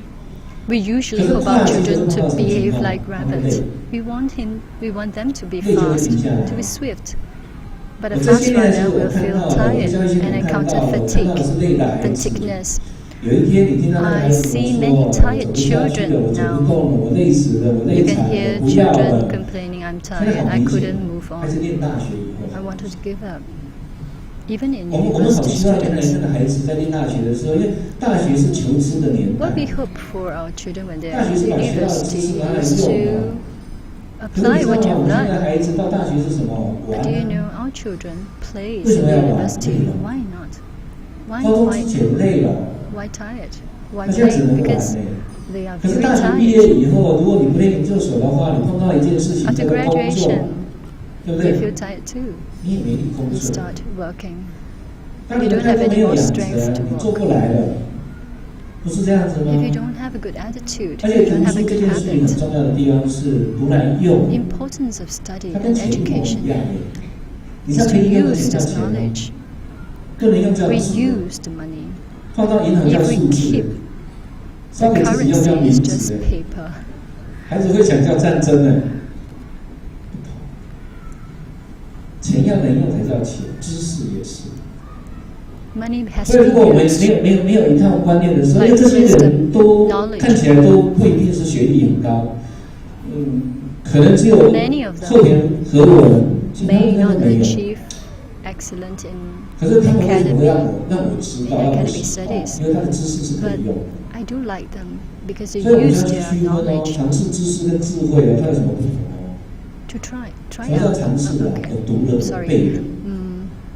we usually 可是 hope 快 our 是 children 碰到 to 什么情 behave 况？ like 他会 rabbits. 累。 We want them to be 累就会 fast, 停下来 to be swift. But a 我这 fast 些年是 runner 我 will 看 feel 到的，我 tired 教育系 and 统看 encounter 到的，我看到的是累的孩子。 fatigueness. 有一天你听到那个孩 I 子跟 see 我 many 说：“我 tired 走不下去了， children 我走 now. 不动了，我累死了，我 You 累 can 惨了， hear 我不要 children 了。” complaining, I'm 现在 tired, 好 I 明显 couldn't move， 还是 on. 念大学以后 I，wanted to give up. Even in 我们好 university 希望原来 students. 那个孩子在念大学的时候，因为大学是求知的年代 What，we hope for our children when they're 大学 in 是把学到的知识 university 拿来 is 用 to 的。可是 apply 你知道 what 吗？ you've 我们现在 learned. 孩子到大学是什么？ But 玩 do。you know our children plays 为什 in 么要玩？ university? 累了。 Why not? Why 高中之 why 前累了， why tired? Why 那现在只 play? 能玩 Because 嘞。 they are 可是 very 大学毕 tired. 业以后，如果你不念研究所的话，你碰到一件事情 After 叫做工作， graduation, 对不 you 对 feel？ tired too. 你也没力工 You 作。 start working. 当你的态度没有养成，你做不来了，不是这样子吗？ If you don't have a good attitude, 而 you 且读 don't have 书 a 这 good 件事情很 habit. 重要的地方是读来用， Importance of study 它跟 and 钱一模一 education 样的。你 is 像 to 可以用 use 钱 this 像钱吗？ knowledge, 不能用这样的数， reuse the money. 放到银行叫 If we 数字 keep，烧 the 给自己用叫 currency 名 is 字 just 的， paper. 孩子会想叫战争的。钱要能用才叫钱，知识也是。 Money has 所 to 以，如 be 果我们 used. 没有一套观念的时候， Like 因为这些人都 wisdom, knowledge 看起来都不一定是学历很高，可能只有 Many of them 后天合伙人，其他 May 应该都 not 没有。 achieve excellent in 可是他们为什么会让 academy, 我知道，让我喜欢？因为他的知识是可 but 以用。 I do like them because they 所以我们 use 要去 their 区分哦， knowledge 尝试知识跟智慧哦，它有什么不同哦？ to try 什么叫 out. 尝试啊？ Okay. 有读的，有 Sorry. 背的，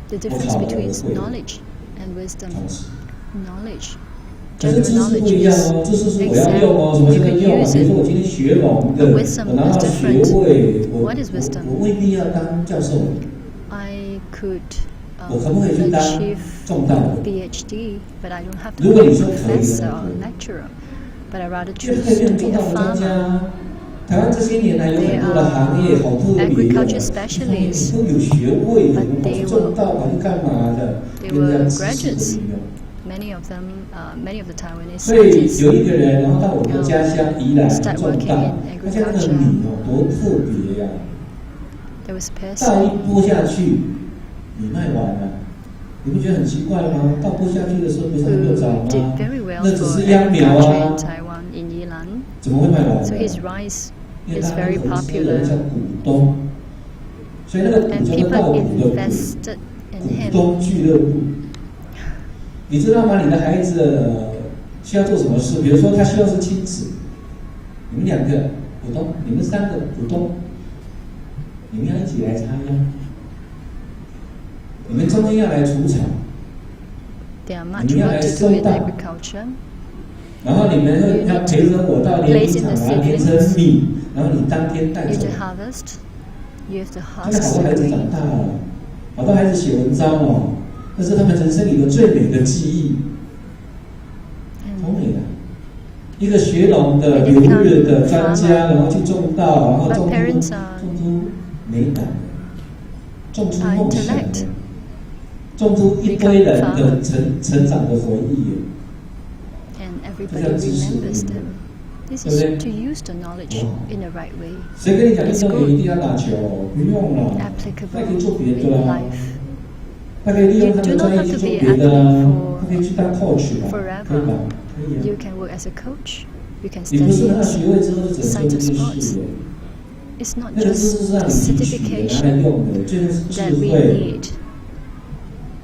The difference 我考了， between 我会了。 knowledge and wisdom. 尝试。 Knowledge, 可是 general 知识不 knowledge 一样 is 哦，知识是我要用哦，什么 exam. 叫 You 做 can 用啊？ use 比如说 it. 我今天学农的， But wisdom 我拿到 is 学 different. 位，What is wisdom? 我未必要当教授， I could 我可不可以去当 achieve 重大的？ PhD, but I don't have to 如 be 果 a 你说可以 professor 的 or lecturer. But I rather 就 choose 可以 to 变 be 重 a 大的专 farmer. 家。台湾这些年来有 They 很多的行业好特别的， agriculture 你 specialists, 都有学位的， but 你 they 跑去种稻，跑去干嘛的？ they 有人 were 知识的 graduates. 运用。 Many of them, many of the Taiwanese 所以 scientists 有一个人，然后到我的家乡宜兰 start 种 working 稻 in，他家那个米哦多特别呀、 there was a 稻一 person 播下去，米卖完了，你不觉得很奇怪吗？稻播下去的时候不是还没有 who 长 did 吗？ very well 那只 for 是秧苗 agriculture 啊 in，Taiwan, in Yilan. 怎么会卖完 So 了？ his rice 因为 is 他 very 投资了 popular 叫股东，所以那个股 and 叫做稻 people 股的股。 invested in 股 him. 东俱乐部，你知道吗？你的孩子需要做什么事？比如说，他希望是亲子，你们两个股东，你们三个股东，你们要一起来插秧，你们中间要来除草， There are much work to do in agriculture. 然后你们要陪着我到炼金厂把它炼成米，然后你当天带 You 走 to。harvest. You have to 现在 harvest 好多孩 the 子长 grain. 大了，好多孩子写文章哦，那是他们人生里的最美的记忆。好 And 美的，一个学农的留日的专家，然后去种稻，然后种 But 出 parents are 种出美感的，种出 are 梦想的 intellect，种出一堆人的成长的回忆。 and everybody remembers them. This is to use the knowledge in the right way, 谁跟你讲运动员一定要打球？不用了，他 applicable 可以做别 in 的啊， life. 他可以利用 You 他 do 的 not 专业 have 去 to 做 be 别的 an 啊 athlete，他可以去当 coach 吧， forever 可以吧？可以啊。 You can work as a coach. You can 你不是 study 拿到学位之后就只能 science 做 of 这件 sports. 事的。 It's not 那个知识 just 是让 the 你提取的，拿来 certification 用的，最后是智 that we 慧。 need,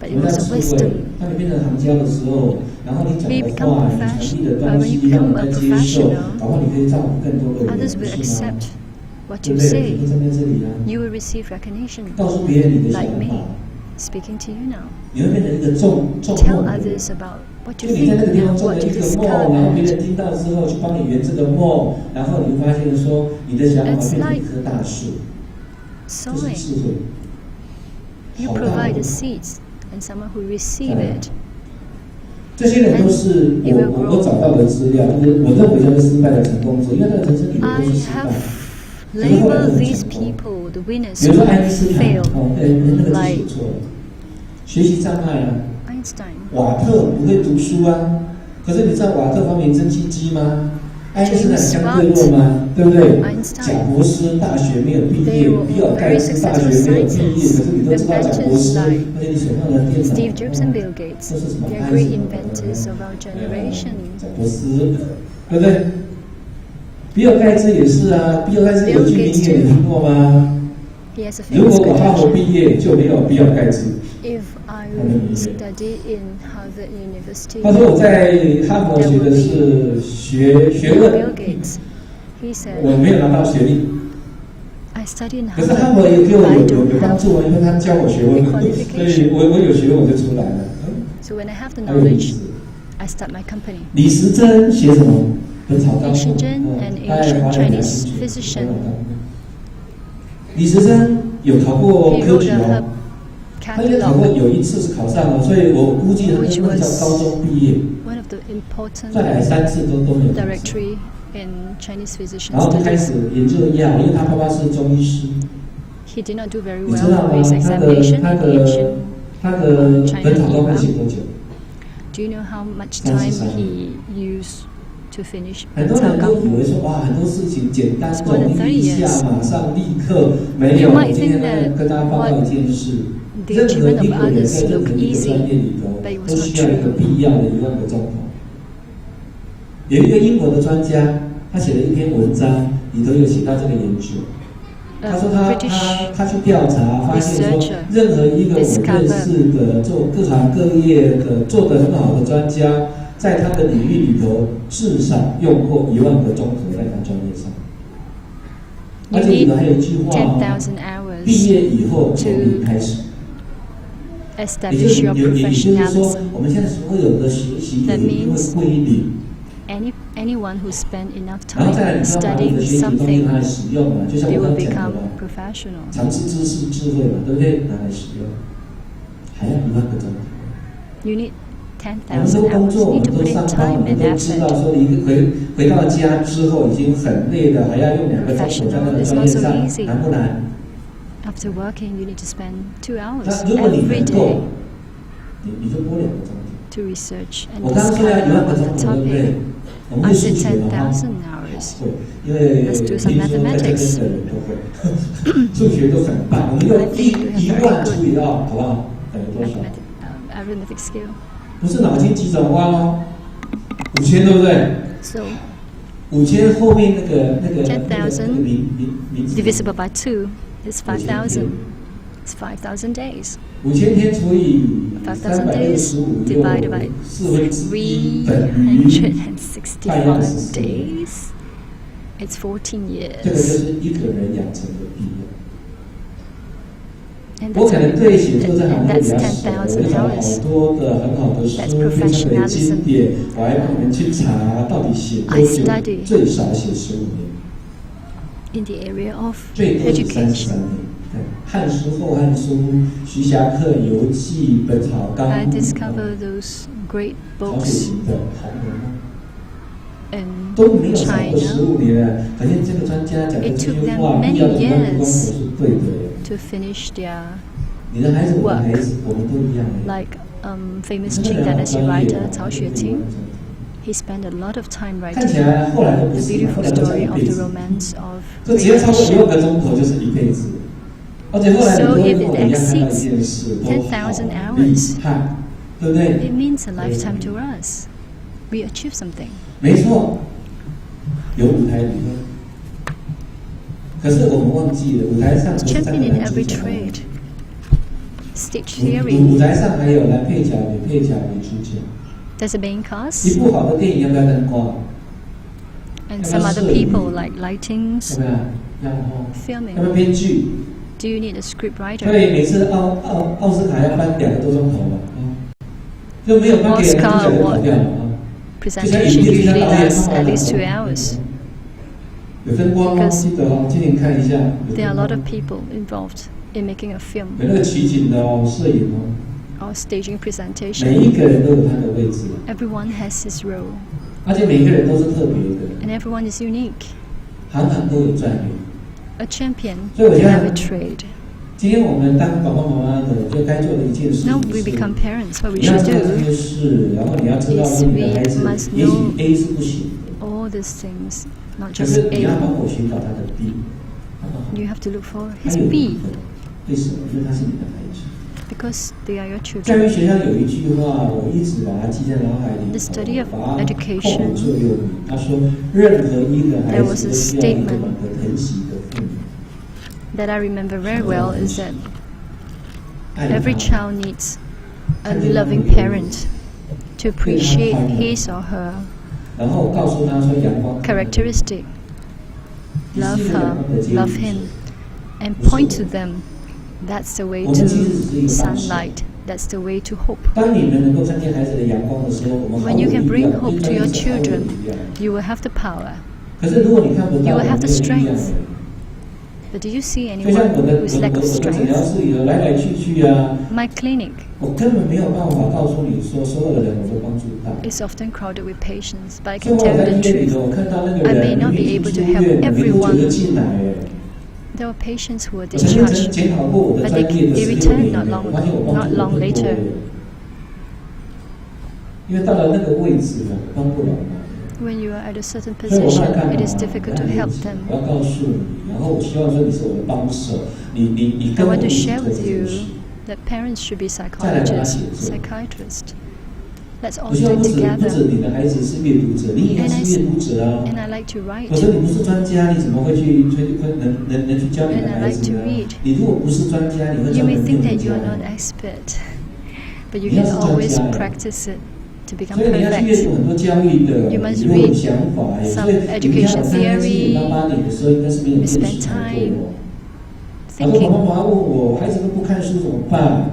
but 什 it 么叫 was a 智慧 wisdom.？当你变成行家的时候，然后你讲 We 的 become 话，你传递的东 when 西 you 让 become 人 a 家接受， professional, 然后你可以照顾更多的人， others 不 will 是吗？ accept what 对 you 不对？ say. 你站在这里啊， You will receive recognition, 告诉别人你的想 like 法 me,，speaking to you now. 你会变成一个重 Tell 梦的人。 others about what 就 you 你在 think 那个地方 and 种了 what 一 you 个梦，然后别 discovered. 人听到之后去帮你圆这个梦，然后你就发现说你的想法 It's 变成 like 一棵大树，这是 Sowing. 智慧。 You 好大 provide 哦 the seeds, and someone who receive it. 这些人都是我找到的资料，就是我认为叫做失败的成功者，因为他的人生里面 I 都是失败。 have labeled these people the winners 比如 who 说爱 have 因斯坦， failed. 那个字写错了，学习障碍啊。 Einstein. 瓦特不会读书啊，可是你知道瓦特发明蒸汽机吗？爱因斯坦 James 相对论 Watt, 吗？对不对？ Einstein 贾博士大学没有毕 They 业， were 比尔盖 very 茨大 successful 学没有毕业， scientists, 可是你都知道贾博士， inventors like 而且你手上的电脑 Steve Jobs and Bill 都 Gates. 是什么 They're 爱 great 什么 inventors of our generation. 贾博士，对不对？比尔盖茨也是啊，比尔盖茨有句名言你听过吗？ He has a 如 famous 果我哈佛 quotation. 毕业，就没有比尔盖茨。 If I study in Harvard University, 他说我在哈佛学的是学 Bill 问， Gates, he 我 said, 没有拿到学历。 I study in 可是哈佛 Harvard, 也给我 but I 有 don't 帮 have. 助啊，因为他教我学问，所以我有学问我就出来了。 So when I have the 还有历史 knowledge, I start my company. 李时珍写什么？本草纲目。李时珍 an 他还 ancient 花了2 Chinese 心血 physician. 李时珍有考过 He 科 wrote 举 a 哦，他应该考过，有一次是考上了，所以我估计他应该叫高中毕业， One of the important 再来3次都没有考上。 directory in Chinese physician 然后就开 studies. 始研究药，因为他爸爸是中医师。 He did not do very 你知 well 道 for 吗？ his 他的 examination 他 in 的 ancient. 他的本草纲目写多久？ Do you know how much 33 time he used to finish 很 the 多人都以 Cao 为说哇，很多事情简单 It's more 容 than 易一 30下， years. 马上立刻没 You 有。 might 今天 think that 呢，跟大家报告一件事， the 任何 achievement 一 of 个人 others 在任 look 何一个 easy, 专业里头， but it was 都 not 需要一个 true. 必要的1万个钟头。有一个英国的专家，他写了一篇文章，里头有写到这个研究。他说 A British 他去调查，发现说 researcher 任何一个我认识的做各行各业的做得很好的专家，在他的领域里头至少用过1万个钟头在他专业上。 You 而且里头还有一 need 句话哦， 10,000毕 hours 业以后从零开始。也就 establish 是 your 也就是说， professionalism. 我们现在所有的学习 That 也一定会 means 归零。 Anyone who spent enough 然后 time 再来，你知道吗？我 studying 们学习东西 something, 拿来使用嘛，就像 they 我 will 刚讲的 become 嘛， professional. 尝试知识智慧嘛，对不对？拿来使用，还要1万个钟头。 You need 我们都 10,000 工 hours. 作，我 You 们 need to 都 put 上 in 班，我 time 们 and 都知道 effort. 说，你回到家之后已经很累了，还要用2个钟头在那个专业上，难不难？ After working, you need to spend 2 hours 那如果你 every 能 day 够，你就播2个钟头。 to research and 我刚刚说要 discover 1万个 on 钟 the 头，对不对 topic.？我们 I 会数 said 学的哈。 10,000 hours. 会，因为 Let's 听 do 说 some 在这边 mathematics. 的人都会，数学都很棒。我们用1万除以2，好不好？等于多少？ Arithmetic skill. 不是脑筋急转弯哦，5000对不对？ So 5000后面那个10,000名字 divisible by 2 is 5,000. It's 5,000 days. 5000天除以5,000 days 365 divided by 1/4等于365 days. It's 14这个就 years. 是一个人养成的必要。 And 我 that's, 可能对写作这行会比 that's 较熟，我就 10,000 找好 hours. 多的很好的书，非常的经典，我还帮你们去查到底写多 I 久， study 最少写15年， in the area of 最多是33 education. 年。对，《汉书》《后汉书》《徐霞客游记》《本草纲目》 I discovered those great 曹雪 books 芹的好文章。 in 都没有超过 China 15年了，可见这个专家讲的 It 这 took 句 them 话， many 必要1万个钟头 years 是对的。 to finish their 你的孩子，我的孩子，我们都一样。 like famous 你 Qing 们很 dynasty 专业 writer Cao Xueqing. He spent a lot of time 看起 writing 来后来都不 the 是，后 beautiful 来都讲 story 一 of 辈 the 子。 romance of 这只要超过1万 creation. 个钟头就是一辈子，而且后来很 So 多 if 人 it 跟我一样看到一 exceeds 件事，都好 10,000 厉 hours 害，对不对？ It means a lifetime to us. We achieve something. 没错，有舞台理论。可是我们忘记了，舞台上不 It's 是站 champion 在 in 男主 every 角。 trade. Stage 舞 theory. 台上还有男配角、女配角、女主角。 There's a main 一 cast 部好的电影要不要灯光？ and some other people like lightings, 要不要？要哦。要不 filming. 要编剧？ Do you need a script 所 writer? 以每次奥斯卡要颁2个多钟头嘛，就没有颁给人主角就跑掉了啊。 Presentation usually lasts at least 2 hours. 有灯光哦，记得哦，今年看一下。 There are a lot of people involved in making a film 有那个取景的哦，摄影哦， or staging 每 presentation. 一个人都有他的位置， Everyone has his role 而且每一个人都是特别的， and everyone is unique. 行行都有专业。 A champion 所以我 in 现在 every trade. 今天我们当爸爸妈妈的，就该做的一件事 Now 情 we 是， become parents. What we 你要 should 知道这 do 些事，然后你要知道说你的孩子 is we must 也许 know A 是不行的。 all these things, not 可 just 是你要 A. 帮我寻找他的 B， 好不好？ You have to look for 还 his 有 B 部分，为什么？因为他是你的孩子。 because they are your 教育 children. 学上有一句话，我一直把它记在脑海里， The study of 把它 education 后座右里。他说，任何一个孩 There was 子 a 都需要一个 statement 懂得疼惜的父母。 that I remember very well is that 爱他 every child needs a loving parent to appreciate his or her 然后告诉他说阳光 characteristic, love her, love him, and point to them. That's the way to sunlight. That's the way to hope. 当你们能够看见孩子的阳光的时候，我们毫 When 无 you can 力 bring 量， hope 就 to 像 your 一只耗子 children, 一样。 you will have the power. 可是如果你看不到， You will 我 have 没 the 有力量 strength. 的。 But do you see 就像 anyone 我的 who's lack of 诊疗 strength? 室里头来来去去啊， My clinic 我根本没有办法告诉你说所有的人我都帮助到。 is often crowded with patients, but I 所以 can 我 tell 在 you 医 the 院里 truth. 头，我看到那个 I may 人 not 明 be 明 able 出 to 医 help 院，没多久 everyone. 就进来哎。 There were patients who were 我曾经 discharged, 检讨过我的 but 专业的 they 16 returned 年， not 我发现我 long, 帮 not 助 long 很多 later. 人。因为到了那个位置了，帮不了他。 When you are at a certain 所以我后来 position, 干嘛？ it is difficult to help 我 them. 要告诉你，然后我希望说你是我的帮手，你 I 跟我 want to 一起 share 做 with 这件 you 事。 that parents should be 再来把它写 psychologists, 作。 psychiatrists. Let's 我 all 希望 do 不 it 止 together. 你的孩子是阅读者，你也是阅读者啊。 And I like to write. 否则你不是专家，你怎么会能去教你的 And I 孩 like 子 to 呢 read.？你如果不是专家，你会 You 教 may 人 think 变 that you 专 are 家 not expert, but you 你要 can 是专 always 家。 practice it to become 所以你要去阅 perfect. 读很多教育的 You must 理论 read 想法， some 所以你看 education 我3年7到8年的时候，应该是没有 We 电视 spend 才对 time 哦。然后 thinking. 妈妈问我，孩子都不看书怎么办？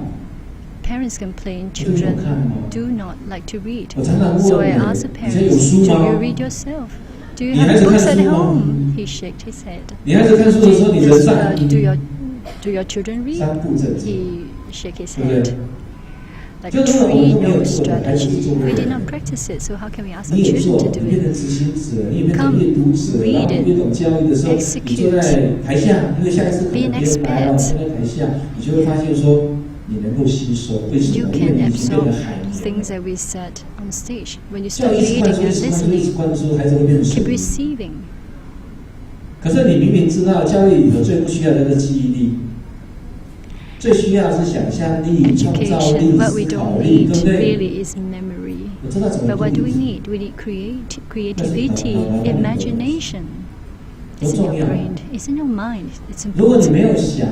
Parents complain 我就没有 children 看吗？ do not like to read. 我常常 So 问 I 你， asked the 你家有 parents, 书 do 吗 you？ read yourself? Do you 你孩 have 子看 books at 书吗？ home? He shook his head. 你孩子看书的时候，你人 Does, 上 do your children read? 三步正经， He shook his 对不对 head.？Like a tree knows strategy. We did not practice it, so how can we ask our 你也 children 做， to 你 do 变成 it? 执行者，你也变成 Come, 阅读者， read 然后 it, 越懂教育的时候， execute. 你坐在台下，因为下一次可 Be 能 an 别人来了， expert. 站在台下，你就会发现说，你能够吸收，为什 You 么？因为 can 你已经变 absorb 得海绵。 things that we said on stage. When you 教 start 育一直 reading 灌输，一 and 直灌输，一直 listening, 灌输，孩子会变成 keep 水泥。 receiving. 可是你明明知道，教育里头最不需要的是记忆力，最需要的是想象力、创造力、 Education, what we 思考 don't 力，对 need 不对？ really is memory. 我知道怎么 But what do 做 we need? We need creativity, imagination. It's in your brain. It's in your mind. It's 如果你没 important. 有想，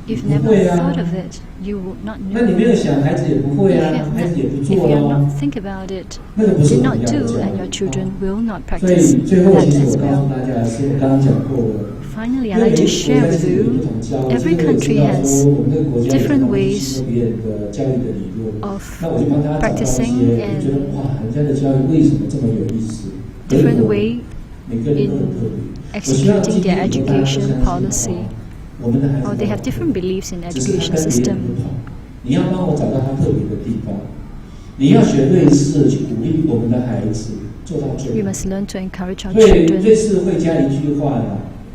你 You've 不 never 会啊 thought。of it. You would not 那你 know. 没有想，孩子也不会 If 啊， you 孩子也不 if 做 you 啊 not。think about it, 那个不是 did 我 not 们要的 do, 教 and your 育。 children will not 所 practice 以最后， that 其实 as 我告 well. 诉大家的是，我刚刚讲过了。 Finally, 因 I'd 为 like 每 to 个 share 国家 with 自己有不 you 同教育， every 这个我知 country 道 has 说我们这个国家有 different 他们 ways 吸收别人的教育的理论， of 那我就帮他找到一 practicing 些，我觉得哇，人家的教育为什么这么有意思？ different way 每个人都很特别。 executing their education policy, 我们的孩子 or they have different beliefs in the 只是他 education 跟别人 system. 不同。你要帮我找到他特别的地方，你要学瑞士去鼓励我们的孩子做到 We 最好。 must learn to encourage our 所以瑞 children 士会加一句话呀，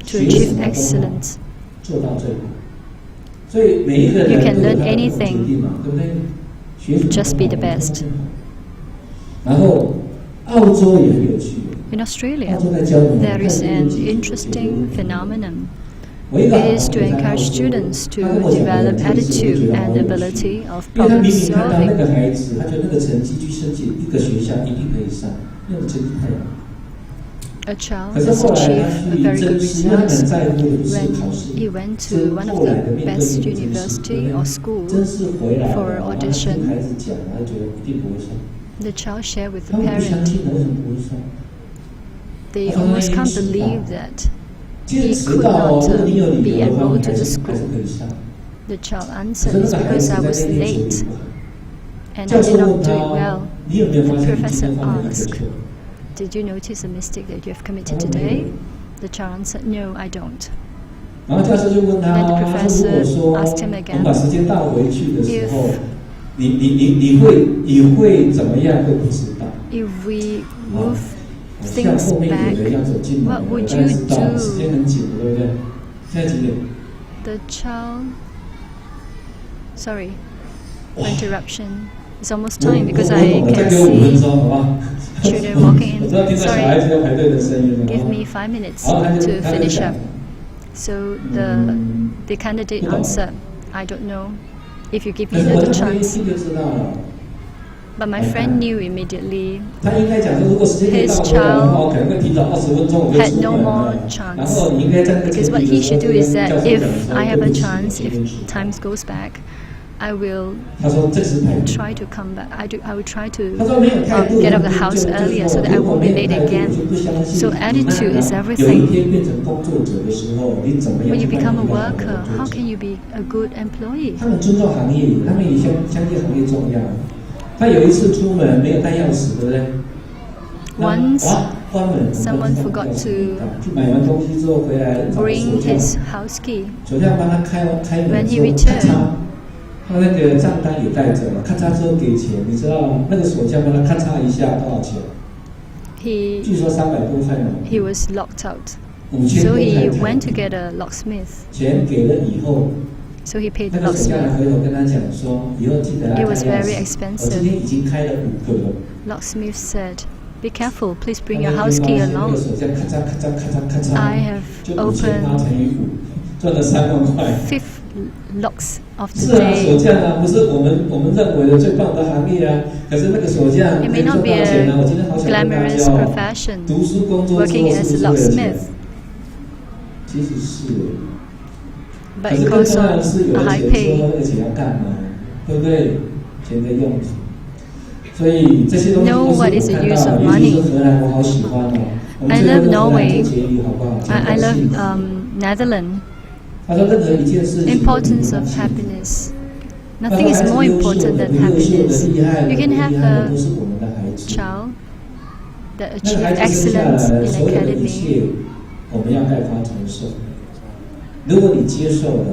to 学什 achieve 么都好， excellence. 做到最好。所以每一个人 You can 都有 learn 他的 anything. 决定嘛，对不对？学什么都 Just be 好 the best. 然后澳洲也很有趣， In 澳 Australia, 洲在教我们 there is 看 an 这个 interesting phenomenon. 我一个好 It is 朋 to 友在澳 encourage 洲 students 他 to 跟我讲的 develop 这个事我觉 attitude 得好 and 有趣 ability of 因为他 problem 明明看到那 solving. 个孩子，他觉得那个成绩去申请一个学校一定可以上，那个成绩太好。 A child 可是 has 后来他 achieved 去 very 真 good 实，他很 results 在乎的不是考 when 试， he went 是 to one of 后来的 the 面对 best 面的真实，对 university 不 or 对？ school 真是回来 for 了，然后他 audition. 跟孩子讲，他觉得一定不会上， The child shared with 他 the 们不相 parent. 信为什么不会上？ They 他说他 almost 因 can't 迟到 believe that 坚持到哦，如果你有理 be 由的话， enrolled 你 to 还 the 是 school. 可以上。 The child 可 answered, 是那 it's 个孩 because 子 I 在 was 那边处理 late 不好。 and 教 I 授 did 问 not do it 他 well.：“ 你有没有发 The 现你今 professor 天犯了一个 asked, 错？” Did you notice a mistake that you have committed Oh, today? no. The child answered, No, I don't. 然后教授就问他：“ And the 他说 professor 如果说 asked him 我 again, 们把时间倒回去的时候 if-，你会怎么样？会不知道。 If we 好 move 像 things 后面有 back, 人要走进来 what 了， would 大家 you 知道 do? 时间很紧了，对不对？现在几点？ The child, sorry, for interruption. It's almost time 我 because 我 I 懂了，再 can 给我5分 see 钟，好不好？ children walking 我知道 in. 听到小孩 Sorry, 子要排队的声音了。 give me 5 minutes 好，他就 to 他就 finish 讲 up. So the candidate answer, I don't know if you give 但 me 是我 another 在旁边一 chance. 听就知道了。 But my friend knew immediately 他应该讲说，如果时间可以到回来的话，我可能会提早20分钟我就 had 出 no 门 more 了。然 chance. 后你应该在那个 Because 前 what 提 he 的时候 should do is that 教授 if 讲说 I have 对 a 不起 chance, 我 if 今天迟 times goes back, I will 他说这是态度。 try to come back. I will try to 他说没有态度 get out of 就 the house 就 earlier 就 so that I 如果 won't 没 be 有 late 态度，我 again. 就不相信 So 你 attitude is 有一 everything. 天变成工作者的时候，你怎么样 When you 去扮 become a 演一个好的 worker, 工 how 作者 can you be a good employee? 他们尊重行业，他们也相信行业重要。他有一次出门没有带钥匙，对不对？ Once 哇，关门。 someone forgot to 去买完东西之后回来找 bring 锁匠， his house key. 锁匠帮他开门 When 之 he 后，咔 returned 嚓，他那个账单也带走了，咔嚓之后给钱，你知道那个锁匠帮他咔嚓一下多少钱？ He 据说300多块嘛。 he was locked out. 5000 So 多 he 块 went to get a locksmith. 钱给了以后， So he paid 那 the 个锁匠还 locksmith. 回头跟他讲说，以后记得要带 It was 钥 very 匙。 expensive. 我今天已经开了5个了。 Locksmith said, "Be careful. Please bring your house key 那个 along. 锁匠咔嚓咔嚓咔嚓咔嚓， I have 就5800乘以5，赚了3万块。 5 locks of 是 the 啊，锁 day." 匠啊，不是我们认为的最棒的行业啊。可是那个锁匠 It 可 may 以赚 not 到 be 钱啊！我 a 今天好想跟大家 glamorous 哦， profession, 读书工作之 working 后 as 是 a 不是为了钱 locksmith.？其实是。 But 可 it 是更 goes 重要的 on 是有 a 了 high 钱之后， pay. 那个钱要干嘛？对不对？钱的用途。所以这些东西都 Know 是 what 我 is the 看 use 到 of 的。尤其 money? 是荷兰，我好喜欢哦。我们 I 最后 love 的荷兰 Norway. 做结语好不好？ I 讲 love 幸福 Netherlands. 他说任何一件事情 Importance of happiness. Nothing is more important than happiness. You can have a 都是我们的孩子。 child that 那个 achieve 孩子生下 excellence 来， in 所有的一 academy. 切，我们要概括承受。如果你接受了，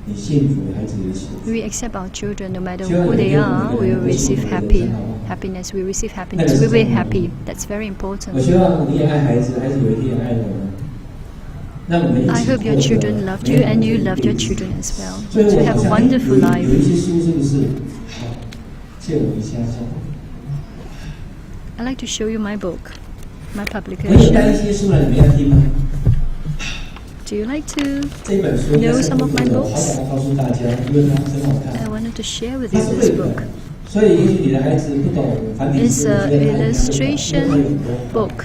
你幸福，孩子也幸福。 We accept our children no matter who they are. We will receive happiness. We receive happiness. We will be happy. That's very 我 important. 希望你也爱孩子，孩子有一天也爱我们。那我们一起 I hope your 过得 children loved you and you loved your children as well. 所以 To 我 have a 想 wonderful 有 life. 一些书是不是？好，借我一下下。 I'd like to show you my book, my 我也带 publication. 一些书来，你们要听吗？ Do you like to? 这本书 Know some of my 我好想要告诉大家，因为它真好 I 看。 wanted to share with 它 you 是 this 绘本 book. 所以也许你的孩子不懂繁体 It's 字， an 你觉得他看不懂 illustration 因为它有很多 book.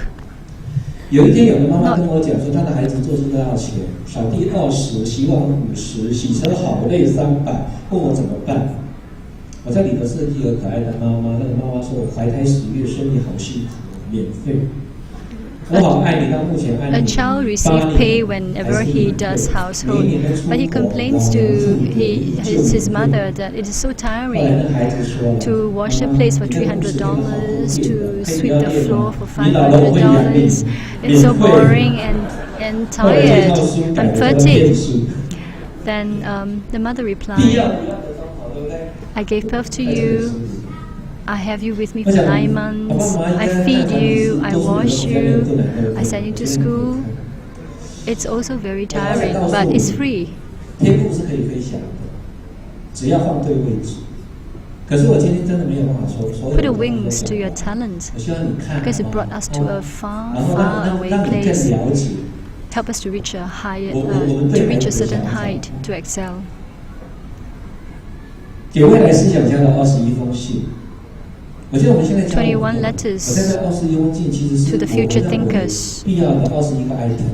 有一天，有的妈妈跟我讲说，她的孩子做事都要钱，扫地20，洗碗50，洗车好累300，问我怎么办。我在里头设计一个可爱的妈妈，那个妈妈说我怀胎10月，生你好辛苦，免费。我好爱你，到目前爱你 A child 8 receives 年 pay whenever he does household, but he complains to his mother that it is so 后来 tiring 那个孩子说了 to wash the 妈妈 plates for 你那故事$300, 好无 to 聊可以 sweep 不要 the 念 floor 吗 for 你老了我会养你 $500. It's so 免费 boring and 后来这 tired. 套书改 I'm 成了 fatigued. 电视 Then the mother 必 replied, 要的都好，对不对？ I gave birth to you. I have you with me 我 for 想 9 爸爸 months. 妈妈应 I 该 feed 看 you. 书 I 都是 wash 有 you. 不能够 I send you to school. It's also very tiring, 我 but it's free. 天空是可以飞翔的，只要放对位置。可是我今天真的没有办法说所有 Put 的 the 东西都 wings to 讲 your 完 talent, 我希望你看， because it brought us to a 然 far, 后 far away 让你更 place. 了解。 Help us to reach a higher, 我们 to 对 reach 孩 a 子的 certain 想法 height, to excel. 给未来思想家的21封信。我觉得我们现在讲21 letters 我在这21封信其实是 to the 我 future 认为 thinkers. 必要的21个 item。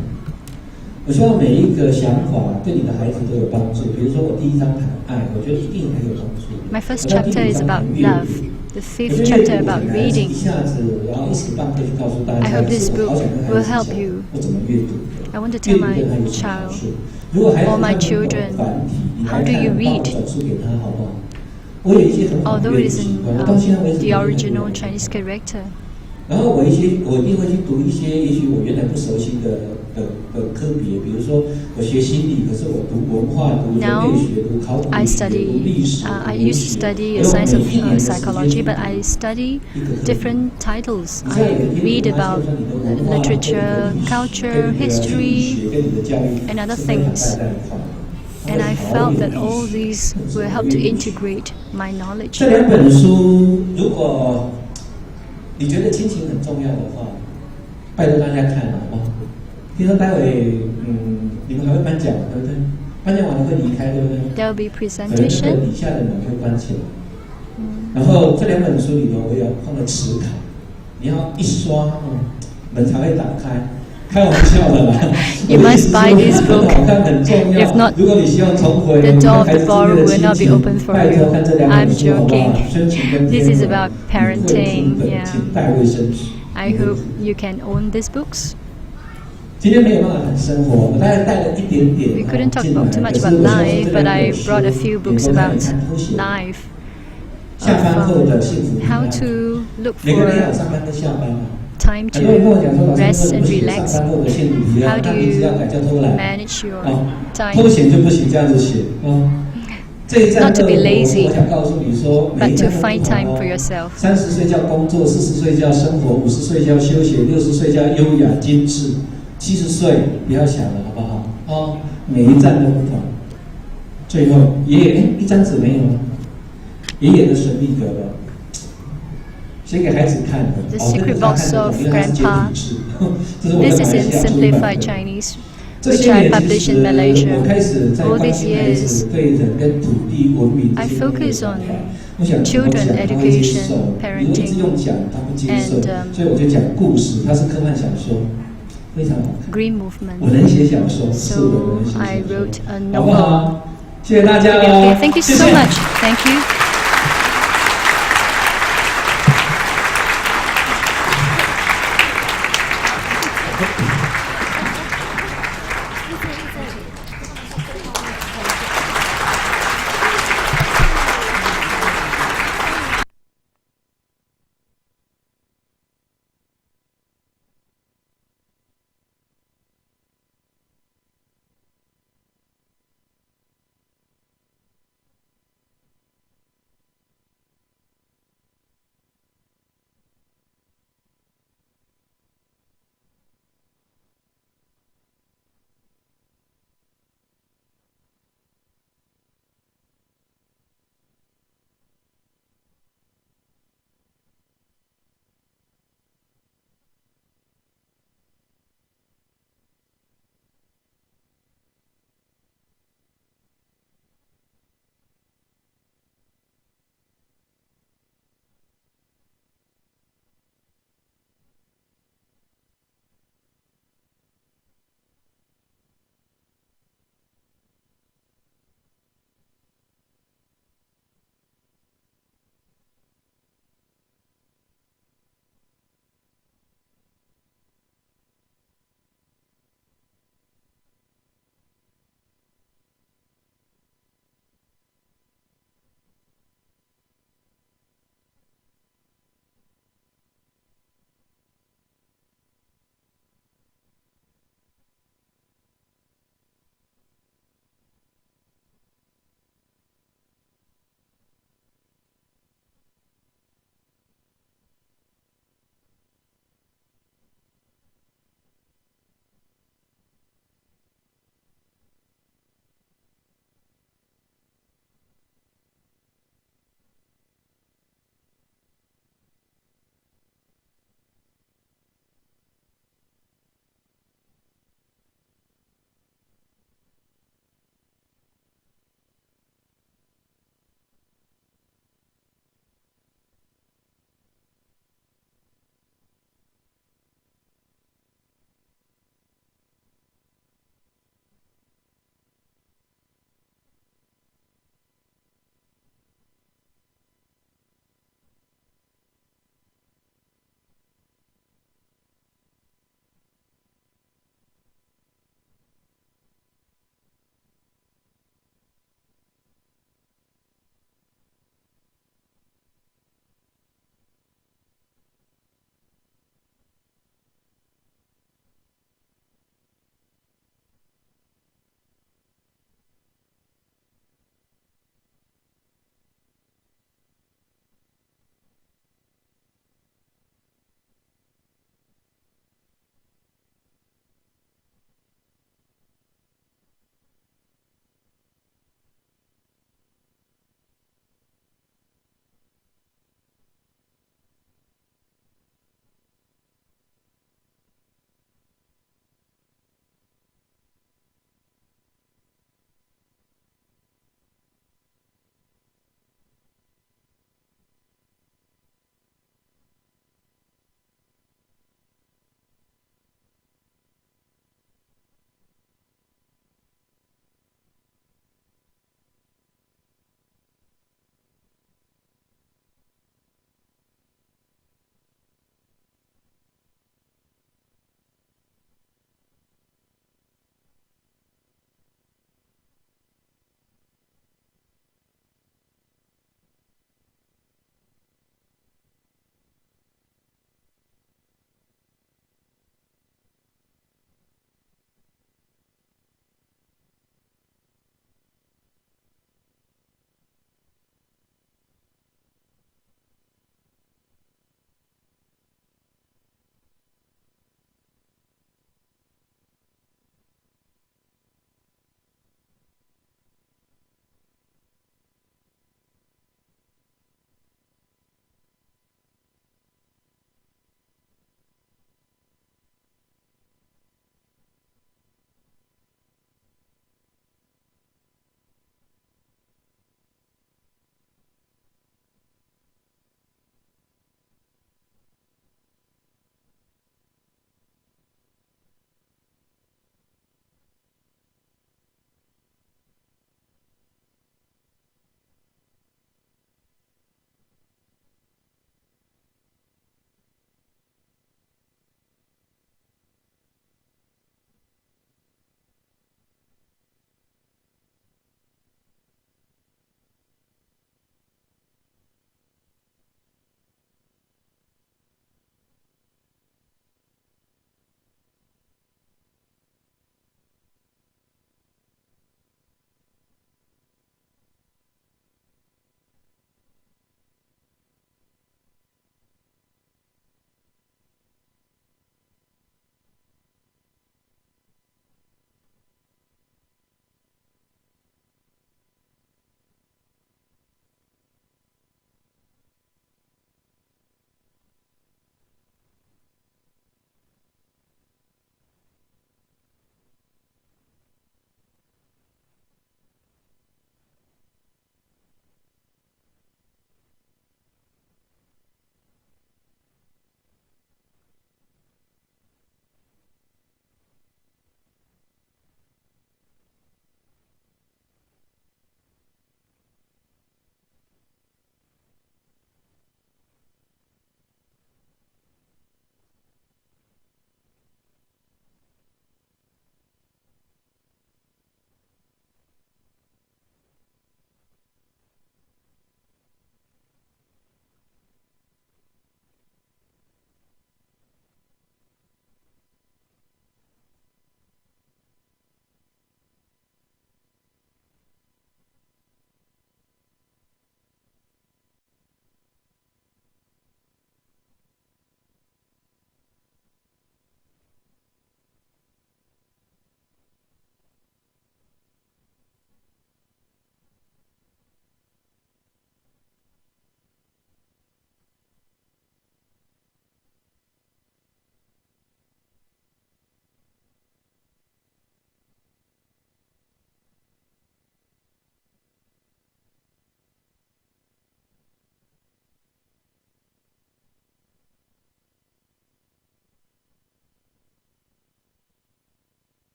我希望每一个想法对你的孩子都有帮助。比如说，我第一章谈爱，我觉得一定很有帮助。 My first 我在第 chapter 五 is 章 about 谈阅读 love. The 我 fifth 觉得 chapter 阅读 about 很难 reading. 一下子然后一时半刻去告诉大 I 家。 hope this 可是我 book 好想跟孩 will 子 help 讲 you. 我怎么阅读。 I want to 阅 tell 读 my 对他有什么好 child 处？如果孩子 or my 他不懂 children, 繁体，你 how 来 do 看 you 帮我 read? 转述给他好不好？我有一些很好的 Although 阅 it 读 is 习 in 惯，我到现在为止 the 都没有 original 改 Chinese character. 然后我一定会去读一些也许我原来不熟悉的科别，比如说我学心理，可是我读文化、读人 Now 类学、读考古 I 学、读 study, 历史、 I 读文 used to 学 study 因 a 为我 science 每 of 一年的时间 psychology, but I study 一个科别 different titles. 你知道 I 有一天 read 你发 about 现说你的文化、 literature, 跟你的历史 culture, 跟你的 history, 学、跟你的教育 and other 是非常 things. 带在一块的。And I felt that all these will help to integrate my knowledge. 这两本书，如果你觉得亲情很重要的话，拜托大家看好不好？听说待会你们还会颁奖，对不对？颁奖完了会离开，对不对？ There will be 可能 presentation. 底下的门会关起来。然后这两本书里头，我有放了磁卡，你要一刷门才会打开。开玩笑的啦。 You must buy this book. 好看很重要。 If not, 如果你希望重回 the 我们 door 孩 of 子 the 之间 ballroom 的 will 亲 not be 情， open for 拜托 you. 看这两 I'm 本书好不好？ joking. 深情跟 This 天 is 文 about 你会 parenting, 听本 yeah. 请带卫生纸。 I hope you can own these books. 今天没有办法很生活，我大概带了一点点 We couldn't talk 进来 about too much 可是 about 我相信 life, 这 but 两 I 本书 brought a few books 能够让 about 你看偷写 life, 下班后的幸福 how 平安。 to look 每个人要 for 上班跟下班嘛。 time 很多人跟我讲说， to 老师 rest 为 and 什么不写 relax. 上班后的幸福平 How 安？ do 那名字 you 要改叫偷懒。 manage your 哦， time? 偷闲就不行，这样子写哦。这一站 Not to be 2， lazy, 我想告诉你说，每 but 一 to 站都 find 不 time 同 for 哦。 yourself. 30岁叫工作，40岁叫生活，50岁叫休闲，60岁叫优雅精致，70岁不要想了，好不好？哦，每一站都不同。最后，爷爷，一张纸没有吗？爷爷的神秘阁了。写给孩子看的。 The 哦，这个 Secret 是他 Box 看得懂 of 因为它是简 Grandpa. 体字。这是我在 This 马 is 来 in 西亚出版 simplified 的。 Chinese, 这 which 些 I 年其 published 实 in Malaysia. 我开始在 All 关 these 心孩子 years, 对人跟土地文明这 I 些方面的 focus 想 on 法。我想怎么 children 讲他会接 education, 受，你一直 parenting, 用讲他不接受 and, 所以我就讲故事，它是科幻小说，非常好看。 Green 我 Movement. 能写小说，是我 So 能写 I 小 wrote 说， a 好不 novel. 好？谢谢大家 Okay, 哦， thank you 谢 so 谢。 much. Thank you.